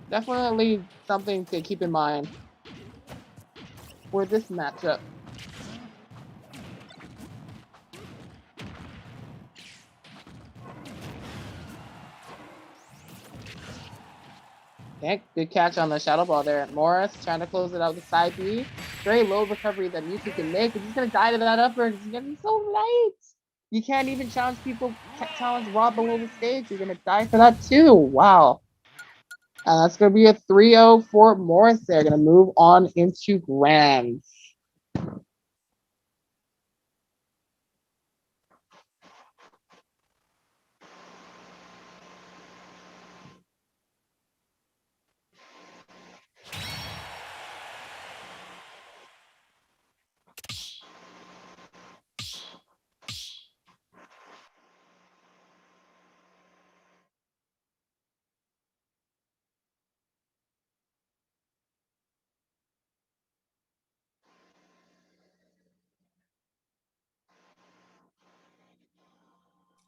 Definitely something to keep in mind for this matchup. Okay, good catch on the Shadow Ball there. Morris trying to close it out with side B. Very low recovery that Mewtwo can make, but he's going to die to that upper. He's getting so light. You can't even challenge people, challenge Rob below the stage. You're going to die for that too. Wow. And that's going to be a 3-0 for Morris there. Going to move on into Grands.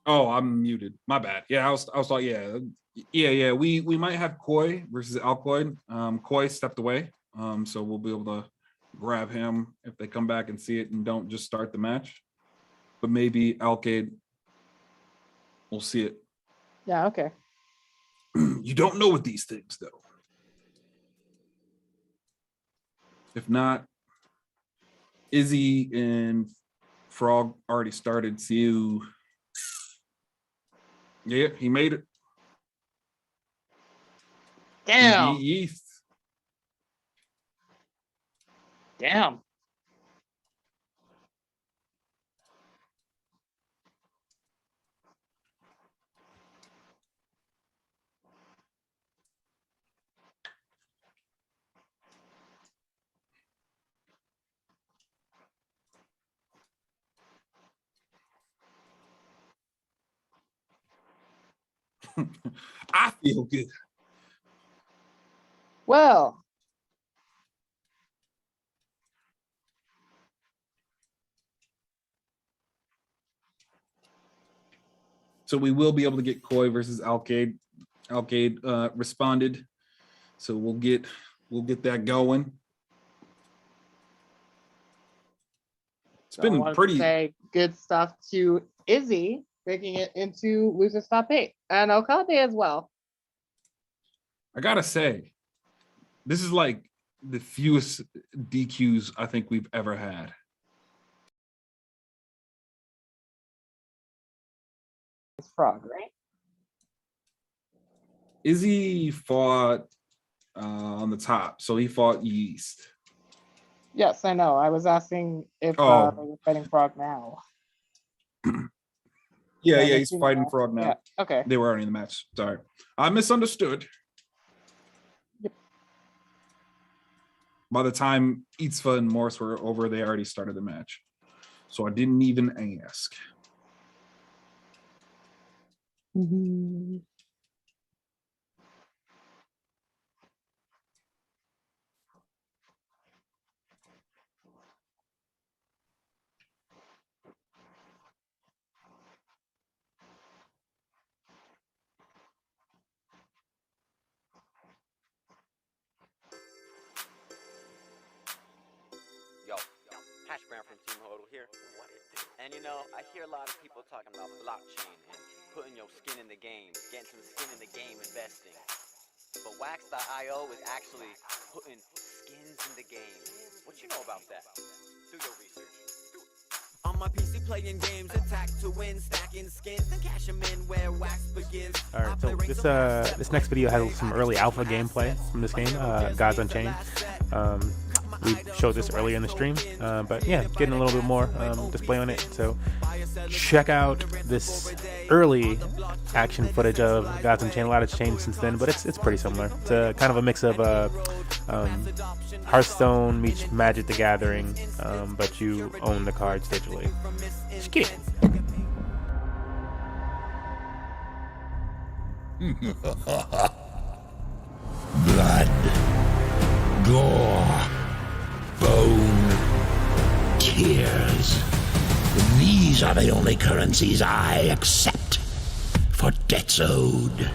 Oh, I'm muted. My bad. Yeah, I was like, yeah. We might have Koi versus Alcoid. Koi stepped away. So we'll be able to grab him if they come back and see it and don't just start the match. But maybe Alcade will see it. Yeah, okay. You don't know with these things though. If not, Izzy and Frog already started. See you. Yeah, he made it. Damn. Yeast. Damn. I feel good. Well, so we will be able to get Koi versus Alcade. Alcade responded, so we'll get that going. It's I been wanted pretty. to say good stuff to Izzy, making it into Losers Top 8, and Okabe as well. I gotta say, this is like the fewest DQs I think we've ever had. It's Frog, right? Izzy fought on the top, so he fought Yeast. Yes, I know. I was asking if they were fighting Frog now. Yeah, Yeah, he's fighting Frog now. Yeah, okay. They were already in the match. Sorry. I misunderstood. Yep. By the time Itzfa and Morse were over, they already started the match. So I didn't even ask. Mm-hmm. Yo, Hash Brown from Team Hodl here. What it do? And you know, I hear a lot of people talking about blockchain and putting your skin in the game, getting some skin in the game, investing. But Wax.io is actually putting skins in the game. What you know about that? Do your research. On my PC playing games, attack to win, stacking skins and cash them in where wax begins. All right, so this next video has some early alpha gameplay from this game, Gods Unchained. We showed this earlier in the stream, but yeah, getting a little bit more display on it. So check out this early action footage of Gods Unchained. A lot has changed since then, but it's pretty similar. It's kind of a mix of Hearthstone meets Magic the Gathering, but you own the cards digitally. Just get it. Blood, gore, bone, tears. These are the only currencies I accept for debts owed.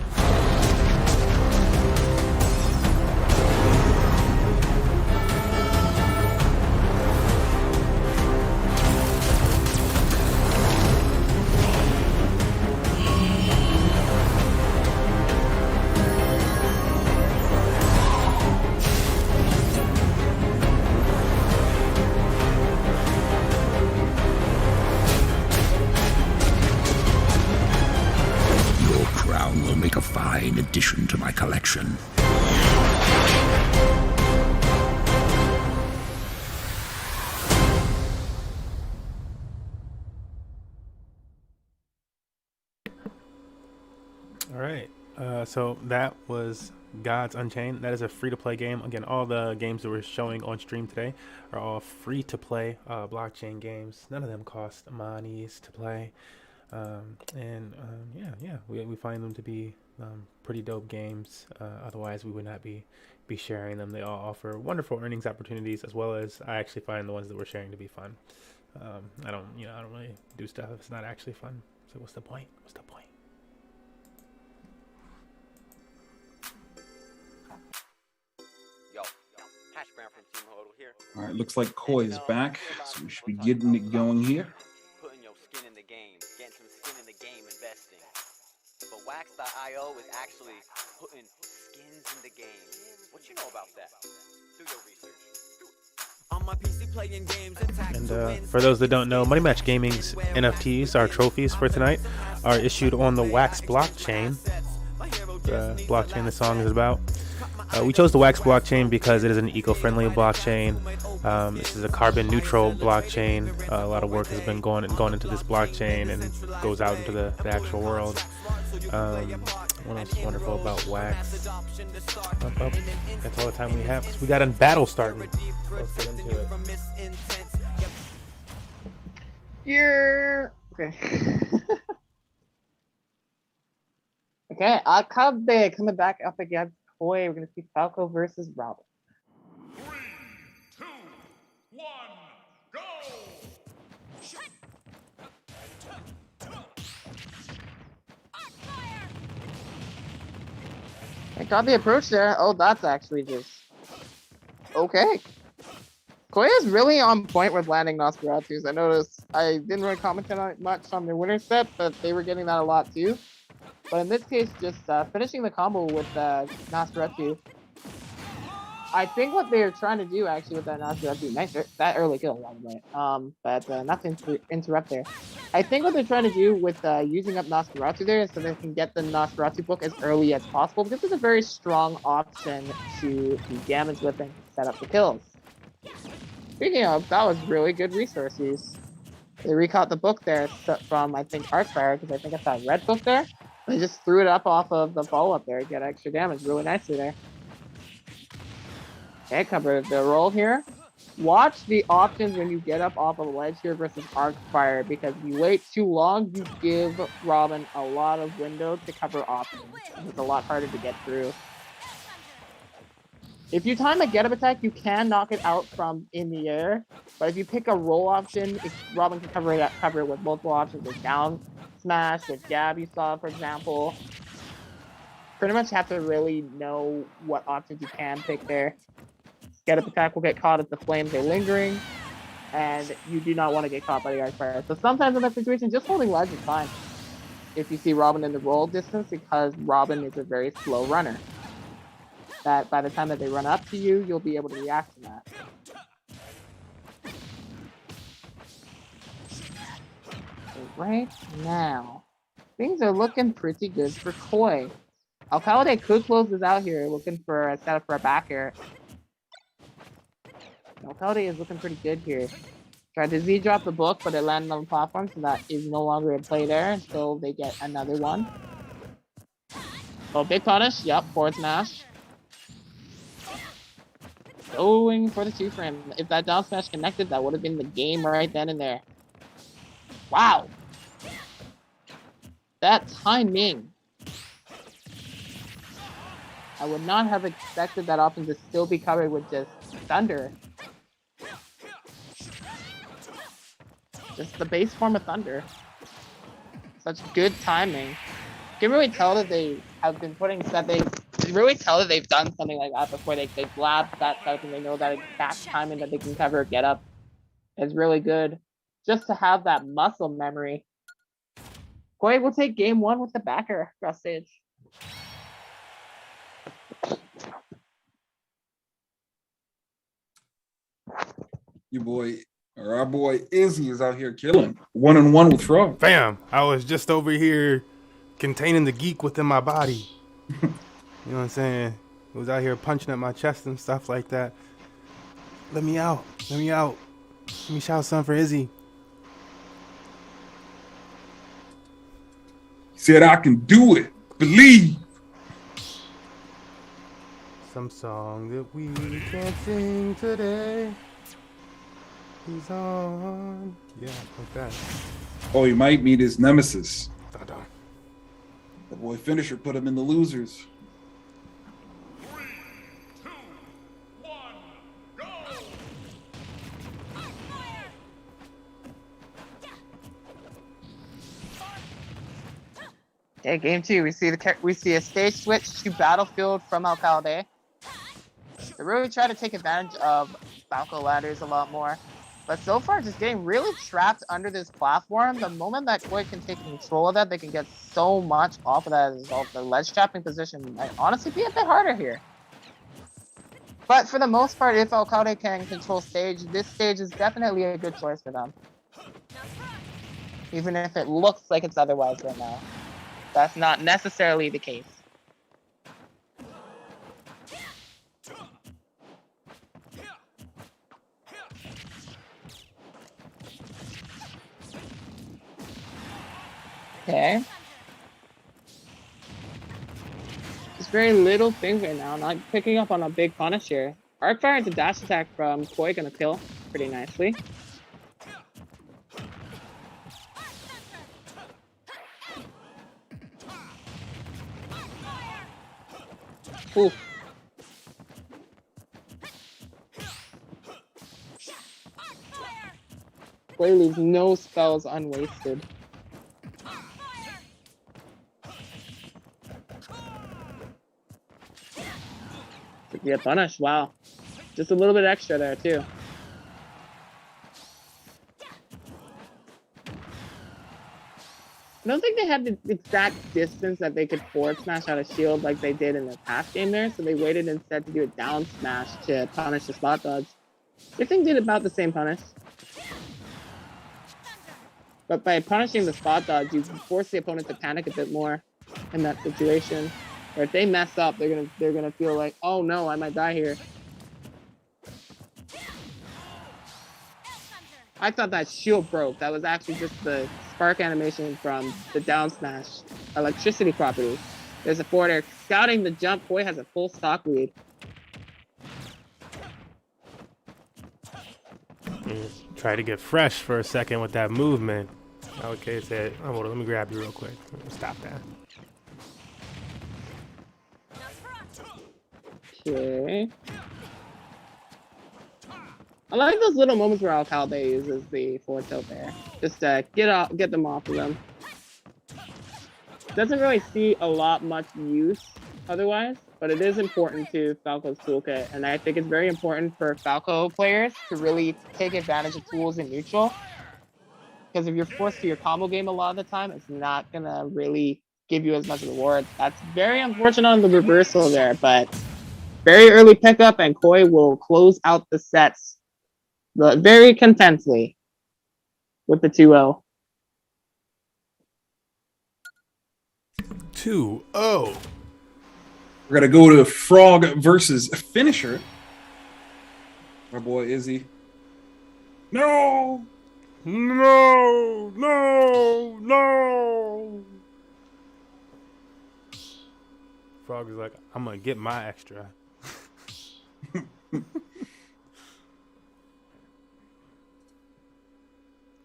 Addition to my collection. All right, so that was Gods Unchained. That is a free-to-play game. Again, all the games that we're showing on stream today are all free-to-play blockchain games. None of them cost monies to play. Yeah, we find them to be pretty dope games. Otherwise, we would not be sharing them. They all offer wonderful earnings opportunities, as well as I actually find the ones that we're sharing to be fun. I don't really do stuff if it's not actually fun. So what's the point? What's the point? Yo, Hash Brown from Team Hodl here. All right, looks like Koi is back, so we should be getting it going here. Putting your skin in the game, getting some skin in the game, investing. But Wax.io is actually putting skins in the game. What you know about that? Do your research. On my PC playing games, attack And to win. for those that don't know, Money Match Gaming's NFTs, our trophies for tonight, are issued on the Wax blockchain. The blockchain the song is about. We chose the Wax blockchain because it is an eco-friendly blockchain. This is a carbon-neutral blockchain. A lot of work has been gone into this blockchain and goes out into the actual world. What else is wonderful about Wax? That's all the time we have, because we got a battle starting. Let's get into it. You're okay. Okay, Akabe coming back up against Koi. We're gonna see Falco versus Robin. 3, 2, 1, go! I got the approach there. Oh, that's actually just okay. Koi is really on point with landing Nosferatus. I noticed I didn't really comment on it much on the winner set, but they were getting that a lot too. But in this case, just finishing the combo with Nosferatu. I think what they're trying to do actually with that Nosferatu, nice that early kill, by the way. But not to interrupt there. I think what they're trying to do with using up Nosferatu there is so they can get the Nosferatu book as early as possible, because it's a very strong option to do damage with and set up the kills. Speaking of, that was really good resource use. They recaught the book there from, I think, Arcfire, because I think it's that red book there. They just threw it up off of the follow-up there, get extra damage really nicely there. Okay, cover the roll here. Watch the options when you get up off of a ledge here versus Arcfire, because if you wait too long, you give Robin a lot of window to cover options. And it's a lot harder to get through. If you time a get up attack, you can knock it out from in the air. But if you pick a roll option, Robin can cover it with multiple options, with down smash, with jab you saw, for example. Pretty much have to really know what options you can pick there. Get up attack will get caught if the flames are lingering, and you do not want to get caught by the Arcfire. So sometimes in that situation, just holding ledge is fine if you see Robin in the roll distance, because Robin is a very slow runner. That by the time that they run up to you, you'll be able to react to that. So right now, things are looking pretty good for Koi. Alcalde could close this out here, looking for a setup for a back air. Alcalde is looking pretty good here. Tried to Z-drop the book, but it landed on the platform, so that is no longer in play there until they get another one. Oh, big punish. Yep, forward smash. Going for the 2-frame. If that down smash connected, that would have been the game right then and there. Wow. That timing. I would not have expected that option to still be covered with just thunder. Just the base form of thunder. Such good timing. You can really tell that they have been putting that they really tell that they've done something like that before. They've labbed that type and they know that exact timing that they can cover get up is really good. Just to have that muscle memory. Koi will take game 1 with the backer across stage. Our boy Izzy is out here killing 1-on-1 with Frog. Fam, I was just over here containing the geek within my body. You know what I'm saying? I was out here punching at my chest and stuff like that. Let me out. Let me out. Let me shout something for Izzy. He said, I can do it. Believe. Some song that we can't sing today. He's on. Yeah, like that. Oh, he might meet his nemesis. Da-da. The boy finisher put him in the losers. 3, 2, 1, go! Okay, game 2. We see a stage switch to Battlefield from Alcalde. They really try to take advantage of Falco ladders a lot more. But so far, just getting really trapped under this platform. The moment that Koi can take control of that, they can get so much off of that as a result. The ledge trapping position might honestly be a bit harder here. But for the most part, if Alcalde can control stage, this stage is definitely a good choice for them. Even if it looks like it's otherwise right now. That's not necessarily the case. Okay. Just very little things right now. Not picking up on a big punish here. Arcfire into dash attack from Koi gonna kill pretty nicely. Oof. Koi leaves no spells unwasted. Yeah, punish. Wow. Just a little bit extra there, too. I don't think they had the exact distance that they could forward smash out of shield like they did in the past game there, so they waited instead to do a down smash to punish the spot dodge. I think did about the same punish. But by punishing the spot dodge, you force the opponent to panic a bit more in that situation. Or if they mess up, they're gonna feel like, oh no, I might die here. I thought that shield broke. That was actually just the spark animation from the down smash electricity property. There's a forwarder scouting the jump. Koi has a full stock lead. Try to get fresh for a second with that movement. Okay, said, oh, hold on, let me grab you real quick. Stop that. Okay. I like those little moments where Alcalde uses the forward tilt there. Just to get them off of them. Doesn't really see a lot much use otherwise, but it is important to Falco's toolkit, and I think it's very important for Falco players to really take advantage of tools in neutral. Because if you're forced to your combo game a lot of the time, it's not gonna really give you as much reward. That's very unfortunate on the reversal there, but very early pickup, and Koi will close out the sets very contently with the 2-0. 2-0. We're gonna go to Frog versus Finisher. Our boy Izzy. No! No! No! No! Frog is like, I'm gonna get my extra.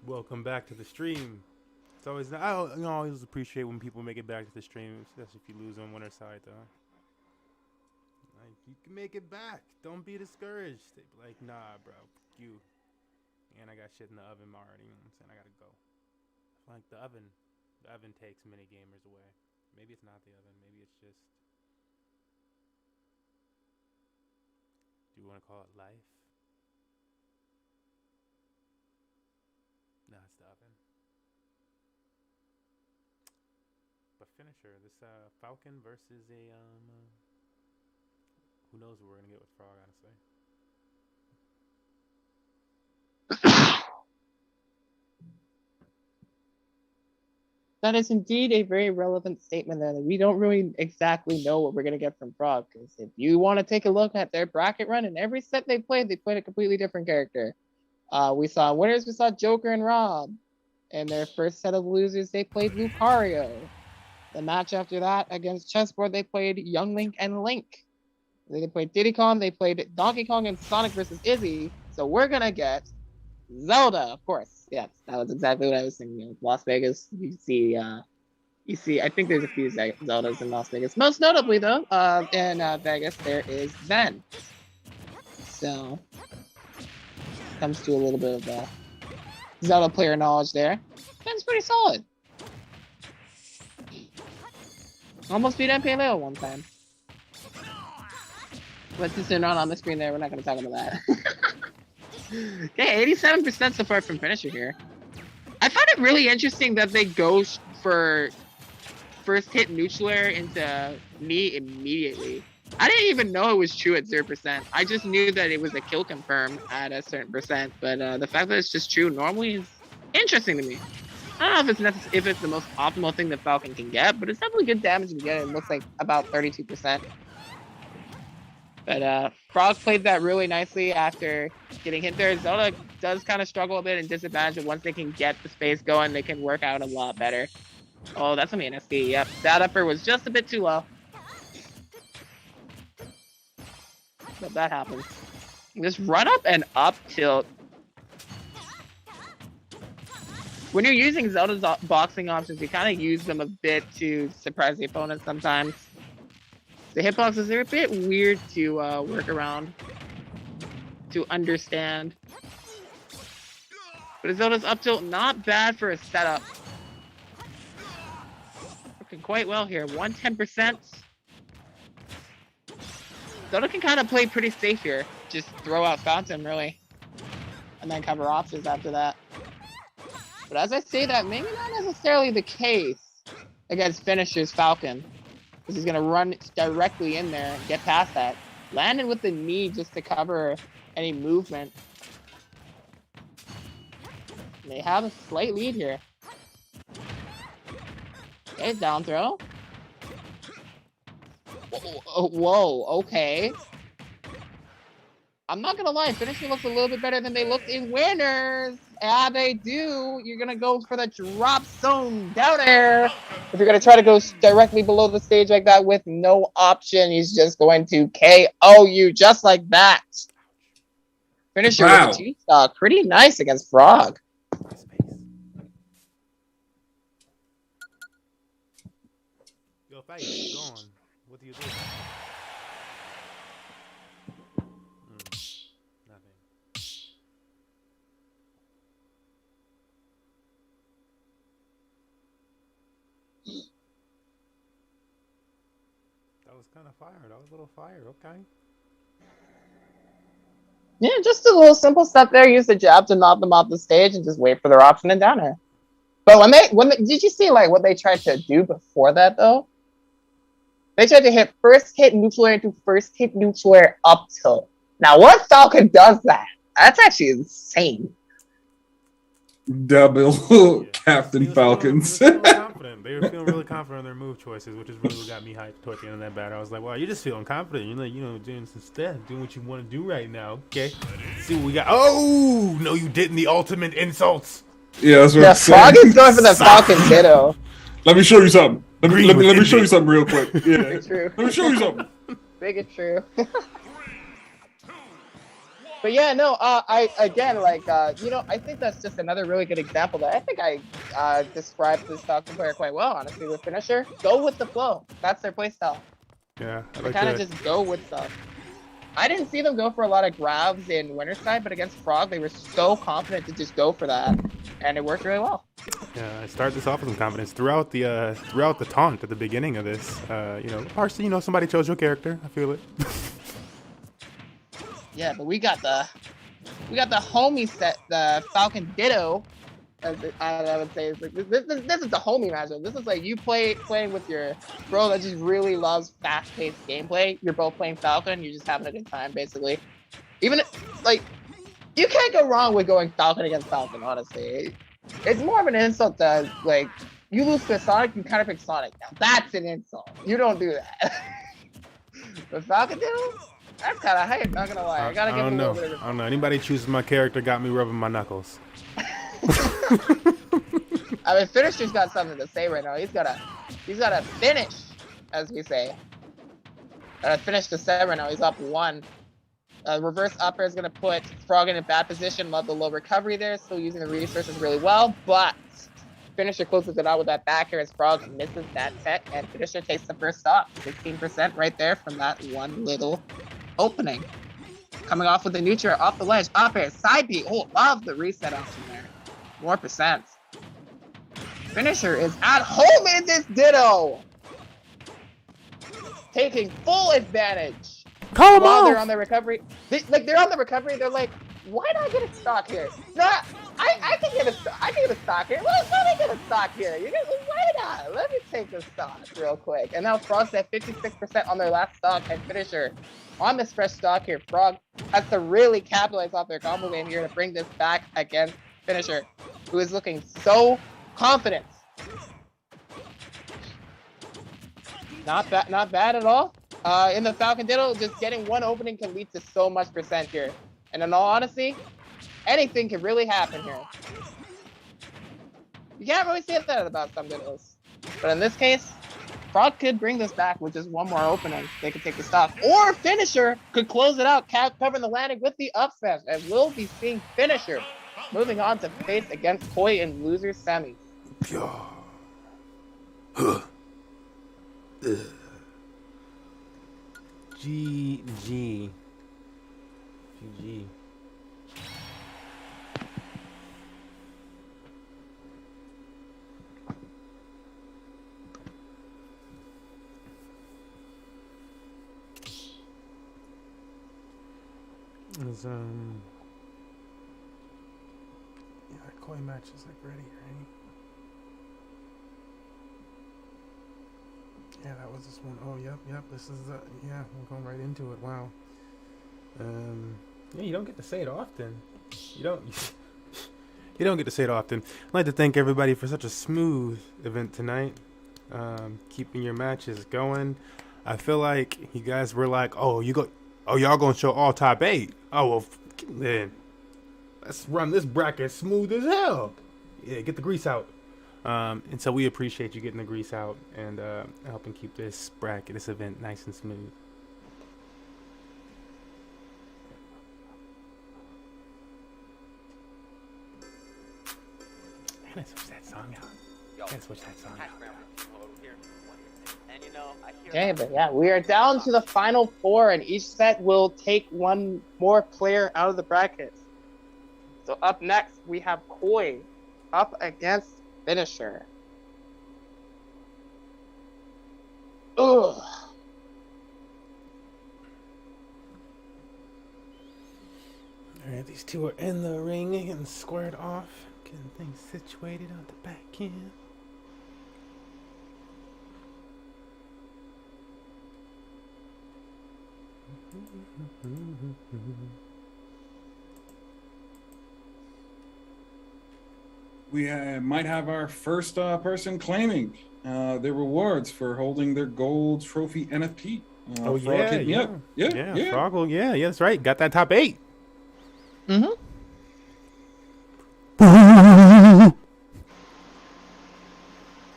Welcome back to the stream. It's always I always appreciate when people make it back to the stream, especially if you lose on winner's side though. Like, you can make it back. Don't be discouraged. They be like, nah, bro, you. And I got shit in the oven already. You know what I'm saying? I gotta go. Like the oven takes many gamers away. Maybe it's not the oven. Maybe it's just. Do you want to call it life? No, it's the oven. But Finisher, this Falcon versus a who knows what we're gonna get with Frog, honestly. That is indeed a very relevant statement there. That we don't really exactly know what we're going to get from Frog. Because if you want to take a look at their bracket run, in every set they played a completely different character. We saw winners, we saw Joker and Rob. In their first set of losers, they played Lucario. The match after that against Chessboard, they played Young Link and Link. They played Diddy Kong, they played Donkey Kong and Sonic versus Izzy. So we're going to get Zelda, of course. Yes, that was exactly what I was thinking. Las Vegas, you see, I think there's a few Zeldas in Las Vegas. Most notably, though, in Vegas, there is Ven. So, comes to a little bit of Zelda player knowledge there. Ven's pretty solid. Almost beat MP Leo one time. But since they're not on the screen there, we're not going to talk about that. Okay, 87% so far from Finisher here. I find it really interesting that they go for first hit neutral air into me immediately. I didn't even know it was true at 0%. I just knew that it was a kill confirm at a certain percent, but the fact that it's just true normally is interesting to me. I don't know if it's the most optimal thing that Falcon can get, but it's definitely good damage to get. It looks like about 32%. But Frog played that really nicely after getting hit there. Zelda does kind of struggle a bit and disadvantage, but once they can get the space going, they can work out a lot better. Oh, that's gonna be an SD. Yep, that upper was just a bit too low. But that happens. Just run up and up tilt. When you're using Zelda's boxing options, you kind of use them a bit to surprise the opponent sometimes. The hitboxes, they're a bit weird to work around, to understand. But his Zelda's up tilt, not bad for a setup. Working quite well here, 110%. Zelda can kind of play pretty safe here. Just throw out Fountain, really. And then cover options after that. But as I say that, maybe not necessarily the case against Finisher's Falcon. Because he's going to run directly in there and get past that. Landed with the knee just to cover any movement. They have a slight lead here. Okay, down throw. Whoa, okay. I'm not gonna lie, Finisher looks a little bit better than they looked in Winners. Yeah, they do. You're gonna go for the drop zone down air. If you're gonna try to go directly below the stage like that with no option, he's just going to KO you just like that. Finisher with a G-Stock. Pretty nice against Frog. Yo, fight, go on. What do you do? Nothing. That was kind of fire. That was a little fire. Okay. Yeah, just a little simple stuff there. Use the jab to knock them off the stage and just wait for their option and down air. But when they did you see like what they tried to do before that though? They tried to hit first hit neutral air into first hit neutral air up tilt. Now what Falcon does that? That's actually insane. Double Captain Falcons. They were feeling really confident in their move choices, which is really what got me hyped towards the end of that battle. I was like, wow, you're just feeling confident. You're like, doing some stuff, doing what you want to do right now. Okay. Let's see what we got. Oh, no, you didn't. The ultimate insults. Yeah, that's what I'm saying. Frog is going for the Falcon Ditto. Let me show you something. Let me show you something real quick. Yeah. Big true. Let me show you something. Big and true. But yeah, no, I think that's just another really good example that I think I described this Falcon player quite well, honestly, with Finisher. Go with the flow. That's their playstyle. Yeah, I They like kind of that. just go with stuff. I didn't see them go for a lot of grabs in Winter's Side, but against Frog, they were so confident to just go for that, and it worked really well. Yeah, I started this off with some confidence throughout the taunt at the beginning of this. Partially, somebody chose your character. I feel it. Yeah, but we got the homie set, the Falcon Ditto. As I would say, it's like, this is the homie matchup. This is like you playing with your bro that just really loves fast-paced gameplay. You're both playing Falcon. You're just having a good time, basically. Even like you can't go wrong with going Falcon against Falcon. Honestly, it's more of an insult that like you lose to Sonic, you kind of pick Sonic. Now that's an insult. You don't do that. But Falcon Ditto. That's kind of hype, not gonna lie. I gotta give him a little bit of I don't know. Anybody choosing my character got me rubbing my knuckles. I mean, Finisher's got something to say right now. He's gotta finish, as we say. Gotta finish the set right now. He's up 1. Reverse upper is gonna put Frog in a bad position. Love the low recovery there. Still using the resources really well, but Finisher closes it out with that back air as Frog misses that set, and Finisher takes the first stop. 16% right there from that one little opening. Coming off with the neutral off the ledge, up air, side B. Oh, love the reset option there. More percent. Finisher is at home in this Ditto. Taking full advantage. Come While on! they're on the recovery. They're on the recovery, they're like, why not get a stock here? No, I can get a stock here. Let me get a stock here. Why not? Let me take a stock real quick. And now Frog's at 56% on their last stock, and Finisher on this fresh stock here. Frog has to really capitalize off their combo game here to bring this back against Finisher, who is looking so confident. Not bad at all. In the Falcon Ditto, just getting one opening can lead to so much percent here. And in all honesty, anything can really happen here. You can't really say that about some Dittos. But in this case, Frog could bring this back with just one more opening. They could take the stock. Or Finisher could close it out, covering the landing with the up smash. And we'll be seeing Finisher moving on to face against Koi in loser semis. GG. GG. Is yeah, that coin match is like ready, right? Yeah, that was this one. Oh, yep. This is yeah, we're going right into it. Wow. Yeah, you don't get to say it often. You don't you don't get to say it often. I'd like to thank everybody for such a smooth event tonight. Keeping your matches going. I feel like you guys were like, y'all gonna show all top 8. Oh well, then let's run this bracket smooth as hell. Yeah, get the grease out. And so we appreciate you getting the grease out and helping keep this bracket, this event, nice and smooth. And I switch that song out. Can't switch that song out. And you know, I hear Okay, but yeah, we are down to the final 4, and each set will take one more player out of the bracket. So up next, we have Koi up against Finisher. Ugh. Alright, these two are in the ring getting squared off, getting things situated on the back end. We might have our first person claiming their rewards for holding their gold trophy NFT. Oh Frog hit me up. Yeah. Froggle, yeah, that's right. Got that top 8.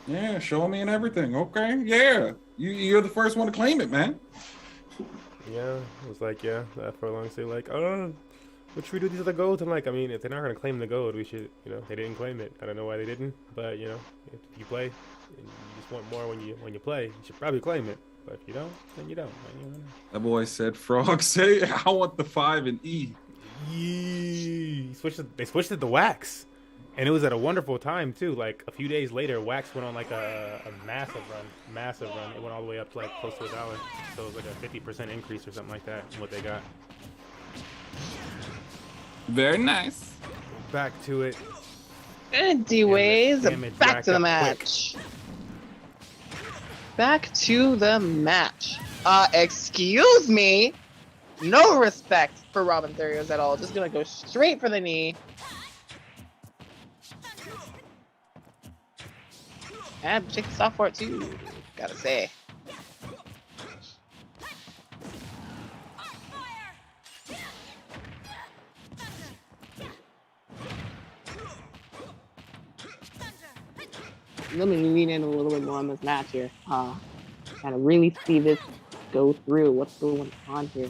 Yeah, show me and everything. Okay, yeah. You're the first one to claim it, man. Yeah, it was like, for a long time, like, what should we do with these other golds? I'm like, I mean, if they're not going to claim the gold, we should, they didn't claim it. I don't know why they didn't, but, if you play, and you just want more when you play, you should probably claim it. But if you don't, then you don't. That boy said, Frog, say, I want the 5 and E. Yee. They switched it to Wax. And it was at a wonderful time, too. Like, a few days later, Wax went on, like, a massive run. It went all the way up to, like, close to $1. So it was like a 50% increase or something like that in what they got. Very nice. Back to it. Anyways, back to the match. Back to the match. Excuse me. No respect for Robin Therios at all. Just gonna go straight for the knee. And check the soft for it too, gotta say. Let me lean in a little bit more on this match here. Kind of really see this go through. What's going on here?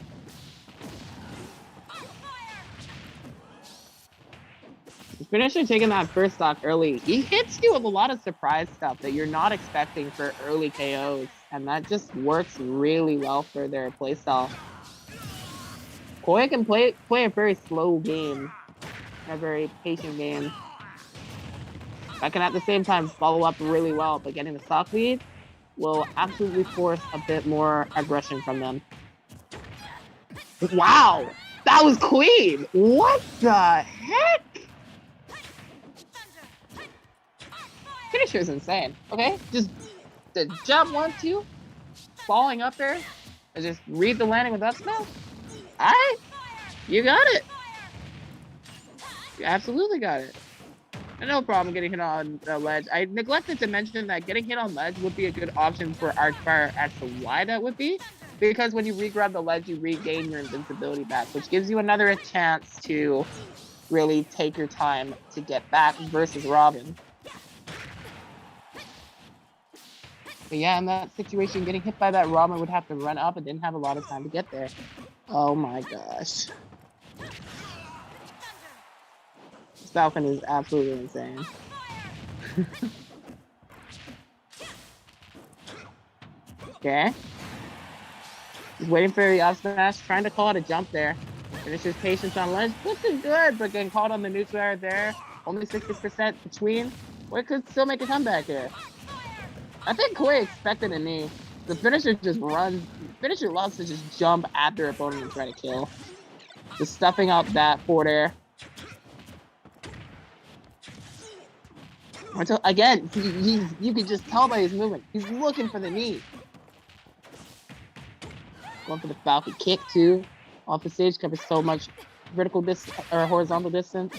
Finisher taking that first stock early. He hits you with a lot of surprise stuff that you're not expecting for early KOs, and that just works really well for their playstyle. Koi can play a very slow game, a very patient game. That can at the same time follow up really well, but getting the stock lead will absolutely force a bit more aggression from them. Wow, that was clean. What the heck? Finisher's insane. Okay, just the jump 1-2, falling up there, and just read the landing with up smash. All right, you got it. You absolutely got it. And no problem getting hit on the ledge. I neglected to mention that getting hit on ledge would be a good option for Arcfire as to why that would be, because when you re-grab the ledge, you regain your invincibility back, which gives you another chance to really take your time to get back versus Robin. But yeah, in that situation, getting hit by that Robin would have to run up and didn't have a lot of time to get there. Oh my gosh. This Falcon is absolutely insane. Okay. He's waiting for the up smash, trying to call it a jump there. Finishes patience on ledge, looking good, but getting caught on the neutral air there. Only 60% between. Koi could still make a comeback here. I think Koi expected a knee. The finisher just runs. Finisher loves to just jump at their opponent and try to kill. Just stuffing out that forward air. Until again, you can just tell by his movement. He's looking for the knee. Going for the Falcon kick too. Off the stage covers so much vertical distance or horizontal distance.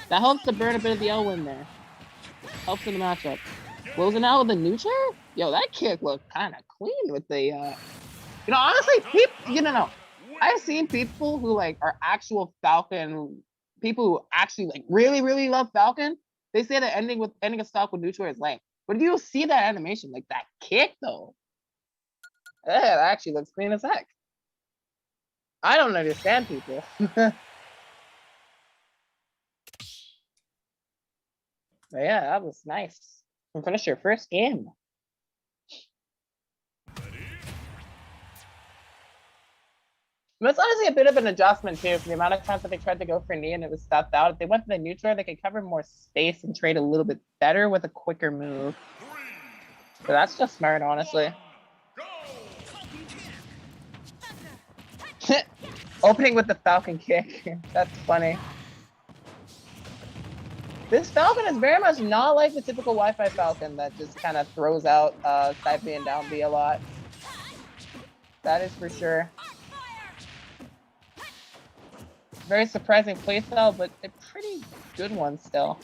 That helps to burn a bit of the L win there. Helps in the matchup. Closing out with a neutral? Yo, that kick looked kind of clean with the honestly, people, I've seen people who like are actual Falcon, people who actually like really, really love Falcon. They say that ending a stock with neutral is lame. But if you see that animation, like that kick though, yeah, that actually looks clean as heck. I don't understand people. But yeah, that was nice. We finished your first game. But it's honestly a bit of an adjustment too, for the amount of times that they tried to go for knee and it was stuffed out. If they went for the neutral, they could cover more space and trade a little bit better with a quicker move. So that's just smart, honestly. Opening with the Falcon kick. That's funny. This Falcon is very much not like the typical Wi-Fi Falcon that just kind of throws out side B and down B a lot. That is for sure. Very surprising playstyle, but a pretty good one still.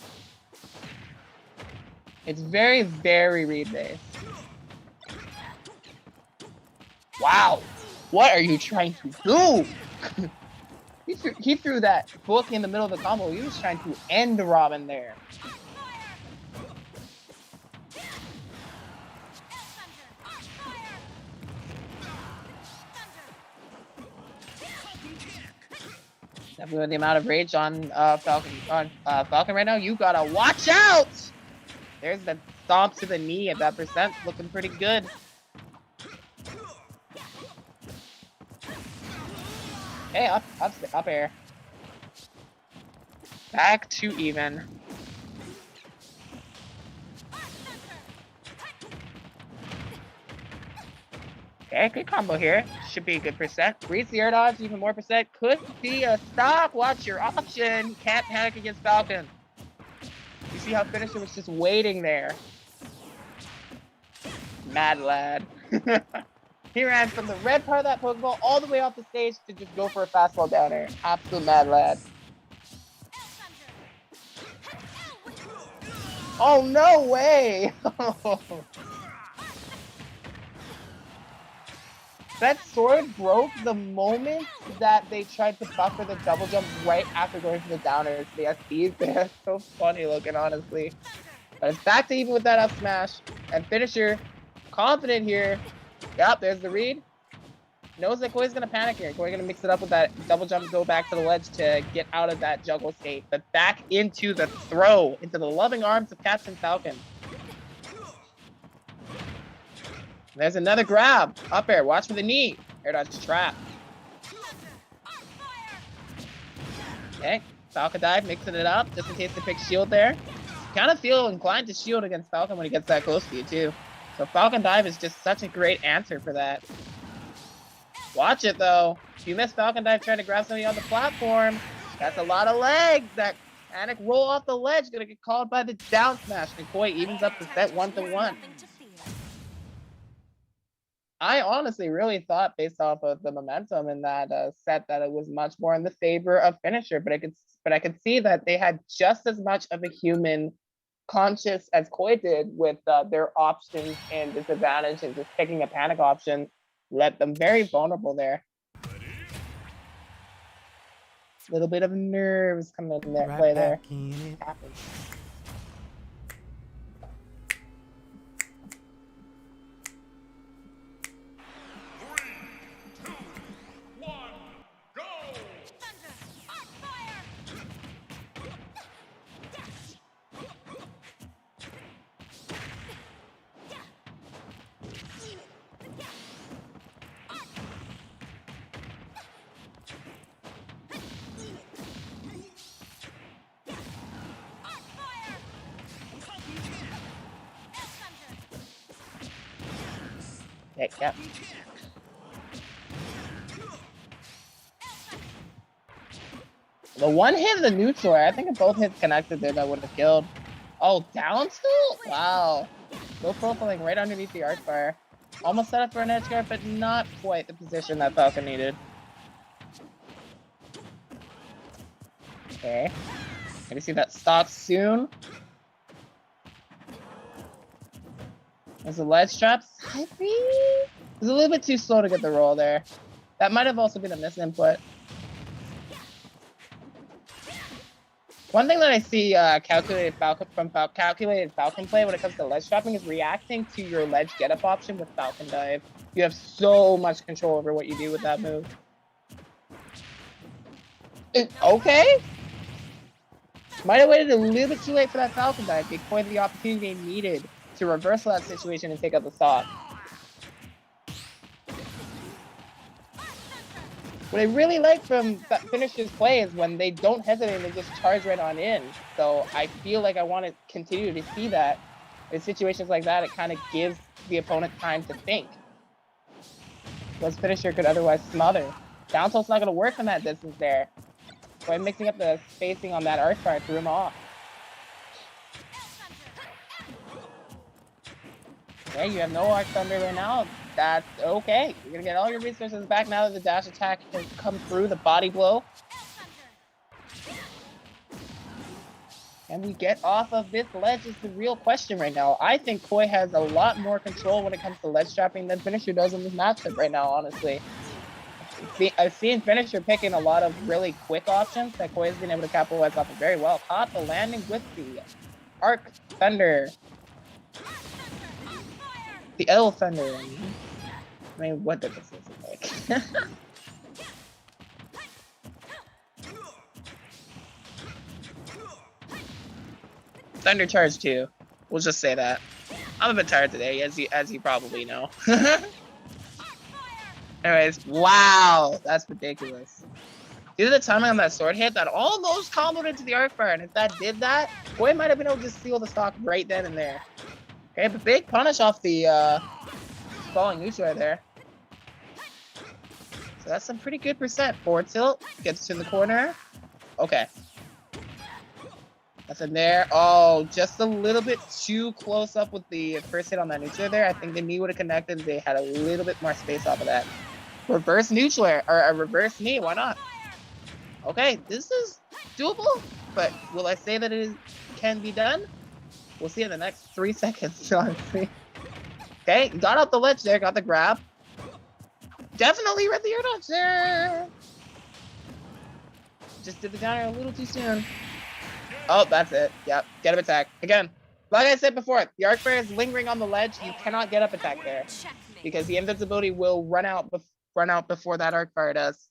It's very, very read-based. Wow! What are you trying to do? He threw that book in the middle of the combo. He was trying to end Robin there. Definitely the amount of rage on Falcon right now. You gotta watch out! There's the stomp to the knee at that percent, looking pretty good. Hey, up air. Back to even. Okay, good combo here. Should be a good percent. Reads the air dodge, even more percent. Could be a stock. Watch your option. Can't panic against Falcon. You see how Finisher was just waiting there. Mad lad. He ran from the red part of that Pokeball all the way off the stage to just go for a fastball down air. Absolute mad lad. Oh, no way! That sword broke the moment that they tried to buffer the double jump right after going for the downers. The SDs there. So funny looking, honestly. But it's back to even with that up smash. And Finisher, confident here. Yep, there's the read. Knows that Koi's gonna panic here. Koi gonna mix it up with that double jump and go back to the ledge to get out of that juggle state. But back into the throw, into the loving arms of Captain Falcon. There's another grab. Up air, watch for the knee. Air dodge trap. Okay, Falcon dive, mixing it up just in case they pick shield there. Kind of feel inclined to shield against Falcon when he gets that close to you too. So Falcon dive is just such a great answer for that. Watch it though. If you miss Falcon dive trying to grab somebody on the platform, that's a lot of legs. That panic roll off the ledge gonna get called by the down smash. And Koi evens up the set 1-1. I honestly really thought, based off of the momentum in that set, that it was much more in the favor of Finisher. But I could see that they had just as much of a human conscious as Koi did with their options and disadvantage, and just picking a panic option left them very vulnerable there. A little bit of nerves coming in there, play there. Happens. Yep. The one hit of the neutral, I think if both hits connected there, that would have killed. Oh, down tilt? Wow. Low profiling right underneath the arc fire. Almost set up for an edge guard, but not quite the position that Falcon needed. Okay. Maybe see that stop soon. There's a ledge trap. I think it was a little bit too slow to get the roll there. That might have also been a misinput. One thing that I see calculated Falcon play when it comes to ledge trapping is reacting to your ledge get up option with Falcon dive. You have so much control over what you do with that move. Okay. Might have waited a little bit too late for that Falcon dive before the opportunity needed to reversal that situation and take out the stock. What I really like from finishers' play is when they don't hesitate and they just charge right on in. So I feel like I want to continue to see that. In situations like that, it kind of gives the opponent time to think. Whereas finisher could otherwise smother. Down tilt's not going to work from that distance there. So I'm mixing up the spacing on that arc fire threw him off. Okay, you have no arc thunder right now. That's okay. You're gonna get all your resources back now that the dash attack has come through, the body blow. And we get off of this ledge is the real question right now. I think Koi has a lot more control when it comes to ledge trapping than Finisher does in this matchup right now, honestly. I've seen Finisher picking a lot of really quick options that Koi has been able to capitalize off of very well. Caught the landing with the Arc Thunder. The L Thunder. I mean, what does this look like? Thunder Charge 2. We'll just say that. I'm a bit tired today, as you probably know. Anyways, wow, that's ridiculous. Due to the timing on that sword hit, that almost comboed into the arc fire, and if that did that, Boy might have been able to seal the stock right then and there. Okay, but big punish off the falling neutral right there. So that's some pretty good percent. Forward tilt, gets to the corner. Okay. Nothing there. Oh, just a little bit too close up with the first hit on that neutral there. I think the knee would have connected. They had a little bit more space off of that. Reverse neutral, or a reverse knee, why not? Okay, this is doable, but will I say that it can be done? We'll see in the next 3 seconds, honestly. Okay, got out the ledge there, got the grab. Definitely read the air dodge there. Just did the downer a little too soon. Oh, that's it. Yep, get up attack. Again, like I said before, the arc fire is lingering on the ledge. You cannot get up attack there because the invincibility will run out before that arc fire does.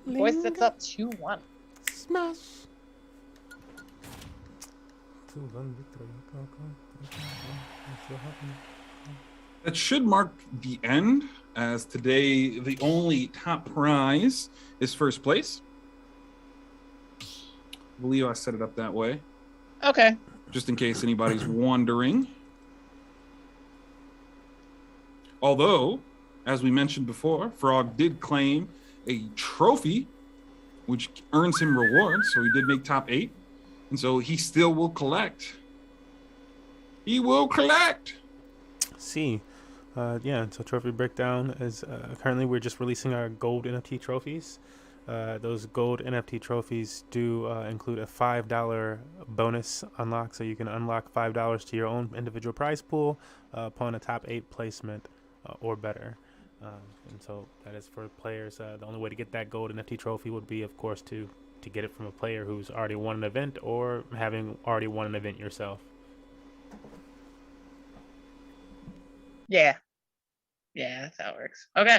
Boy sits up 2-1. Smash. 2-1 victory. That should mark the end, as today the only top prize is first place. I believe I set it up that way. Okay. Just in case anybody's wondering. Although, as we mentioned before, Frog did claim a trophy, which earns him rewards, so he did make top 8. And so he still will collect. He will collect! See. Yeah, so trophy breakdown is currently we're just releasing our gold NFT trophies. Those gold NFT trophies do include a $5 bonus unlock, so you can unlock $5 to your own individual prize pool upon a top 8 placement or better. And so that is for players. The only way to get that gold NFT trophy would be, of course, to get it from a player who's already won an event or having already won an event yourself. Yeah. Yeah, that's how it works. Okay.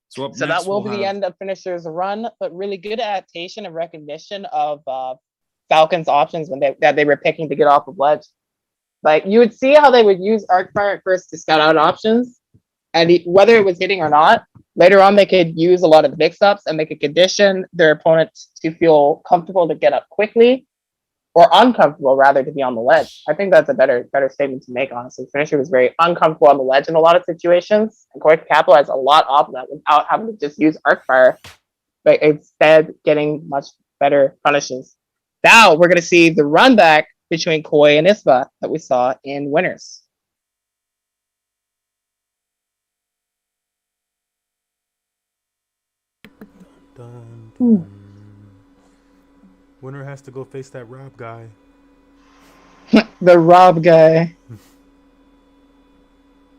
So that will be the end of Finisher's run, but really good adaptation and recognition of Falcon's options when they were picking to get off of ledge. Like, you would see how they would use Arcfire at first to scout out options, and whether it was hitting or not, later on they could use a lot of mix-ups and they could condition their opponent to feel comfortable to get up quickly, or uncomfortable rather to be on the ledge. I think that's a better statement to make, honestly. Finisher was very uncomfortable on the ledge in a lot of situations, and Koi capitalized a lot off of that without having to just use arc fire, but instead getting much better punishes. Now we're going to see the run back between Koi and Isba that we saw in Winners. Dun, dun. Winner has to go face that Rob guy. The Rob guy.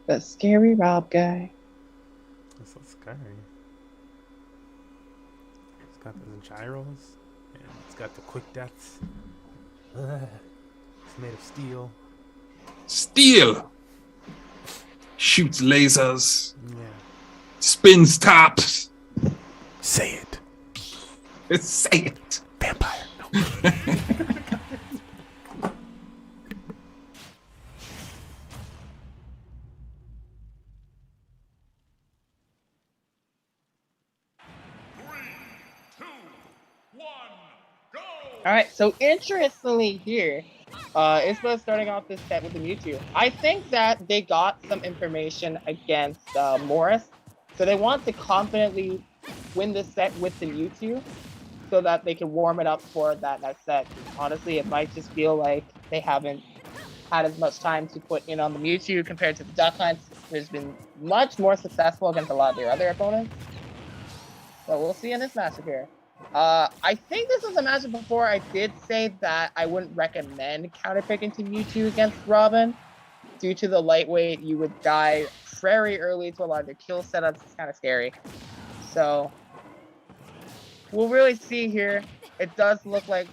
The scary Rob guy. That's so scary. It's got the gyros. And it's got the quick deaths. It's made of steel. Steel! Shoots lasers. Yeah. Spins tops. Say it. Say it. Vampire. All right, so interestingly here, Isba starting off this set with the Mewtwo. I think that they got some information against Morris, so they want to confidently win this set with the Mewtwo so that they can warm it up for that next set. Honestly, it might just feel like they haven't had as much time to put in on the Mewtwo compared to the Duck Hunt, which has been much more successful against a lot of their other opponents. So we'll see in this matchup here. I think this was a matchup before I did say that I wouldn't recommend counterpicking to Mewtwo against Robin. Due to the lightweight, you would die very early to a lot of their kill setups. It's kind of scary. So we'll really see here. It does look like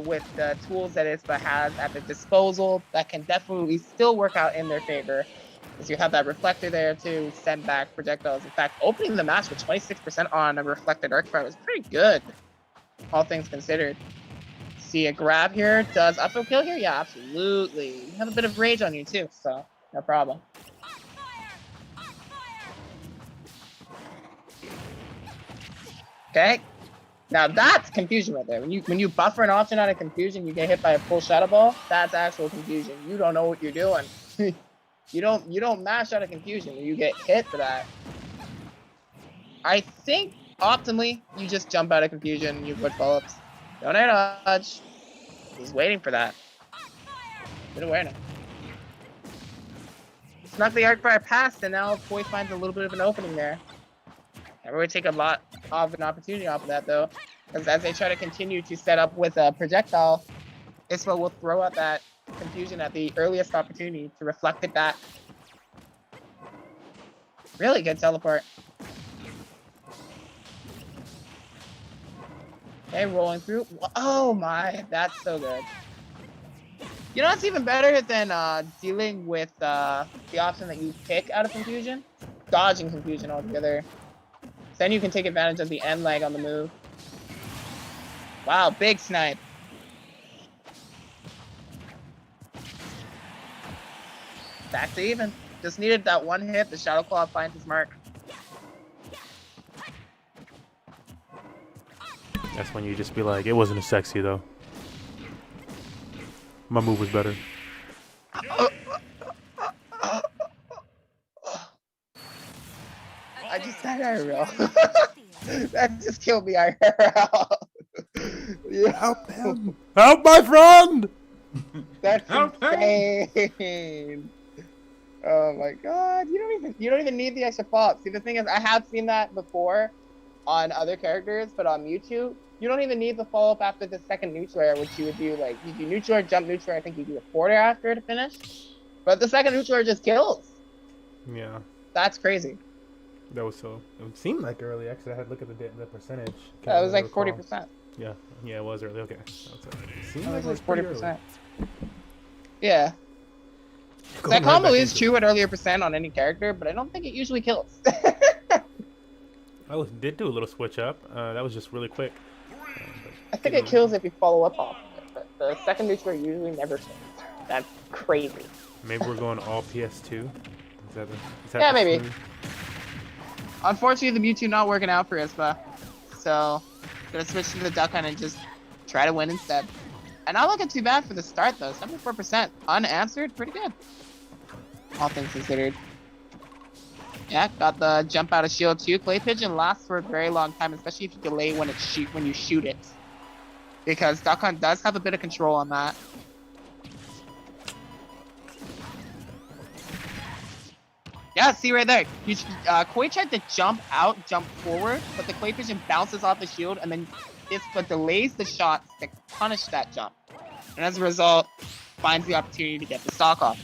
with the tools that Isba has at their disposal, that can definitely still work out in their favor. Because you have that reflector there to send back projectiles. In fact, opening the match with 26% on a reflected arc fire was pretty good, all things considered. See a grab here. Does uphill kill here? Yeah, absolutely. You have a bit of rage on you too, so no problem. Okay. Now that's confusion right there. When you buffer an option out of confusion, you get hit by a full shadow ball. That's actual confusion. You don't know what you're doing. You don't mash out of confusion. You get hit for that. I think optimally you just jump out of confusion and you put follow-ups. Don't air dodge. He's waiting for that. Good awareness. Snuck the arc fire past, and now Koi finds a little bit of an opening there. And we're going to take a lot of an opportunity off of that, though. Because as they try to continue to set up with a projectile, Isma will throw out that confusion at the earliest opportunity to reflect it back. Really good teleport. Okay, rolling through. Oh my, that's so good. You know what's even better than dealing with the option that you pick out of confusion? Dodging confusion altogether. Then you can take advantage of the end lag on the move. Wow, big snipe. Back to even. Just needed that one hit. The Shadow Claw finds his mark. That's when you just be like, it wasn't as sexy though. My move was better. I just said IRL. That just killed me IRL. Yeah. Help him! Help my friend! That's insane. Oh my god, you don't even need the extra follow-up. See, the thing is, I have seen that before on other characters, but on Mewtwo, you don't even need the follow-up after the second neutral air, which you would do, like, you do neutral air, jump neutral air, I think you do a forward air after to finish. But the second neutral air just kills. Yeah. That's crazy. That was so. It seemed like early. Actually, I had to look at the percentage. It was like 40%. Yeah, it was early. Okay. It was like 40%. Yeah. That combo is true at earlier percent on any character, but I don't think it usually kills. I did do a little switch up. That was just really quick. I think it kills if you follow up off it, but the second neutral usually never kills. That's crazy. Maybe we're going all PS2. Is that yeah, maybe. Unfortunately, the Mewtwo not working out for Ispa, so gonna switch to the Duck Hunt and just try to win instead. And not looking too bad for the start though. 74% unanswered, pretty good. All things considered. Yeah, got the jump out of shield too. Clay pigeon lasts for a very long time, especially if you delay when you shoot it, because Duck Hunt does have a bit of control on that. Yeah, see right there. Koi tried to jump forward, but the clay pigeon bounces off the shield, and then but delays the shots to punish that jump, and as a result, finds the opportunity to get the stock off.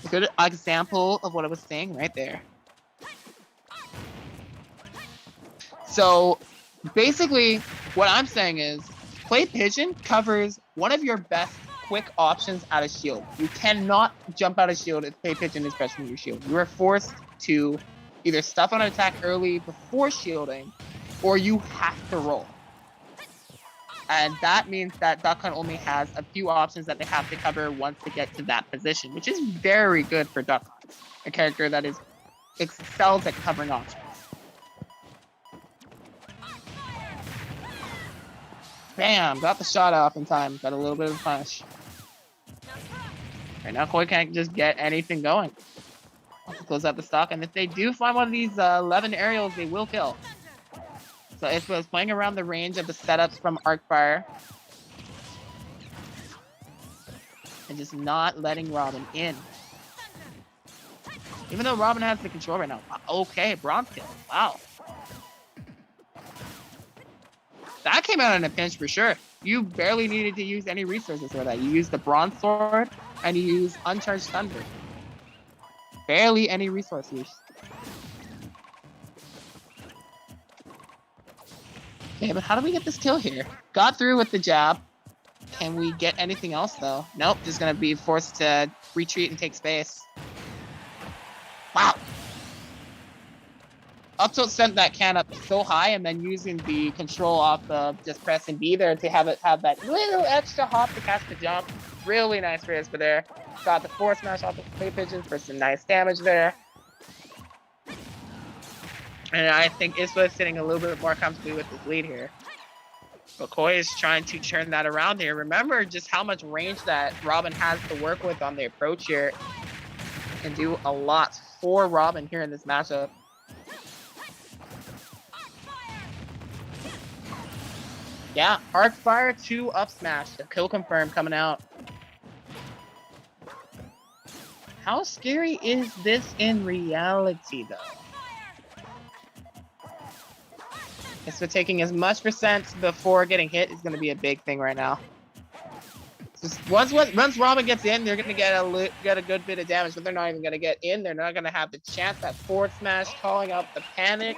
A good example of what I was saying right there. So basically, what I'm saying is, clay pigeon covers one of your best quick options out of shield. You cannot jump out of shield if clay pigeon is pressuring your shield. You are forced to either stuff on an attack early before shielding, or you have to roll. And that means that Duck Hunt only has a few options that they have to cover once they get to that position, which is very good for Duck Hunt, a character that excels at covering options. Bam! Got the shot off in time. Got a little bit of a punish. Right now, Koi can't just get anything going. Close out the stock, and if they do find one of these 11 aerials, they will kill. So it was playing around the range of the setups from Arcfire. And just not letting Robin in. Even though Robin has the control right now. Okay, bronze kill. Wow. That came out in a pinch for sure. You barely needed to use any resources for that. You used the bronze sword and you used uncharged thunder. Barely any resource use. Okay, but how do we get this kill here? Got through with the jab. Can we get anything else though? Nope, just gonna be forced to retreat and take space. Wow. Up tilt sent that can up so high, and then using the control off of just pressing B there to have that little extra hop to cast the jump. Really nice for Ispa there. Got the force smash off the clay pigeon for some nice damage there. And I think Ispa is sitting a little bit more comfortably with his lead here. But Koi is trying to turn that around here. Remember just how much range that Robin has to work with on the approach here. Can do a lot for Robin here in this matchup. Yeah, Arcfire 2 up smash. The kill confirmed coming out. How scary is this in reality though? So taking as much percent before getting hit is going to be a big thing right now. Just once Robin gets in, they're going to get a good bit of damage, but they're not even going to get in. They're not going to have the chance. That forward smash calling out the panic.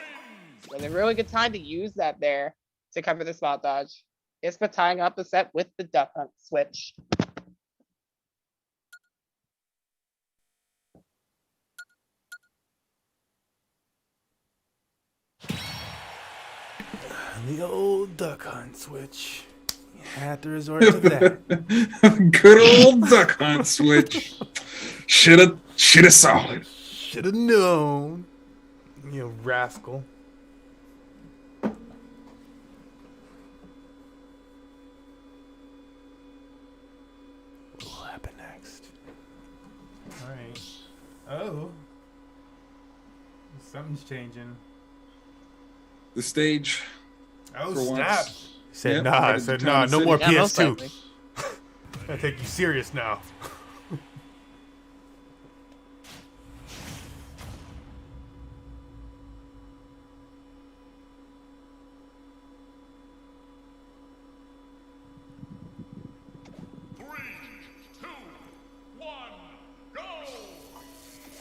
So a really good time to use that there to cover the spot dodge. Ispa tying up the set with the Duck Hunt switch. The old Duck Hunt switch. You had to resort to that. Good old Duck Hunt switch. Shoulda saw it. Shoulda known. You rascal. What will happen next? Alright. Oh. Something's changing. The stage. Oh, for snap. Once. Said Yep, nah, headed to said town nah, and no city. more Yeah, most PS2. likely. I take you serious now.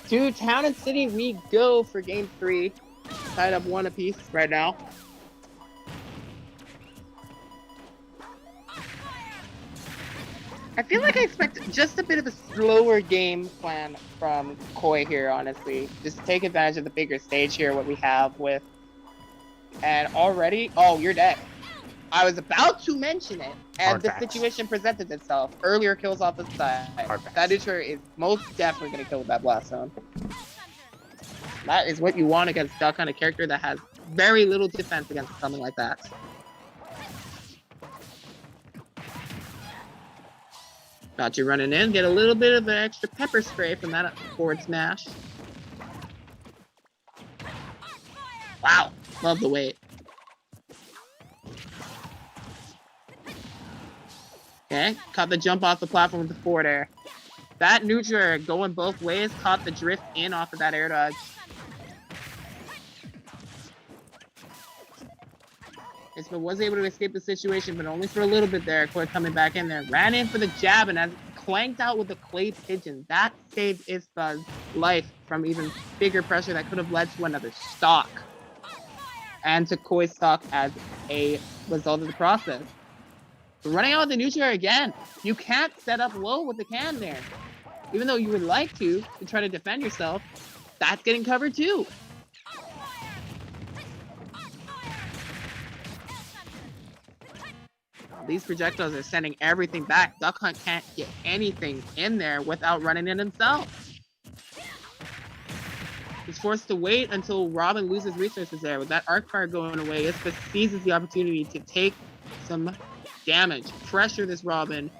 To Town and City we go for game 3. Tied up 1 apiece right now. I feel like I expect just a bit of a slower game plan from Koi here, honestly. Just take advantage of the bigger stage here, what we have with... And already... Oh, you're dead. I was about to mention it, and the situation presented itself. Earlier kills off the side. That Uther is most definitely going to kill with that blast zone. That is what you want against Duck Hunt, a character that has very little defense against something like that. About you running in, get a little bit of the extra pepper spray from that forward smash. Wow, love the weight. Okay, caught the jump off the platform with the forward air. That neutral air going both ways caught the drift in off of that air dodge. Ispa was able to escape the situation, but only for a little bit there. Koi coming back in there. Ran in for the jab and has clanked out with the clay pigeon. That saved Ispa's life from even bigger pressure that could have led to another stock. And to Koi's stock as a result of the process. But running out with the neutral air again. You can't set up low with the can there. Even though you would like to try to defend yourself, that's getting covered too. These projectiles are sending everything back. Duck Hunt can't get anything in there without running in himself. He's forced to wait until Robin loses resources there. With that arc fire going away, Ispa seizes the opportunity to take some damage, pressure this Robin,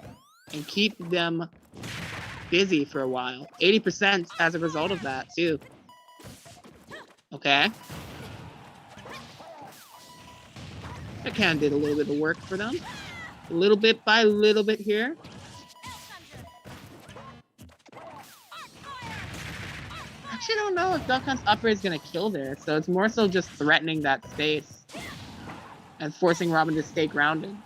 and keep them busy for a while. 80% as a result of that, too. Okay. That can did a little bit of work for them. A little bit by little bit here. Actually, don't know if Duck Hunt's upper is going to kill there, so it's more so just threatening that space and forcing Robin to stay grounded,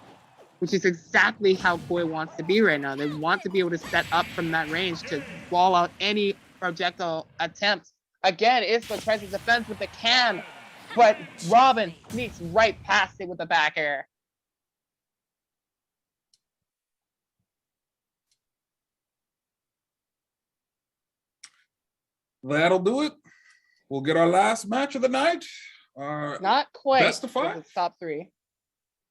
which is exactly how Koi wants to be right now. They want to be able to set up from that range to wall out any projectile attempts. Again, Ispa tries to defend with the can, but Robin sneaks right past it with the back air. That'll do it. We'll get our last match of the night. Not quite. Best of 5? It's top 3.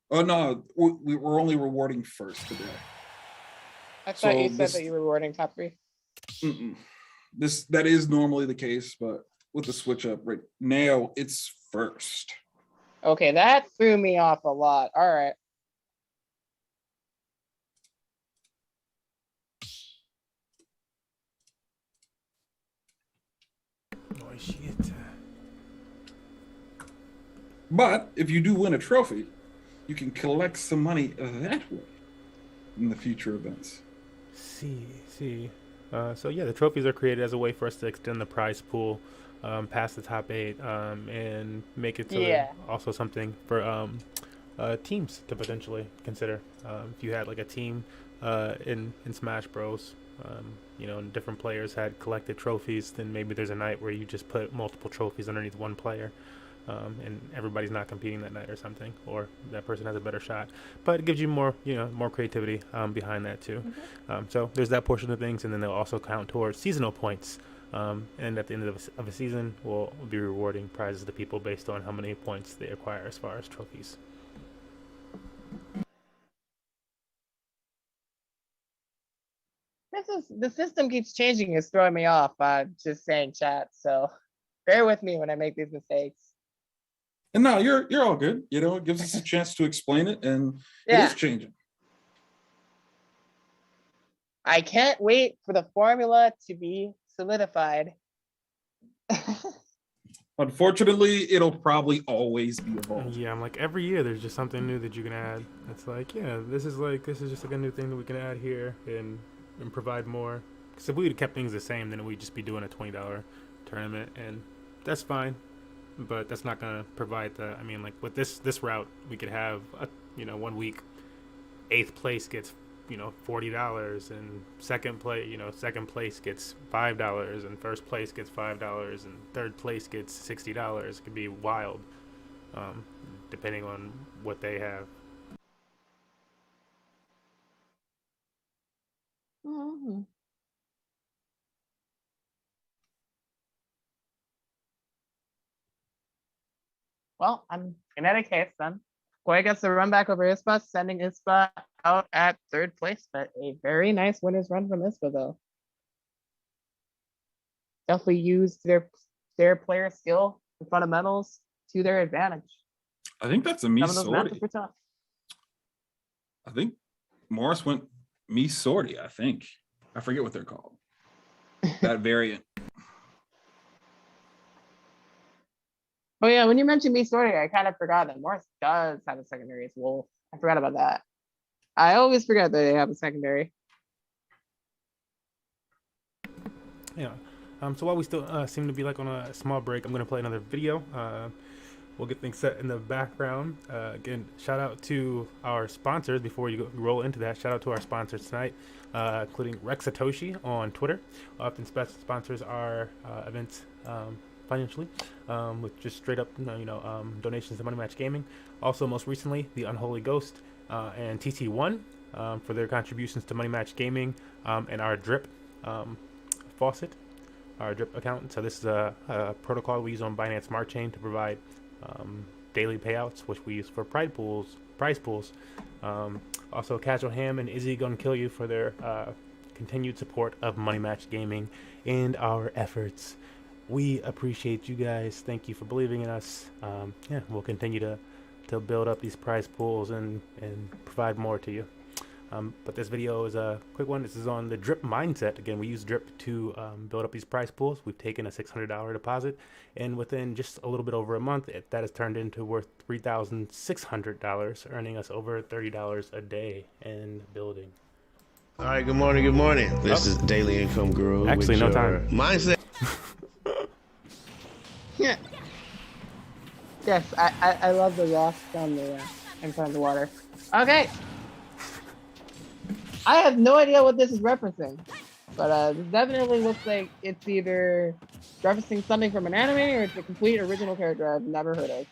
Oh no, we're only rewarding first today. I thought you said that you were rewarding top 3. That is normally the case, but with the switch up right now, it's first. Okay, that threw me off a lot. All right. Oh shit. But if you do win a trophy, you can collect some money that way in the future events. See. So yeah, the trophies are created as a way for us to extend the prize pool past the top 8 and make it to also something for teams to potentially consider. If you had like a team in Smash Bros, and different players had collected trophies, then maybe there's a night where you just put multiple trophies underneath one player. And everybody's not competing that night or something, or that person has a better shot, but it gives you more creativity behind that too. So there's that portion of things, and then they'll also count towards seasonal points. And at the end of a season, we'll be rewarding prizes to people based on how many points they acquire as far as trophies. The system keeps changing. It's throwing me off. Just saying, chat. So bear with me when I make these mistakes. And no, you're all good. It gives us a chance to explain it, and it is changing. I can't wait for the formula to be solidified. Unfortunately, it'll probably always be evolved. Yeah, I'm like every year there's just something new that you can add. It's like, this is just like a new thing that we can add here and provide more. Because if we would have kept things the same, then we'd just be doing a $20 tournament, and that's fine. But that's not going to provide with this route, we could have 1 week 8th place gets $40, and second place gets $5, and first place gets $5, and third place gets $60. It could be wild, depending on what they have. Mm-hmm. Well, I'm in any case then. Koi gets the run back over Ispa, sending Ispa out at 3rd place, but a very nice winner's run from Ispa though. Definitely used their player skill and fundamentals to their advantage. I think that's a me Some of those sortie. matches were tough. I think Morris went Me Sorty, I think. I forget what they're called. That variant. Oh yeah, when you mentioned me sorting, I kind of forgot that Morris does have a secondary as Wolf. I forgot about that. I always forget that they have a secondary. Yeah. So while we still seem to be like on a small break, I'm gonna play another video. We'll get things set in the background. Again, shout out to our sponsors before you roll into that. Shout out to our sponsors tonight, including Rex Satoshi on Twitter. Often sponsors our events financially with just straight up donations to Money Match Gaming. Also, most recently, the Unholy Ghost and TT1 for their contributions to Money Match Gaming and our drip faucet, our drip account. So this is a protocol we use on Binance Smart Chain to provide daily payouts, which we use for prize pools. Also, Casual Ham and Izzy Gonna Kill You for their continued support of Money Match Gaming and our efforts. We appreciate you guys. Thank you for believing in us. Yeah, we'll continue to build up these prize pools and provide more to you. But this video is a quick one. This is on the drip mindset. Again, we use drip to build up these prize pools. We've taken a $600 deposit, and within just a little bit over a month, that has turned into worth $3,600, earning us over $30 a day in building. All right, good morning, good morning. This is Daily Income Guru. Actually, no time. Mindset. Yeah. Yes, I love the rocks on the in front of the water. Okay. I have no idea what this is referencing, but this definitely looks like it's either referencing something from an anime or it's a complete original character I've never heard of.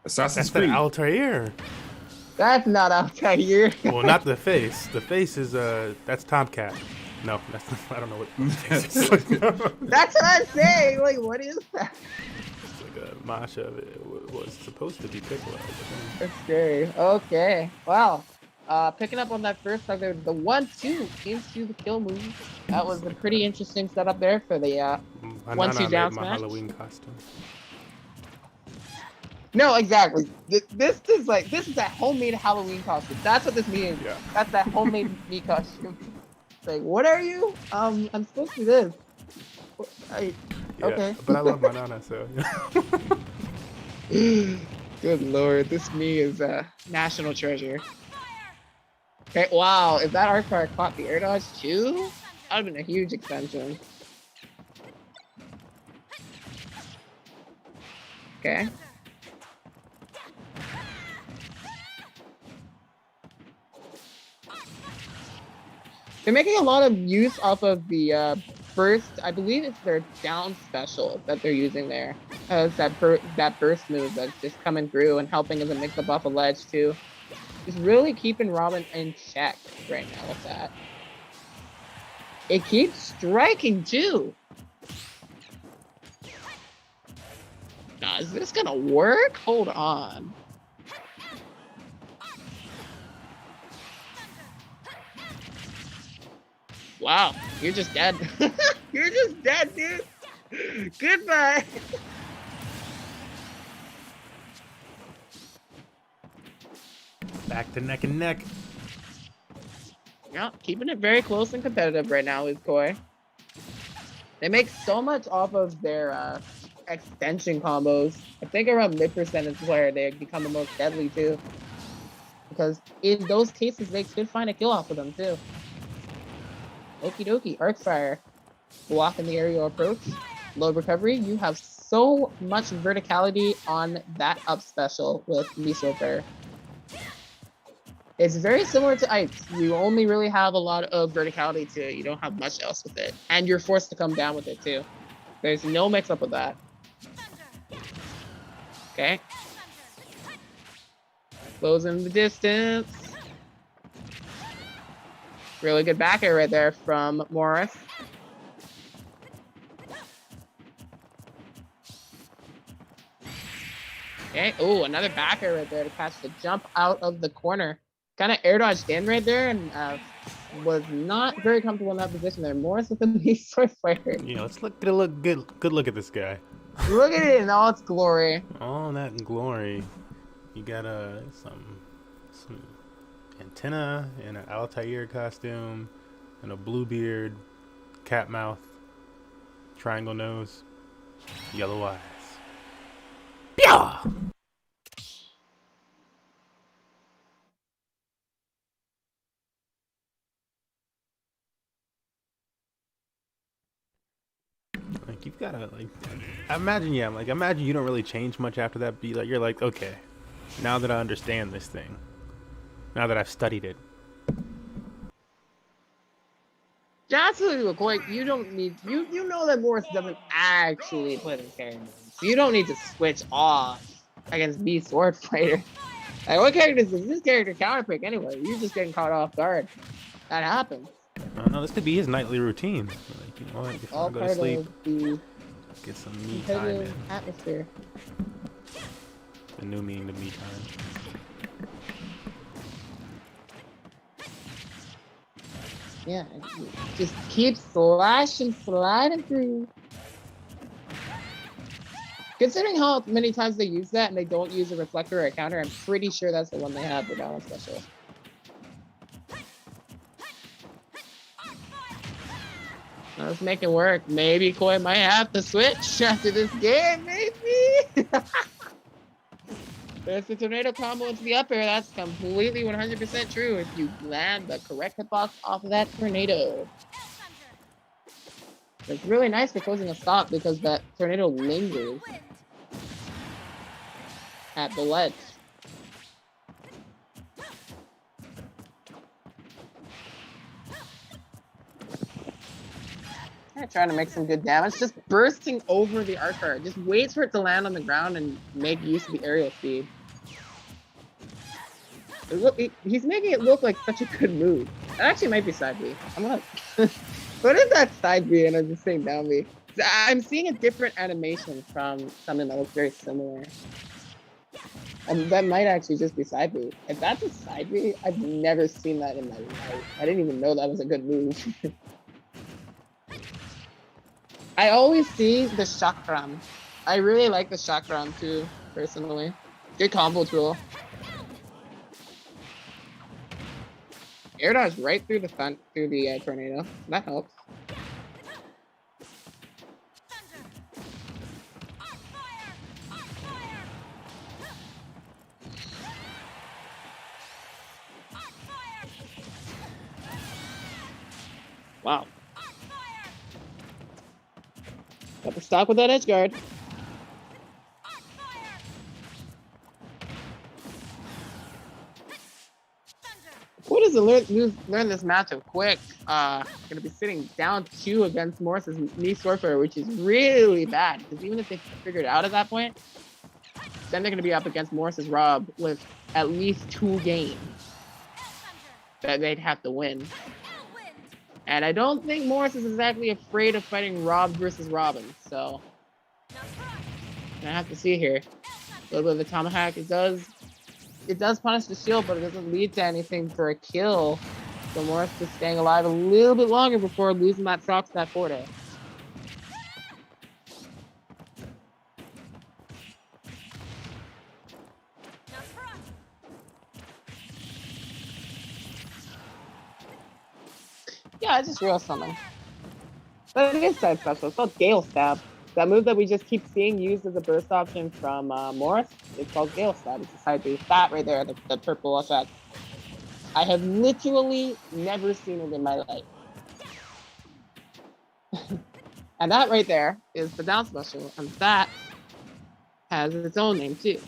Assassin's Creed. Altair. That's not Altair. Well, not the face. The face is that's Tomcat. No, that's I don't know what the face is. That's what I'm saying. Like, what is that? It's like a Masha. It was supposed to be Piccolo. That's scary. Okay. Wow. Picking up on that first, like the 1-2 into the kill move. That was a pretty interesting setup there for the 1-2 down smash. My Halloween costume. No, exactly. This is a homemade Halloween costume. That's what this means. Yeah. That's that homemade me costume. Like, what are you? I'm supposed to do this. Okay. But I love my Nana, so. Good lord, this me is a national treasure. Okay, wow, if that arc fire caught the air dodge too, that would have been a huge extension. Okay. They're making a lot of use off of the burst. I believe it's their down special that they're using there. It's that burst move that's just coming through and helping as a mix up off a ledge too. Just really keeping Robin in check right now with that. It keeps striking too. Now, is this gonna work? Hold on. Wow, you're just dead. You're just dead, dude. Goodbye. Back to neck and neck. Yeah, keeping it very close and competitive right now with Koi. They make so much off of their extension combos. I think around mid% is where they become the most deadly too. Because in those cases, they could find a kill off of them too. Okie dokie, arc fire. Blocking the aerial approach. Low recovery. You have so much verticality on that up special with Miso Fair. It's very similar to Ice. You only really have a lot of verticality to it. You don't have much else with it. And you're forced to come down with it too. There's no mix up with that. Okay. Closing the distance. Really good back air right there from Morris. Okay. Oh, another back air right there to catch the jump out of the corner. Kind of air dodged in right there and was not very comfortable in that position there. Morris with the beast sword fire. Yeah, let's get a good look at this guy. Look at it in all its glory. All that glory. You got some antenna and an Altair costume and a blue beard, cat mouth, triangle nose, yellow eyes. Yeah. Like you've got to like, imagine you don't really change much after that. Be like, you're like, okay, now that I understand this thing, now that I've studied it. Absolutely, McCoy. You don't need you know that Morris doesn't actually play this character, so you don't need to switch off against B Sword Fighter. Like, what character does this character counterpick anyway? You're just getting caught off guard. That happens. No, this could be his nightly routine. Like, you know what? Before I go to sleep, get some me time in. Atmosphere. The new meaning to me time. Yeah, just keep slashing, sliding through. Considering how many times they use that and they don't use a reflector or a counter, I'm pretty sure that's the one they have for balance special. Let's make it work. Maybe Koi might have to switch after this game, maybe. There's the tornado combo into the up air. That's completely 100% true if you land the correct hitbox off of that tornado. It's really nice for closing a stop because that tornado lingers at the ledge. Trying to make some good damage, just bursting over the arc card. Just waits for it to land on the ground and make use of the aerial speed. He's making it look like such a good move. That actually might be side B. I'm gonna what is that side B and I'm just saying down B? I'm seeing a different animation from something that looks very similar. And that might actually just be side B. If that's a side B, I've never seen that in my life. I didn't even know that was a good move. I always see the chakram. I really like the chakram too, personally. Good combo tool. Air dodge right through the front, through the tornado. That helps. Wow. Got to stop with that edge guard. What does learn this matchup quick? Gonna be sitting down 2 against Morris's knee surfer, which is really bad because even if they figured it out at that point, then they're gonna be up against Morris's Rob with at least 2 games that they'd have to win. And I don't think Morris is exactly afraid of fighting Rob versus Robin, so I have to see here. A little bit of the tomahawk. It does punish the shield, but it doesn't lead to anything for a kill. So Morris is staying alive a little bit longer before losing that Sox that Forte. Yeah, it's just real summon. But it is side special. It's called Gale Stab. That move that we just keep seeing used as a burst option from Morris, it's called Gale Stab. It's a side B. That right there, the purple shot. I have literally never seen it in my life. And that right there is the down special, and that has its own name too.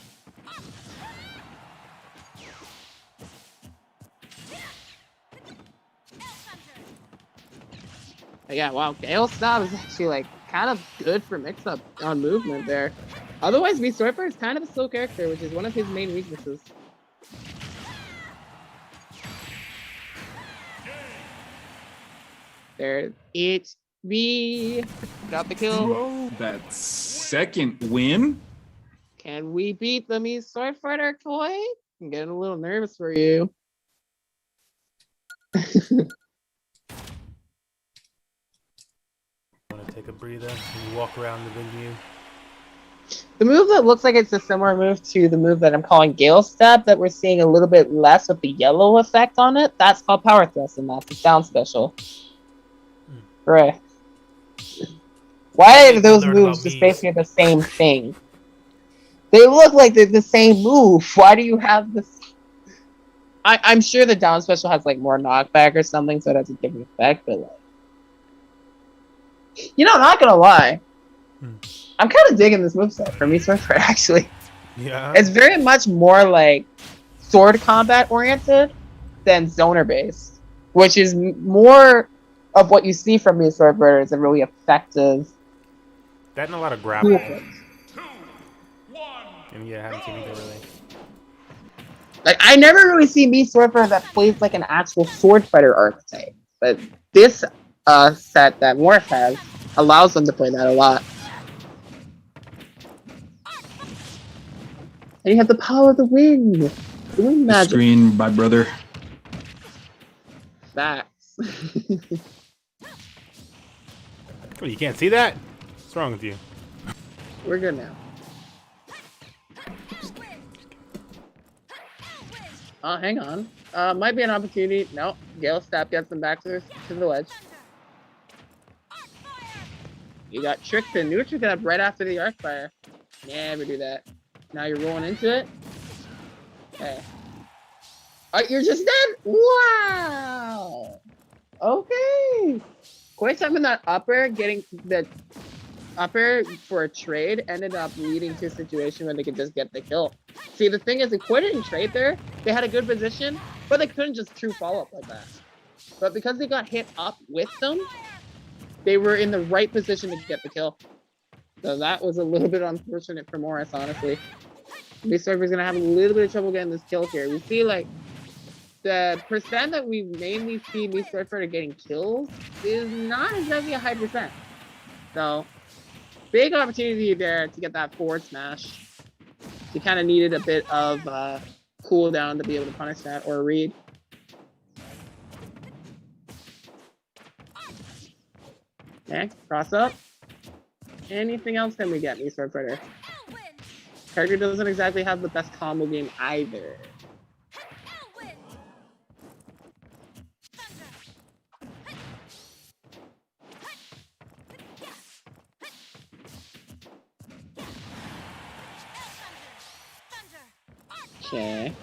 But yeah, wow, Gale Stab is actually like kind of good for mix-up on movement there. Otherwise, V Surfer is kind of a slow character, which is one of his main weaknesses. There, it's V. Got the kill. That second win. Can we beat the Me Sword Fighter, Koi? I'm getting a little nervous for you. Want to take a breather and walk around the venue. The move that looks like it's a similar move to the move that I'm calling Gale Step that we're seeing a little bit less with the yellow effect on it, that's called Power Thrust, and that's a sound special. Right. Why are those moves just basically the same thing? They look like they're the same move. Why do you have this? I'm sure the down special has like more knockback or something, so it has a different effect, but like, I'm not gonna lie. I'm kind of digging this moveset for me, Surfer, actually. Yeah. It's very much more like sword combat oriented than zoner based, which is more of what you see from me, Surfer, is a really effective. That and a lot of grappling. Cool. And yeah, I haven't seen either really. Like, I never really see me Surfer that plays like an actual sword fighter archetype, but this set that Morph has allows them to play that a lot. And you have the power of the wind. The wind magic. Screen, my brother. Facts. Oh, you can't see that? What's wrong with you? We're good now. Oh, hang on. Might be an opportunity. No, Gale Step gets them back to the ledge. You got tricked to neutral up right after the arc fire. Never do that. Now you're rolling into it. Okay. Oh, you're just dead? Wow. Okay. Quite time in that upper, getting the upper for a trade ended up leading to a situation where they could just get the kill. See, the thing is, if Quinn didn't trade there, they had a good position, but they couldn't just true follow up like that. But because they got hit up with them, they were in the right position to get the kill. So that was a little bit unfortunate for Morris, honestly. This server's gonna have a little bit of trouble getting this kill here. We see like the percent that we mainly see me Surfer getting kills is not exactly a high percent. So big opportunity there to get that forward smash. He kind of needed a bit of cooldown to be able to punish that or read. Okay, cross up. Anything else can we get, me Sword Fighter? Character doesn't exactly have the best combo game either. Okay.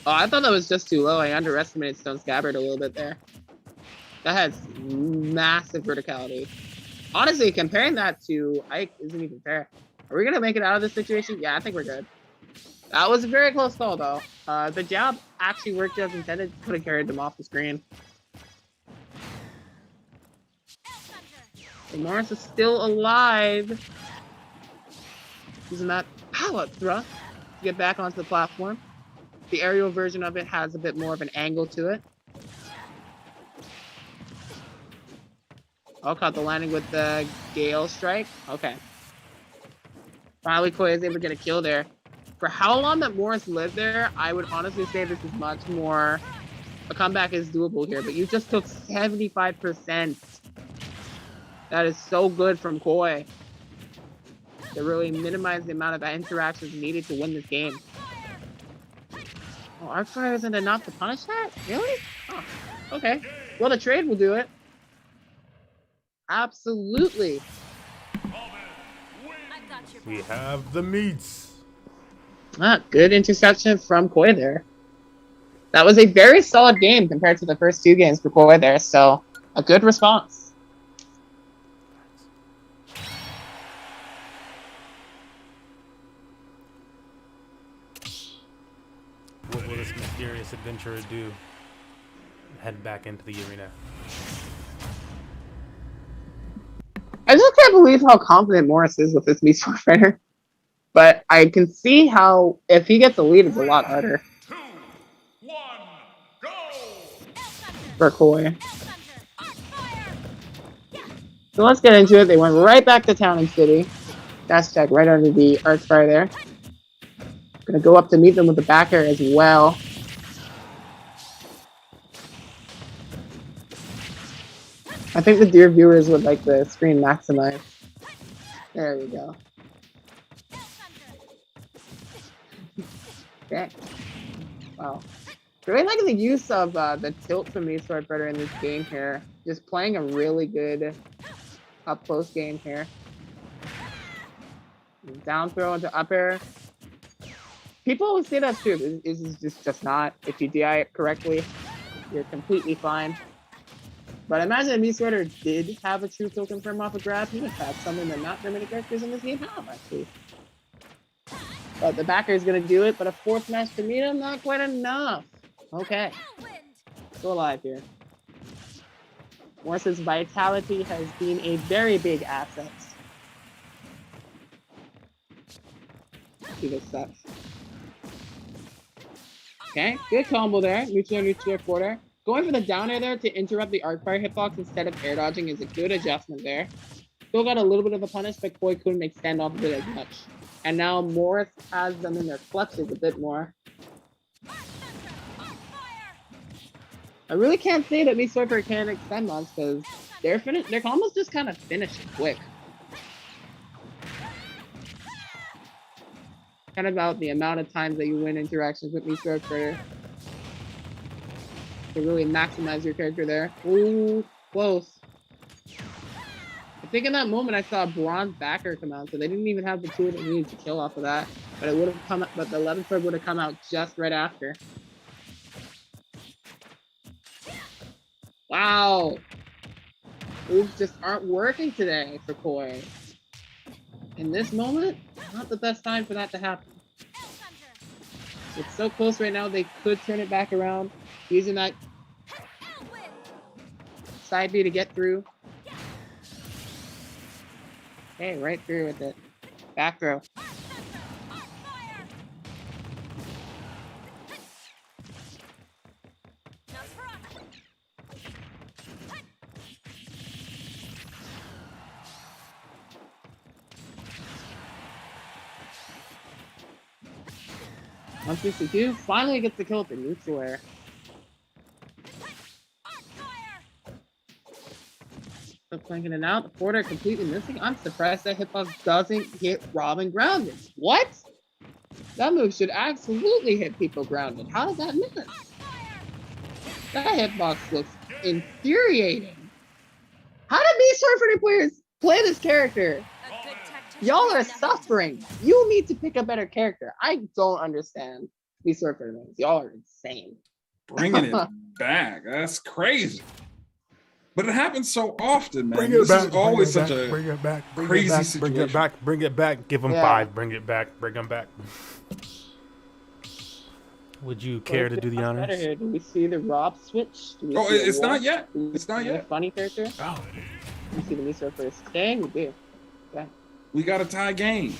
Oh, I thought that was just too low. I underestimated Stone Scabbard a little bit there. That has massive verticality. Honestly, comparing that to Ike isn't even fair. Are we gonna make it out of this situation? Yeah, I think we're good. That was a very close call, though. The jab actually worked as intended. Could have carried them off the screen. So Morris is still alive. Using that power thrust to get back onto the platform. The aerial version of it has a bit more of an angle to it. Oh, caught the landing with the Gale Strike. Okay. Finally, Koi is able to get a kill there. For how long that Morris lived there, I would honestly say this is much more... A comeback is doable here, but you just took 75%. That is so good from Koi. To really minimize the amount of interactions needed to win this game. Oh, Arcfire isn't enough to punish that? Really? Oh, okay. Well, the trade will do it. Absolutely. We have the meats. Ah, good interception from Koi there. That was a very solid game compared to the first two games for Koi there, so a good response. What will this mysterious adventurer do? Head back into the arena. I just can't believe how confident Morris is with this Beast Fighter. But I can see how, if he gets a lead, it's a lot harder. 2, 1, go! For Koi. So let's get into it. They went right back to Town and City. Dash check right under the Archfire there. Gonna go up to meet them with the backer as well. I think the dear viewers would like the screen maximized. There we go. Okay. Wow. Really liking the use of the tilt from me Sword Fighter in this game here. Just playing a really good up close game here. Down throw into up air. People always say that's true. This is just not. If you DI it correctly, you're completely fine. But imagine if Meat Sweater did have a true kill confirm off a grab, he would have something that not very many characters in this game have, actually. But the backer is going to do it, but a fourth match to meet him, not quite enough. Okay. Still alive here. Morris's vitality has been a very big asset. See this sucks. Okay, good combo there. Neutral quarter. Going for the down air there to interrupt the arc fire hitbox instead of air dodging is a good adjustment there. Still got a little bit of a punish, but Koi couldn't extend off of it as much. And now Morris has them in their clutches a bit more. I really can't say that Meat Swiper can extend much because their combos just kind of finish quick. Kind of about the amount of times that you win interactions with Meat Swiper to really maximize your character there. Ooh, close. I think in that moment I saw a bronze backer come out, so they didn't even have the tool that needed to kill off of that. But it would have come, but the 11th sword would have come out just right after. Wow, moves just aren't working today for Koi. In this moment, not the best time for that to happen. It's so close right now, they could turn it back around using that side B to get through. Okay, right through with it. Back throw. One 162 finally gets the kill with the neutral air. Still clanking it out. The forward air completely missing. I'm surprised that hitbox doesn't hit Robin grounded. What? That move should absolutely hit people grounded. How did that miss? That hitbox looks infuriating. How did these Surfer players play this character? Y'all are suffering. You need to pick a better character. I don't understand these Surfer names. Y'all are insane. Bringing it back. That's crazy. But it happens so often, man. Bring it this back. is always such bring a it back. crazy situation. Bring it back. Bring it back. Give them 5. Bring it back. Bring them back. Would you care to do the honors? Here? Do we see the Rob switch? Oh, it's not yet. It's not yet. Funny character. Oh. You see the Misa first. Dang, we do. Okay. We got a tie game.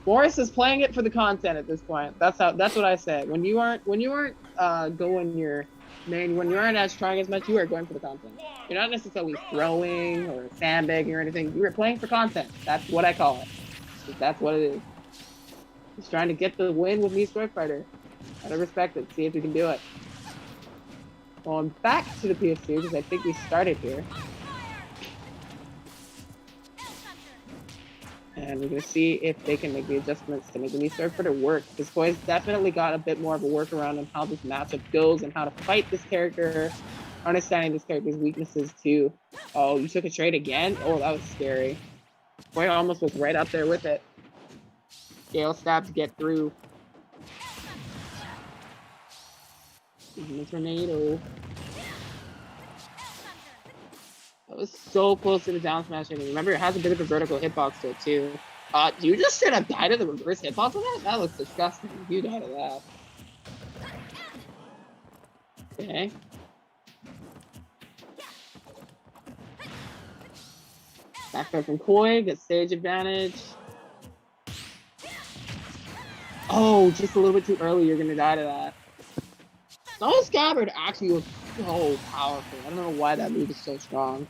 Boris is playing it for the content at this point. That's what I said. When you aren't going your main, when you aren't as strong as much, you are going for the content. You're not necessarily throwing or sandbagging or anything. You are playing for content. That's what I call it. That's what it is. He's trying to get the win with me, Swift Fighter. Gotta respect it. See if we can do it. Going back to the PS2 because I think we started here. And we're going to see if they can make the adjustments to make the new Surfer to work. This boy's definitely got a bit more of a workaround on how this matchup goes and how to fight this character, understanding this character's weaknesses too. Oh, you took a trade again? Oh, that was scary. Boy almost was right up there with it. Gale stab to get through. Tornado. That was so close to the down smash. And remember, it has a bit of a vertical hitbox to it too. You just straight up died of the reverse hitbox of that? That looks disgusting. You died of that. Okay. Back there from Koi, gets stage advantage. Oh, just a little bit too early, you're gonna die to that. Snow Scabbard actually was so powerful. I don't know why that move is so strong.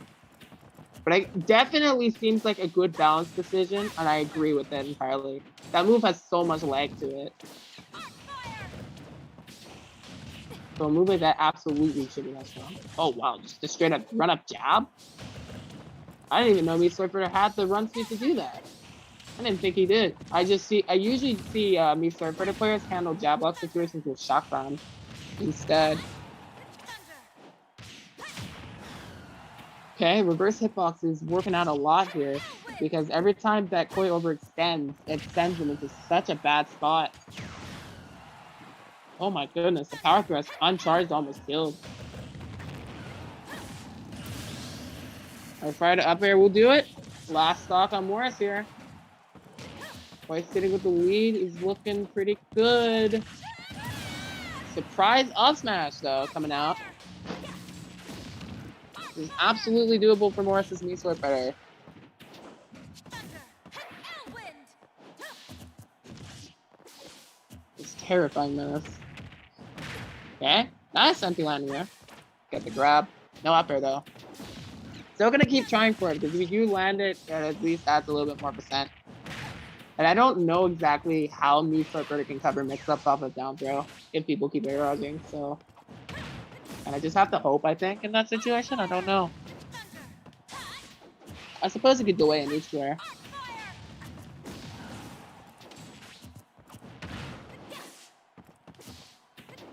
But it definitely seems like a good balance decision, and I agree with that entirely. That move has so much lag to it. So a move like that absolutely should be that strong. Oh wow, just a straight up run up jab? I didn't even know Meat Surfer had the run speed to do that. I didn't think he did. I usually see me sword fighter players handle jab lock situations with shotgun instead. Okay, reverse hitbox is working out a lot here because every time that Koi overextends, it sends him into such a bad spot. Oh my goodness, the power thrust uncharged almost killed. Alright, fire to up air will do it. Last stock on Morris here. Koi sitting with the lead is looking pretty good. Surprise up smash though coming out. This is absolutely doable for Morris's knee sword fighter. It's terrifying menace. Okay, nice empty landing there. Get the grab. No up air though. Still gonna keep trying for it because if you land it, at least adds a little bit more percent. And I don't know exactly how knee sword fighter can cover mix-ups off of down throw if people keep air dodging, so. And I just have to hope, I think, in that situation. I don't know. I suppose it could delay a neutral air.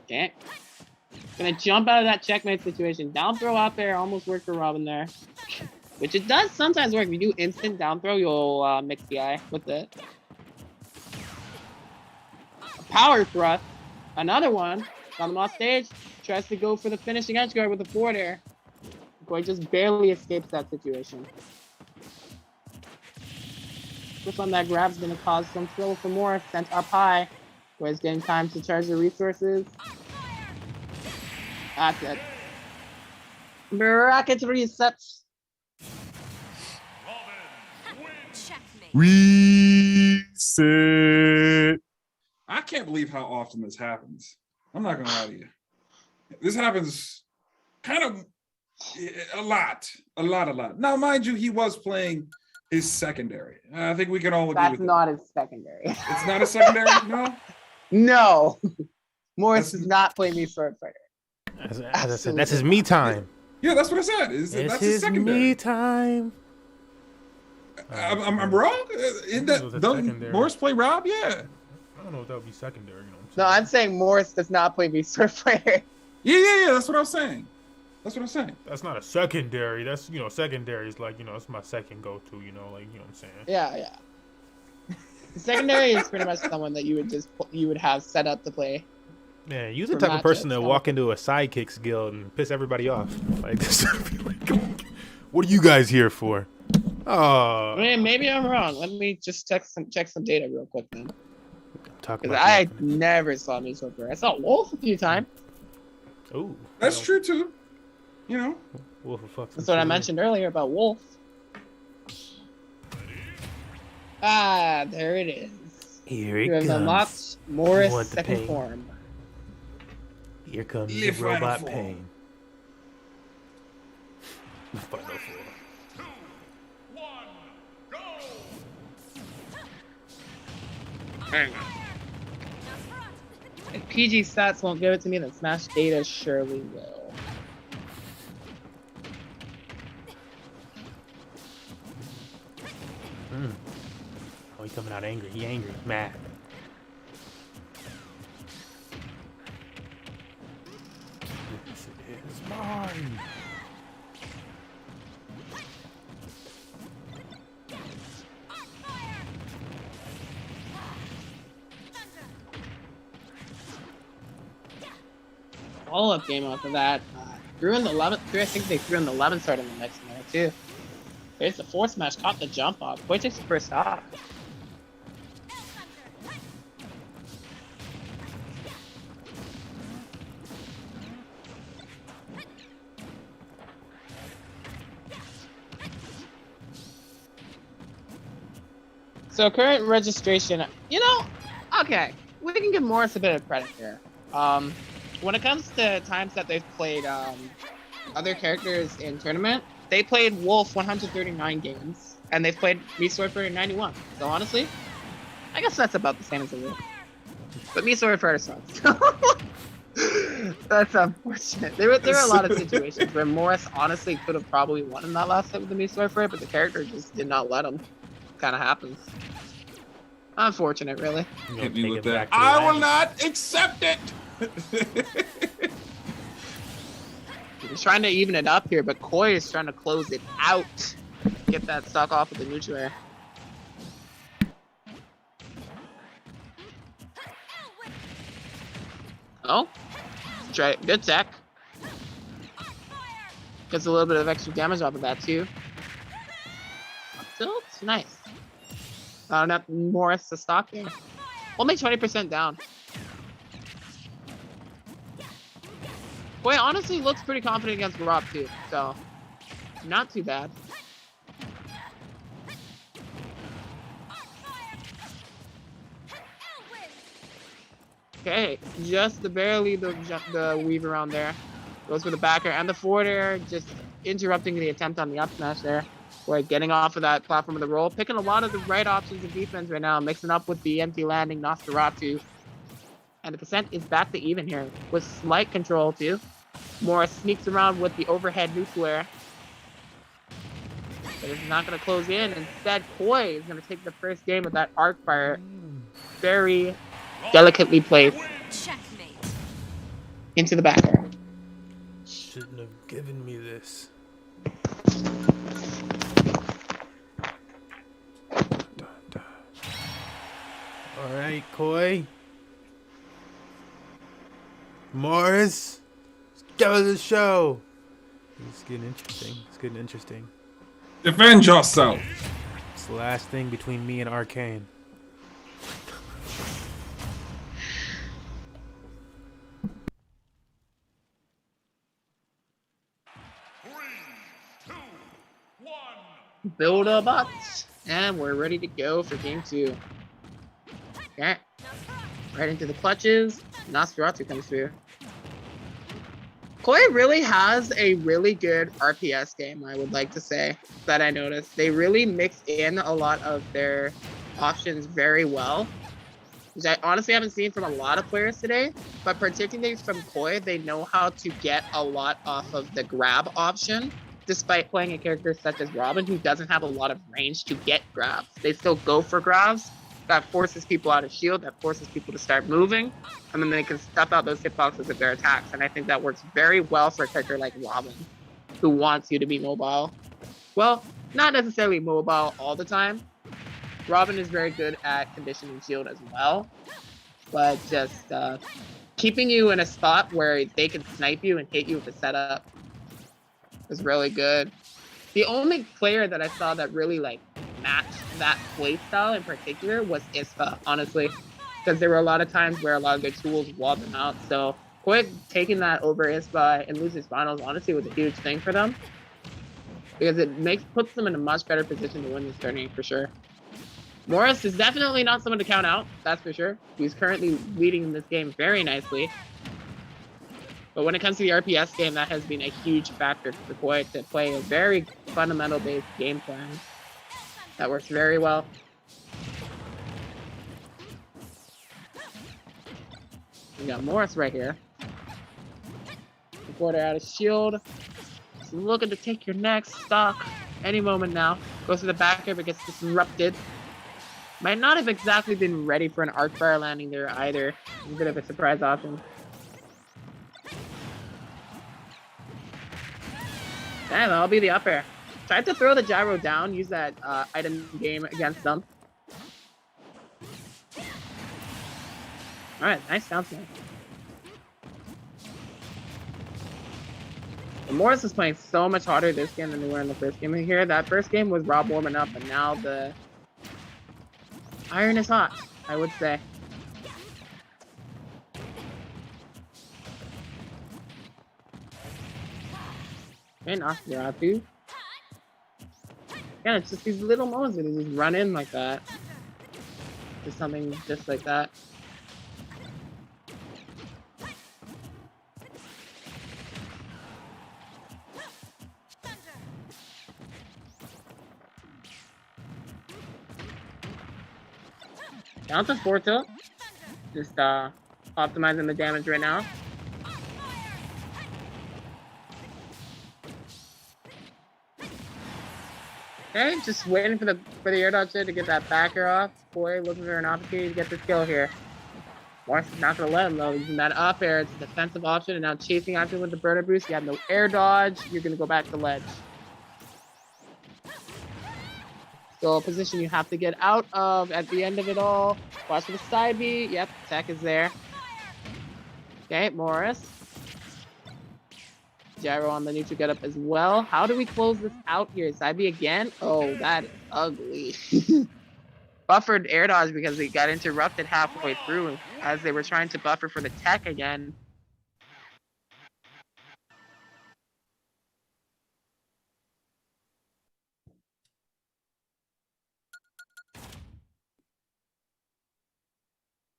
Okay. Gonna jump out of that checkmate situation. Down throw out there almost worked for Robin there. Which it does sometimes work. If you do instant down throw, you'll mix the eye with it. A power thrust. Another one. Got him off stage. Tries to go for the finishing edge guard with a forward air. Koi just barely escapes that situation. This one that grab's gonna cause some trouble for Morris. Sent up high. Koi's getting time to charge the resources. That's it. Bracket resets. Reset. I can't believe how often this happens. I'm not gonna lie to you. This happens kind of a lot. Now, mind you, he was playing his secondary. I think we can all agree with that. That's not his secondary. It's not a secondary, no? No. Morris does not play me sword fighter. As I said, that's his me time. Yeah, that's what I said. That's his secondary. Me time. I'm wrong? Don't Morris play Rob? Yeah. I don't know if that would be secondary. You know what No, I'm saying Morris does not play me sword fighter. Yeah. That's what I'm saying. That's not a secondary. That's, secondary is like, it's my second go-to, like, you know what I'm saying? Yeah. The secondary is pretty much someone that you would have set up to play. Yeah, you're the type of person to walk into a sidekicks guild and piss everybody off. Like, this. What are you guys here for? Oh. Maybe I'm wrong. Let me just check some data real quick then. Because I never saw me sword fighter. I saw Wolf a few times. Oh, that's true too. Wolf of fucks. That's what I mentioned earlier about Wolf. Ah, there it is. Here it comes. Unlocked Morris second form. Here comes the robot pain. If PG Stats won't give it to me, then Smash Data surely will. Oh, he's coming out angry. He angry. Mad. This is mine. Follow-up game off of that. Threw in the 11th. I think they threw in the 11th start in the next minute too. There's the forward smash, caught the jump off. Koi takes the first stop. So current registration, okay, we can give Morris a bit of credit here. When it comes to times that they've played other characters in tournament, they played Wolf 139 games, and they've played me sword fighter 91. So honestly, I guess that's about the same as a Wolf. But me sword fighter sucks. That's unfortunate. There were a lot of situations where Morris honestly could have probably won in that last set with the me sword fighter, but the character just did not let him. Kind of happens. Unfortunate, really. Hit me with that. I will not accept it. He's trying to even it up here, but Koi is trying to close it out. Get that stock off with the neutral air. Oh, try good tech. Gets a little bit of extra damage off of that too. Still, it's nice. Not enough Morris to stock there. Only 20% down. Boy, honestly looks pretty confident against Rob too, so not too bad. Okay, just barely the weave around there. Goes for the backer and the forward air, just interrupting the attempt on the up smash there. We're getting off of that platform of the roll, picking a lot of the right options in defense right now, mixing up with the empty landing Nosferatu. And the percent is back to even here, with slight control too. Morris sneaks around with the overhead neutral air. But it's not going to close in. Instead, Koi is going to take the first game with that arc fire. Very delicately placed into the backer. Shouldn't have given me this. All right, Koi. Morris, let's go to the show. It's getting interesting. It's getting interesting. Defend yourself. It's the last thing between me and Arcane. Build a bot, and we're ready to go for game 2. Okay, right into the clutches. Nosferatu comes through. Koi really has a really good RPS game, I would like to say, that I noticed. They really mix in a lot of their options very well, which I honestly haven't seen from a lot of players today, but particularly from Koi, they know how to get a lot off of the grab option, despite playing a character such as Robin, who doesn't have a lot of range to get grabs. They still go for grabs. That forces people out of shield, that forces people to start moving, and then they can stuff out those hitboxes with their attacks. And I think that works very well for a character like Robin, who wants you to be mobile. Well, not necessarily mobile all the time. Robin is very good at conditioning shield as well, but just keeping you in a spot where they can snipe you and hit you with a setup is really good. The only player that I saw that really matched that playstyle in particular was Ispa, honestly, because there were a lot of times where a lot of their tools walled them out. So Koi taking that over Ispa and losing finals honestly was a huge thing for them, because it puts them in a much better position to win this tournament for sure. Morris is definitely not someone to count out, that's for sure. He's currently leading this game very nicely. But when it comes to the RPS game, that has been a huge factor for Koi to play a very fundamental-based game plan. That works very well. We got Morris right here. Quarter out of shield. Just looking to take your next stock any moment now. Goes to the back here but gets disrupted. Might not have exactly been ready for an arc fire landing there either. A bit of a surprise option. Yeah, that'll be the up air. Tried to throw the gyro down, use that item game against them. Alright, nice down smash. Morris is playing so much harder this game than they were in the first game here. That first game was Rob warming up, but now the iron is hot, I would say. Okay, Nosferatu. Yeah, it's just these little moments where they just run in like that. Just something just like that. Down to 4 tilt. Just optimizing the damage right now. Okay, just waiting for the air dodge there to get that backer off. Boy, looking for an opportunity to get this kill here. Morris is not going to let him though. Using that up air, it's a defensive option, and now chasing after him with the burner boost. You have no air dodge. You're going to go back to ledge. Still a position you have to get out of at the end of it all. Watch for the side B. Yep, tech is there. Okay, Morris. Gyro on the neutral get up as well. How do we close this out here? Side B again? Oh, that is ugly. Buffered air dodge because they got interrupted halfway through as they were trying to buffer for the tech again.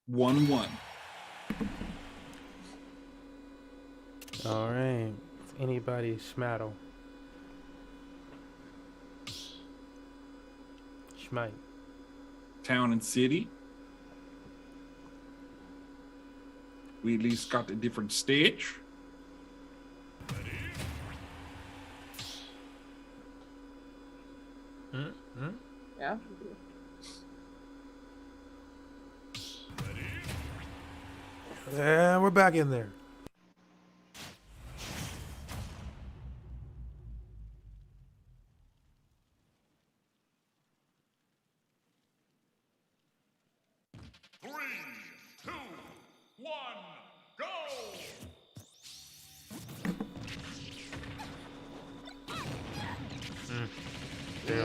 One. All right. Anybody schmattle? Schmite. Town and city. We at least got a different stage. Yeah. Yeah, we're back in there.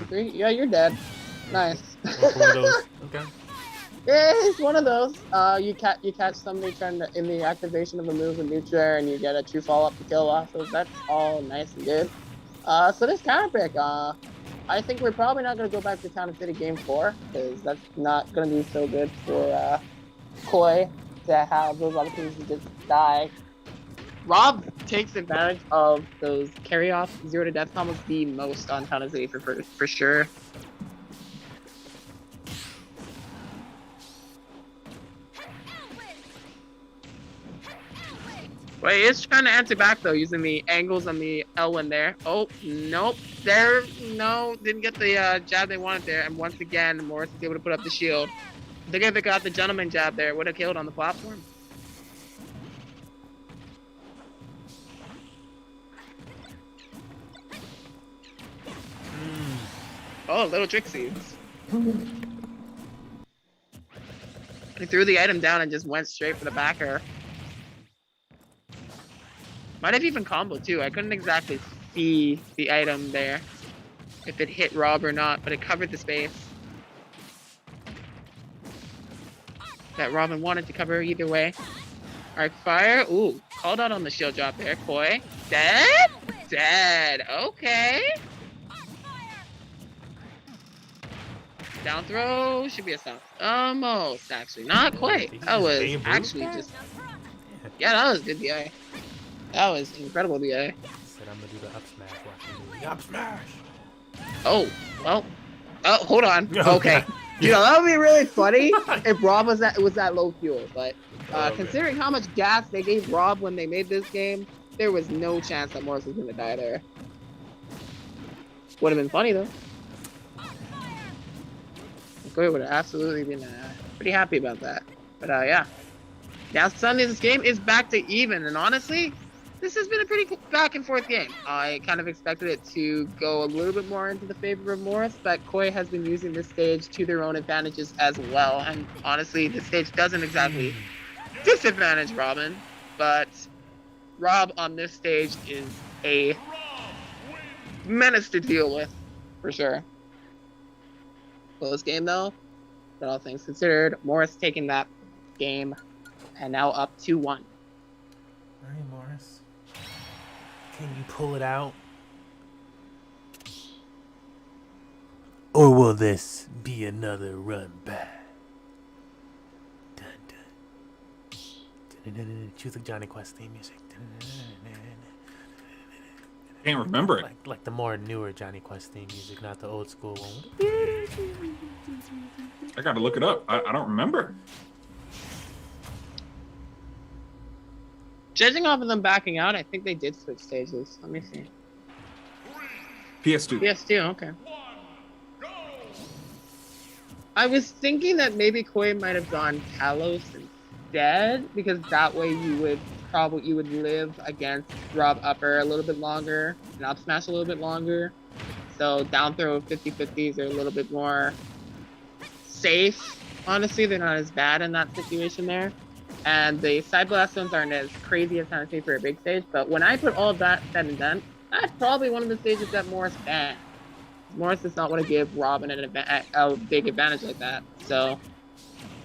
Three? Yeah, you're dead. Nice. One of those. Okay. Yeah, it's one of those. You catch somebody trying to in the activation of a move in neutral air, and you get a true follow up to kill off. So that's all nice and good. So this counter pick, I think we're probably not gonna go back to Town and City Game 4 because that's not gonna be so good for Koi to have those opportunities to just die. Rob takes advantage of those carry off 0 to death combos the most on Town and City for sure. Wait, it's trying to answer back though, using the angles on the L1 there. Oh, nope. There, no, didn't get the jab they wanted there. And once again, Morris is able to put up the shield. I think if they got the gentleman jab there, would have killed on the platform. Oh, little trixies. He threw the item down and just went straight for the backer. Might have even comboed too. I couldn't exactly see the item there, if it hit Rob or not, but it covered the space that Robin wanted to cover either way. Arc fire. Ooh, called out on the shield drop there. Koi. Dead? Dead. Okay. Down throw. Should be a stop. Almost, actually. Not quite. That was actually just... Yeah, that was good DI. That was incredible DI. Said I'm gonna do the up smash. Watch the up smash. Oh, well. Oh, hold on. Okay. You know, that would be really funny if Rob was that low fuel, but considering how much gas they gave Rob when they made this game, there was no chance that Morris was gonna die there. Would have been funny though. Koi would have absolutely been pretty happy about that. But yeah. Now suddenly this game is back to even, and honestly, this has been a pretty back and forth game. I kind of expected it to go a little bit more into the favor of Morris, but Koi has been using this stage to their own advantages as well. And honestly, this stage doesn't exactly disadvantage Robin, but Rob on this stage is a menace to deal with, for sure. Close game though, but all things considered, Morris taking that game and now up 2-1. All right, Morris. Can you pull it out? Or will this be another run back? Dun, dun. Choose the Johnny Quest theme music. Can't remember it. Like the more newer Johnny Quest theme music, not the old school one. I gotta look it up. I don't remember. Judging off of them backing out, I think they did switch stages. Let me see. PS2. PS2, okay. I was thinking that maybe Koi might have gone Talos instead, because that way you would live against Rob Upper a little bit longer and up smash a little bit longer. So down throw 50-50s are a little bit more safe. Honestly, they're not as bad in that situation there. And the side blast zones aren't as crazy as Tennessee for a big stage, but when I put all that said and done, that's probably one of the stages that Morris banned. Morris does not want to give Robin a big advantage like that. So,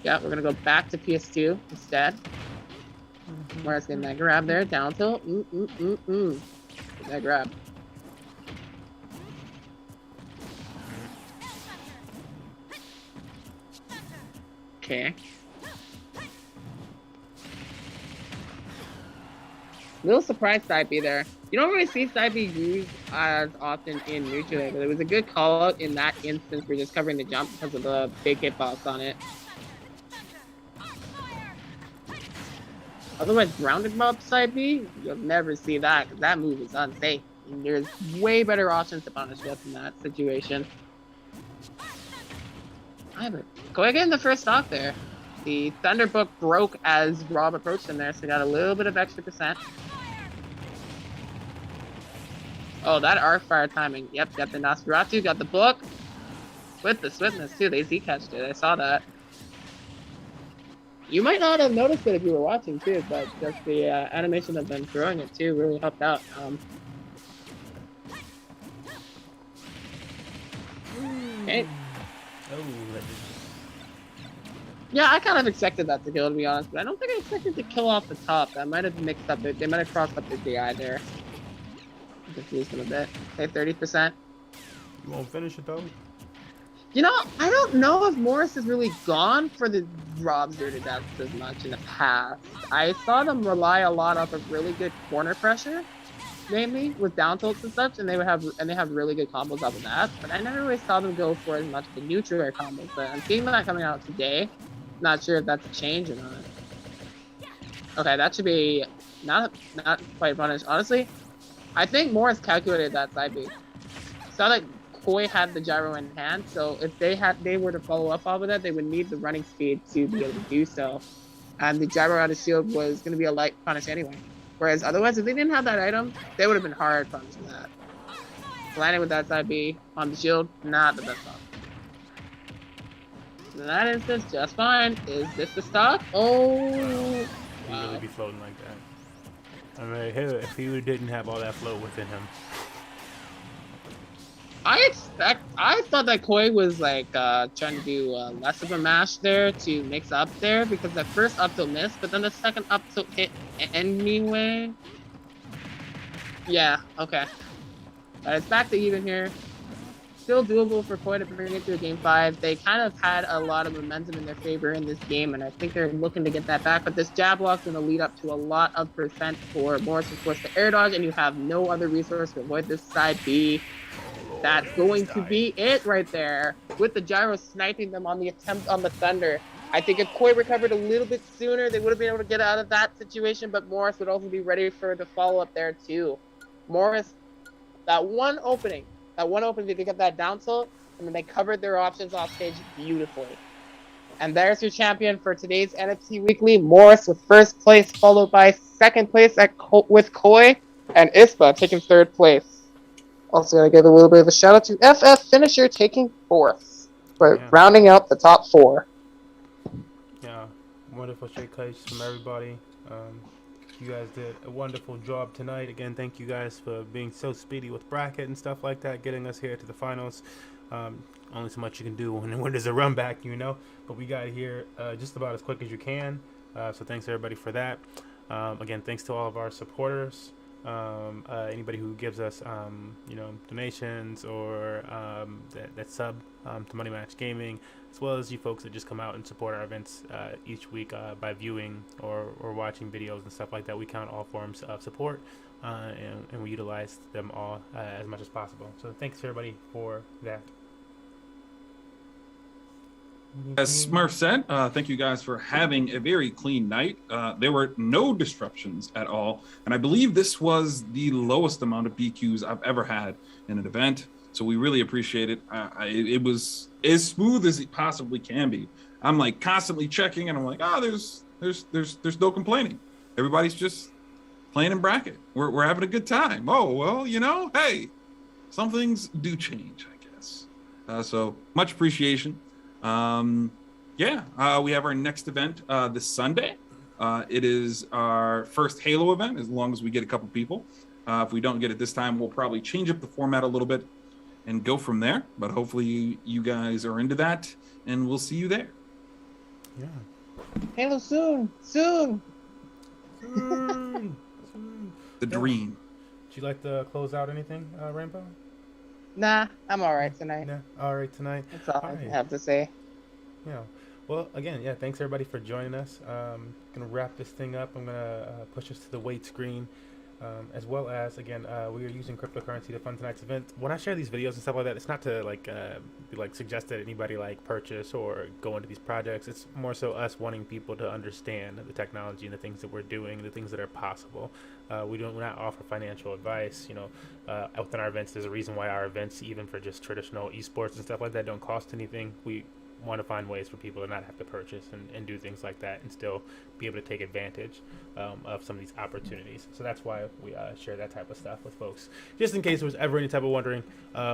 yeah, we're going to go back to PS2 instead. Morris getting that grab there, down tilt. Get that grab. Okay. Little surprise side B there. You don't really see side B used as often in neutral, but it was a good call out in that instance for just covering the jump because of the big hitbox on it. Otherwise, grounded mob side B, you'll never see that because that move is unsafe. And there's way better options to punish with in that situation. Koi getting the first stock there. The Thunderbook broke as Rob approached him there, so he got a little bit of extra percent. Oh, that arc fire timing. Yep, got the Nosferatu, got the book. With the swiftness too, they Z-catched it, I saw that. You might not have noticed it if you were watching too, but just the animation of them throwing it too really helped out. Okay. Yeah, I kind of expected that to kill, to be honest, but I don't think I expected to kill off the top. That might have mixed up, they might have crossed up the DI there. Confused them a bit. Okay, 30%. You won't finish it though? You know, I don't know if Morris has really gone for the Robs to death as much in the past. I saw them rely a lot off of really good corner pressure, mainly with down tilts and such, and they have really good combos off of that. But I never really saw them go for as much the neutral air combos. But I'm seeing that coming out today. Not sure if that's a change or not. Okay, that should be not quite punished. Honestly, I think Morris calculated that side B. Saw that Koi had the gyro in hand, so if they were to follow up off of that, they would need the running speed to be able to do so. And the gyro out of shield was going to be a light punish anyway. Whereas otherwise, if they didn't have that item, they would have been hard punishing that. Landing with that side B on the shield, not the best option. In that instance, just fine. Is this the stock? Oh, He'd wow. really be floating like that. I mean, if he didn't have all that float within him. I thought that Koi was like trying to do less of a mash there to mix up there because the first up tilt missed, but then the second up tilt hit anyway. Yeah, okay. But it's back to even here. Still doable for Koi to bring it to a game 5. They kind of had a lot of momentum in their favor in this game, and I think they're looking to get that back. But this jab block's going to lead up to a lot of percent for Morris to force the air dodge, and you have no other resource to avoid this side B. That's going to be it right there, with the gyro sniping them on the attempt on the Thunder. I think if Koi recovered a little bit sooner, they would have been able to get out of that situation, but Morris would also be ready for the follow-up there too. Morris, that one opening, they could get that down tilt, and then they covered their options off stage beautifully. And there's your champion for today's NFT Weekly, Morris with first place, followed by second place with Koi, and Ispa taking third place. Also gotta give a little bit of a shout out to FF Finisher taking fourth, for rounding out the top 4. Yeah, wonderful straight plays from everybody. You guys did a wonderful job tonight. Again, thank you guys for being so speedy with bracket and stuff like that, getting us here to the finals. Only so much you can do when there's a run back, you know. But we got here just about as quick as you can. So thanks everybody for that. Again, thanks to all of our supporters. Anybody who gives us donations or that sub to Money Match Gaming, as well as you folks that just come out and support our events each week by viewing or watching videos and stuff like that. We count all forms of support and we utilize them all as much as possible. So thanks everybody for that. As Smurf said, thank you guys for having a very clean night. There were no disruptions at all, and I believe this was the lowest amount of BQs I've ever had in an event. So we really appreciate it. It was as smooth as it possibly can be. I'm like constantly checking, and I'm like, there's no complaining. Everybody's just playing in bracket. We're having a good time. Oh well, hey, some things do change, I guess. So much appreciation. We have our next event this Sunday. It is our first Halo event, as long as we get a couple people. If we don't get it this time, we'll probably change up the format a little bit and go from there. But hopefully you guys are into that, and we'll see you there. Yeah. Halo soon. The dream. Would you like to close out anything, Rainbow? Nah, I'm all right tonight. Yeah, all right tonight. That's all I have to say. Yeah. Well, again, thanks everybody for joining us. Gonna wrap this thing up. I'm gonna push us to the wait screen, as well as, again, we are using cryptocurrency to fund tonight's event. When I share these videos and stuff like that, it's not to suggest that anybody purchase or go into these projects. It's more so us wanting people to understand the technology and the things that we're doing, the things that are possible. We do not offer financial advice. Within our events, there's a reason why our events, even for just traditional esports and stuff like that, don't cost anything. We want to find ways for people to not have to purchase and do things like that and still be able to take advantage of some of these opportunities. So that's why we share that type of stuff with folks, just in case there was ever any type of wondering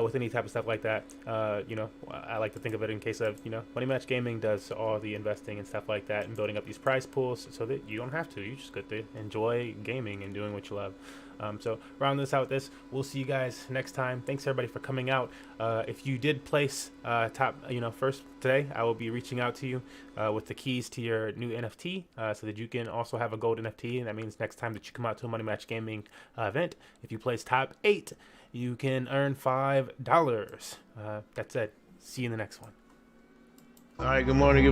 with any type of stuff like that. I like to think of it in case of, Money Match Gaming does all the investing and stuff like that and building up these prize pools so that you don't have to. You just get to enjoy gaming and doing what you love. So round this out with this, we'll see you guys next time. Thanks everybody for coming out. If you did place top, first today, I will be reaching out to you with the keys to your new NFT so that you can also have a gold NFT. And that means next time that you come out to a Money Match Gaming event, if you place top 8, you can earn $5. That's it. See you in the next one. All right, good morning.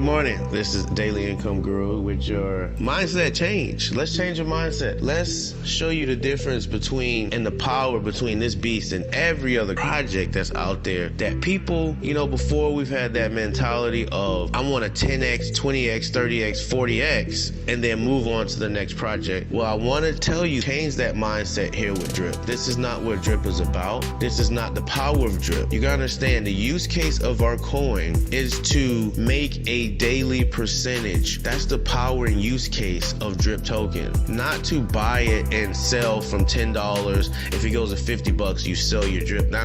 This is Daily Income Guru with your mindset change. Let's change your mindset. Let's show you the difference between and the power between this beast and every other project that's out there that people, before we've had that mentality of I want a 10x, 20x, 30x, 40x, and then move on to the next project. Well, I want to tell you, change that mindset here with Drip. This is not what Drip is about. This is not the power of Drip. You gotta understand the use case of our coin is to make a daily percentage. That's the power and use case of Drip token. Not to buy it and sell from $10. If it goes to $50, you sell your Drip. No.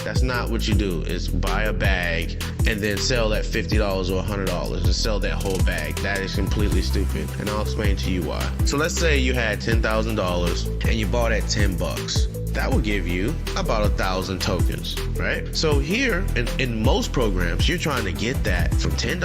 That's not what you do. It's buy a bag and then sell that $50 or $100 and sell that whole bag. That is completely stupid. And I'll explain to you why. So let's say you had $10,000 and you bought at $10. That will give you about 1,000 tokens, right? So here, in most programs, you're trying to get that from $10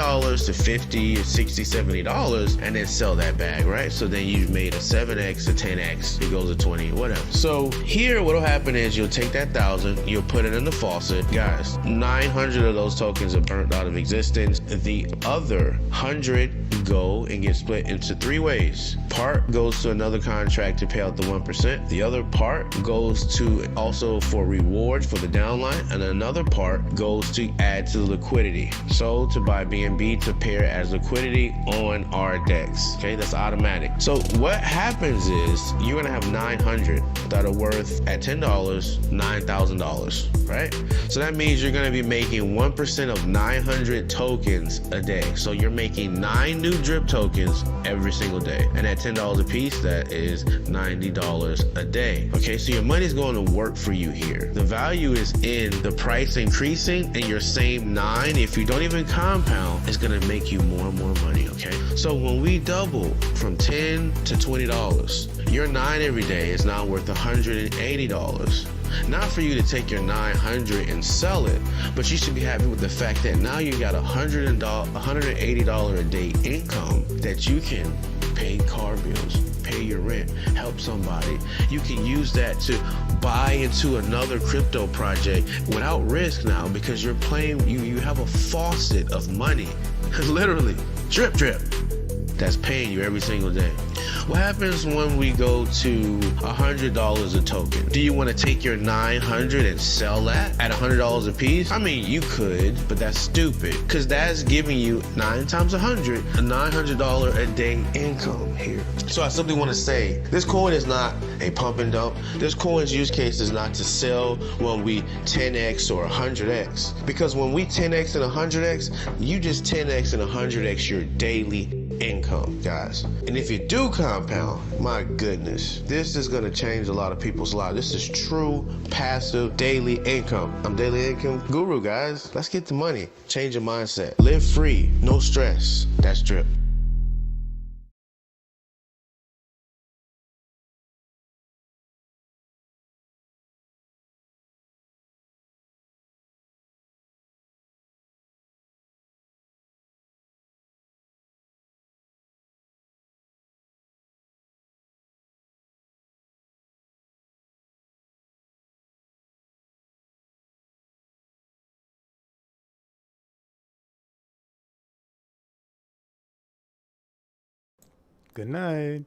to $50, $60, $70, and then sell that bag, right? So then you've made a 7x, a 10x, it goes to 20, whatever. So here, what'll happen is you'll take that 1,000, you'll put it in the faucet. Guys, 900 of those tokens are burnt out of existence. The other 100 go and get split into 3 ways. Part goes to another contract to pay out the 1%. The other part goes to also for rewards for the downline, and another part goes to add to the liquidity. So to buy BNB to pair as liquidity on our decks. Okay, that's automatic. So what happens is you're gonna have 900 that are worth at $10, $9,000, right? So that means you're gonna be making 1% of 900 tokens a day. So you're making 9 new Drip tokens every single day. And at $10 a piece, that is $90 a day. Okay, so your money's going to work for you here. The value is in the price increasing, and your same 9, if you don't even compound, is going to make you more and more money, okay? So when we double from $10 to $20, your 9 every day is now worth $180. Not for you to take your 900 and sell it, but you should be happy with the fact that now you got $180 a day income that you can pay car bills, pay your rent, help somebody. You can use that to buy into another crypto project without risk now, because you're playing, you have a faucet of money, literally, drip, that's paying you every single day. What happens when we go to $100 a token? Do you want to take your 900 and sell that at $100 a piece? I mean, you could, but that's stupid, because that's giving you 9 times 100, a $900 a day income here. So I simply want to say, this coin is not a pump and dump. This coin's use case is not to sell when we 10x or 100x, because when we 10x and 100x, you just 10x and 100x your daily income, guys. And if you do compound, my goodness, this is going to change a lot of people's lives. This is true passive daily income. I'm Daily Income Guru, guys. Let's get the money. Change your mindset. Live free, no stress. That's drip. Good night.